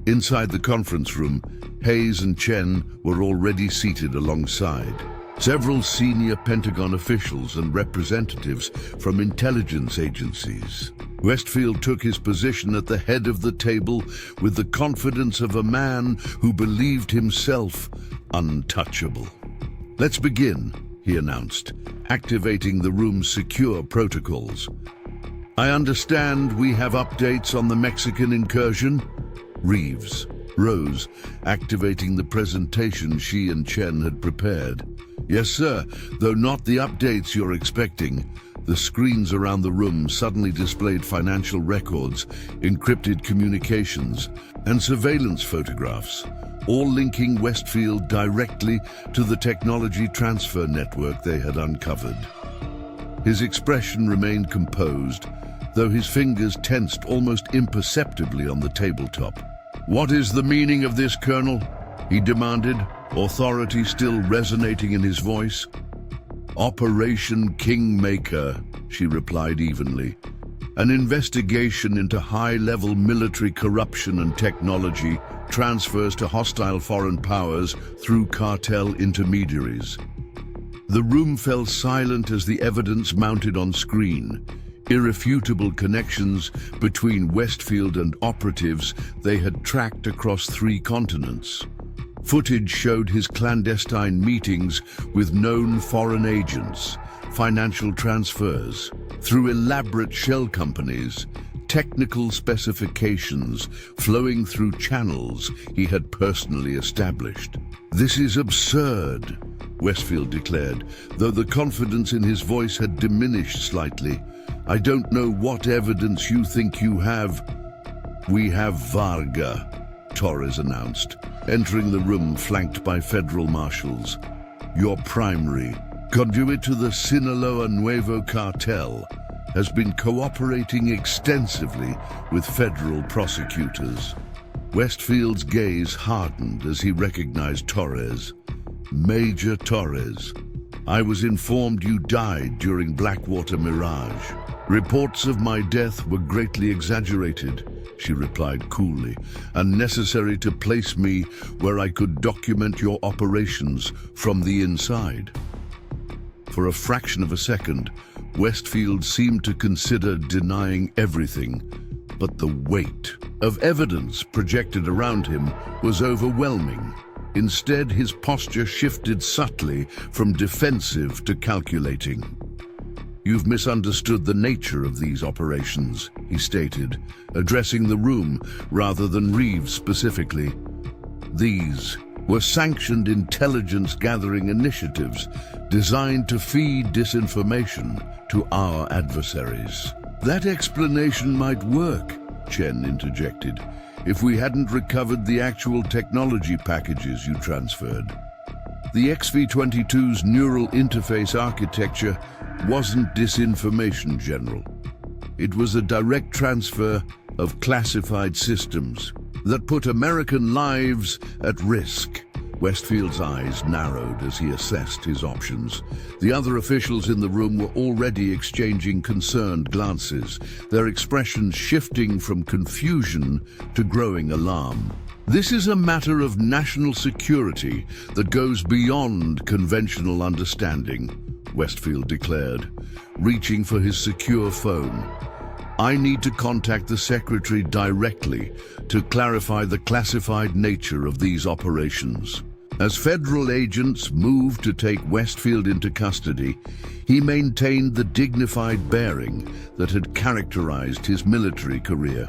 Inside the conference room, Hayes and Chen were already seated alongside. Several senior Pentagon officials and representatives from intelligence agencies. Westfield took his position at the head of the table with the confidence of a man who believed himself untouchable. "Let's begin," he announced, activating the room's secure protocols. "I understand we have updates on the Mexican incursion?" Reeves rose, activating the presentation she and Chen had prepared. "Yes, sir, though not the updates you're expecting." The screens around the room suddenly displayed financial records, encrypted communications, and surveillance photographs, all linking Westfield directly to the technology transfer network they had uncovered. His expression remained composed, though his fingers tensed almost imperceptibly on the tabletop. "What is the meaning of this, Colonel?" he demanded, authority still resonating in his voice. "Operation Kingmaker," she replied evenly. "An investigation into high-level military corruption and technology transfers to hostile foreign powers through cartel intermediaries." The room fell silent as the evidence mounted on screen. Irrefutable connections between Westfield and operatives they had tracked across 3 continents. Footage showed his clandestine meetings with known foreign agents, financial transfers, through elaborate shell companies, technical specifications flowing through channels he had personally established. "This is absurd," Westfield declared, though the confidence in his voice had diminished slightly. "I don't know what evidence you think you have." "We have Varga," Torres announced, entering the room flanked by federal marshals. "Your primary conduit to the Sinaloa Nuevo cartel has been cooperating extensively with federal prosecutors." Westfield's gaze hardened as he recognized Torres. "Major Torres, I was informed you died during Blackwater Mirage. Reports of my death were greatly exaggerated," she replied coolly, "and necessary to place me where I could document your operations from the inside." For a fraction of a second, Westfield seemed to consider denying everything, but the weight of evidence projected around him was overwhelming. Instead, his posture shifted subtly from defensive to calculating. "You've misunderstood the nature of these operations," he stated, addressing the room rather than Reeves specifically. "These were sanctioned intelligence-gathering initiatives designed to feed disinformation to our adversaries." "That explanation might work," Chen interjected, "if we hadn't recovered the actual technology packages you transferred. The XV-22's neural interface architecture wasn't disinformation, General. It was a direct transfer of classified systems that put American lives at risk." Westfield's eyes narrowed as he assessed his options. The other officials in the room were already exchanging concerned glances, their expressions shifting from confusion to growing alarm. "This is a matter of national security that goes beyond conventional understanding," Westfield declared, reaching for his secure phone. "I need to contact the Secretary directly to clarify the classified nature of these operations." As federal agents moved to take Westfield into custody, he maintained the dignified bearing that had characterized his military career.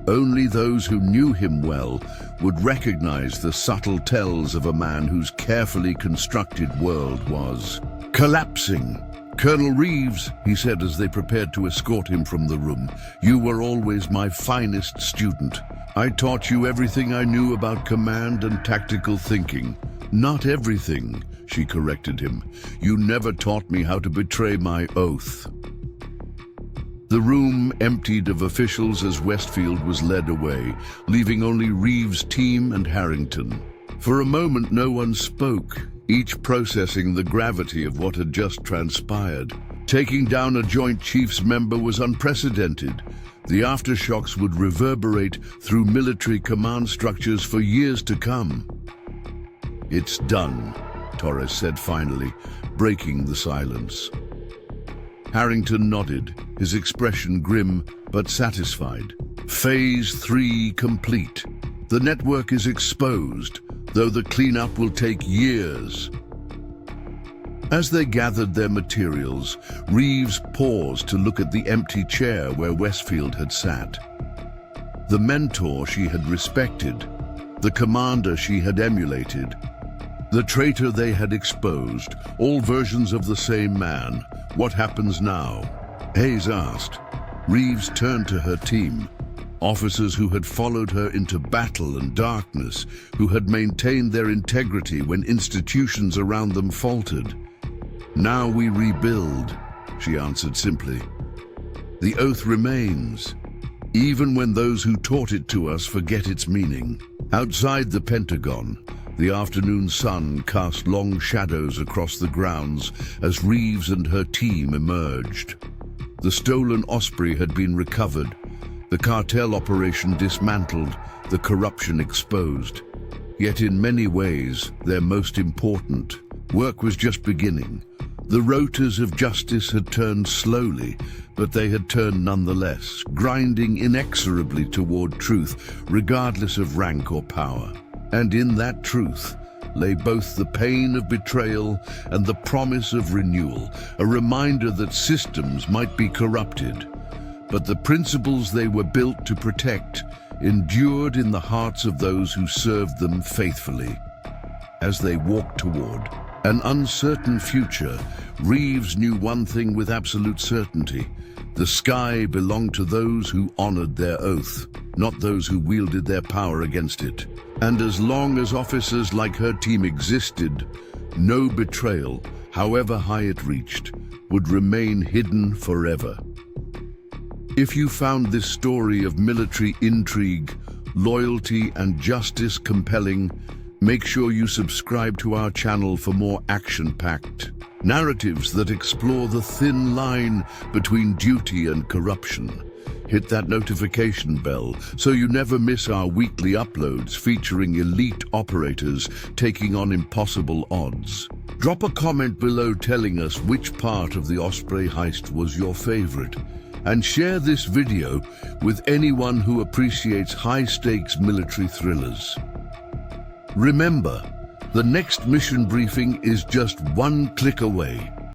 Only those who knew him well would recognize the subtle tells of a man whose carefully constructed world was collapsing. "Colonel Reeves," he said as they prepared to escort him from the room, "you were always my finest student. I taught you everything I knew about command and tactical thinking." "Not everything," she corrected him. "You never taught me how to betray my oath." The room emptied of officials as Westfield was led away, leaving only Reeves' team and Harrington. For a moment, no one spoke, each processing the gravity of what had just transpired. Taking down a Joint Chiefs member was unprecedented. The aftershocks would reverberate through military command structures for years to come. "It's done," Torres said finally, breaking the silence. Harrington nodded, his expression grim but satisfied. Phase 3 complete. The network is exposed, though the cleanup will take years. As they gathered their materials, Reeves paused to look at the empty chair where Westfield had sat. The mentor she had respected, the commander she had emulated, the traitor they had exposed, all versions of the same man. What happens now? Hayes asked. Reeves turned to her team, officers who had followed her into battle and darkness, who had maintained their integrity when institutions around them faltered. "Now we rebuild," she answered simply. "The oath remains, even when those who taught it to us forget its meaning." Outside the Pentagon, the afternoon sun cast long shadows across the grounds as Reeves and her team emerged. The stolen Osprey had been recovered, the cartel operation dismantled, the corruption exposed. Yet in many ways, their most important work was just beginning. The rotors of justice had turned slowly, but they had turned nonetheless, grinding inexorably toward truth, regardless of rank or power. And in that truth lay both the pain of betrayal and the promise of renewal, a reminder that systems might be corrupted, but the principles they were built to protect endured in the hearts of those who served them faithfully. As they walked toward an uncertain future, Reeves knew one thing with absolute certainty. The sky belonged to those who honored their oath, not those who wielded their power against it. And as long as officers like her team existed, no betrayal, however high it reached, would remain hidden forever. If you found this story of military intrigue, loyalty, and justice compelling, make sure you subscribe to our channel for more action-packed narratives that explore the thin line between duty and corruption. Hit that notification bell so you never miss our weekly uploads featuring elite operators taking on impossible odds. Drop a comment below telling us which part of the Osprey heist was your favorite, and share this video with anyone who appreciates high-stakes military thrillers. Remember, the next mission briefing is just one click away.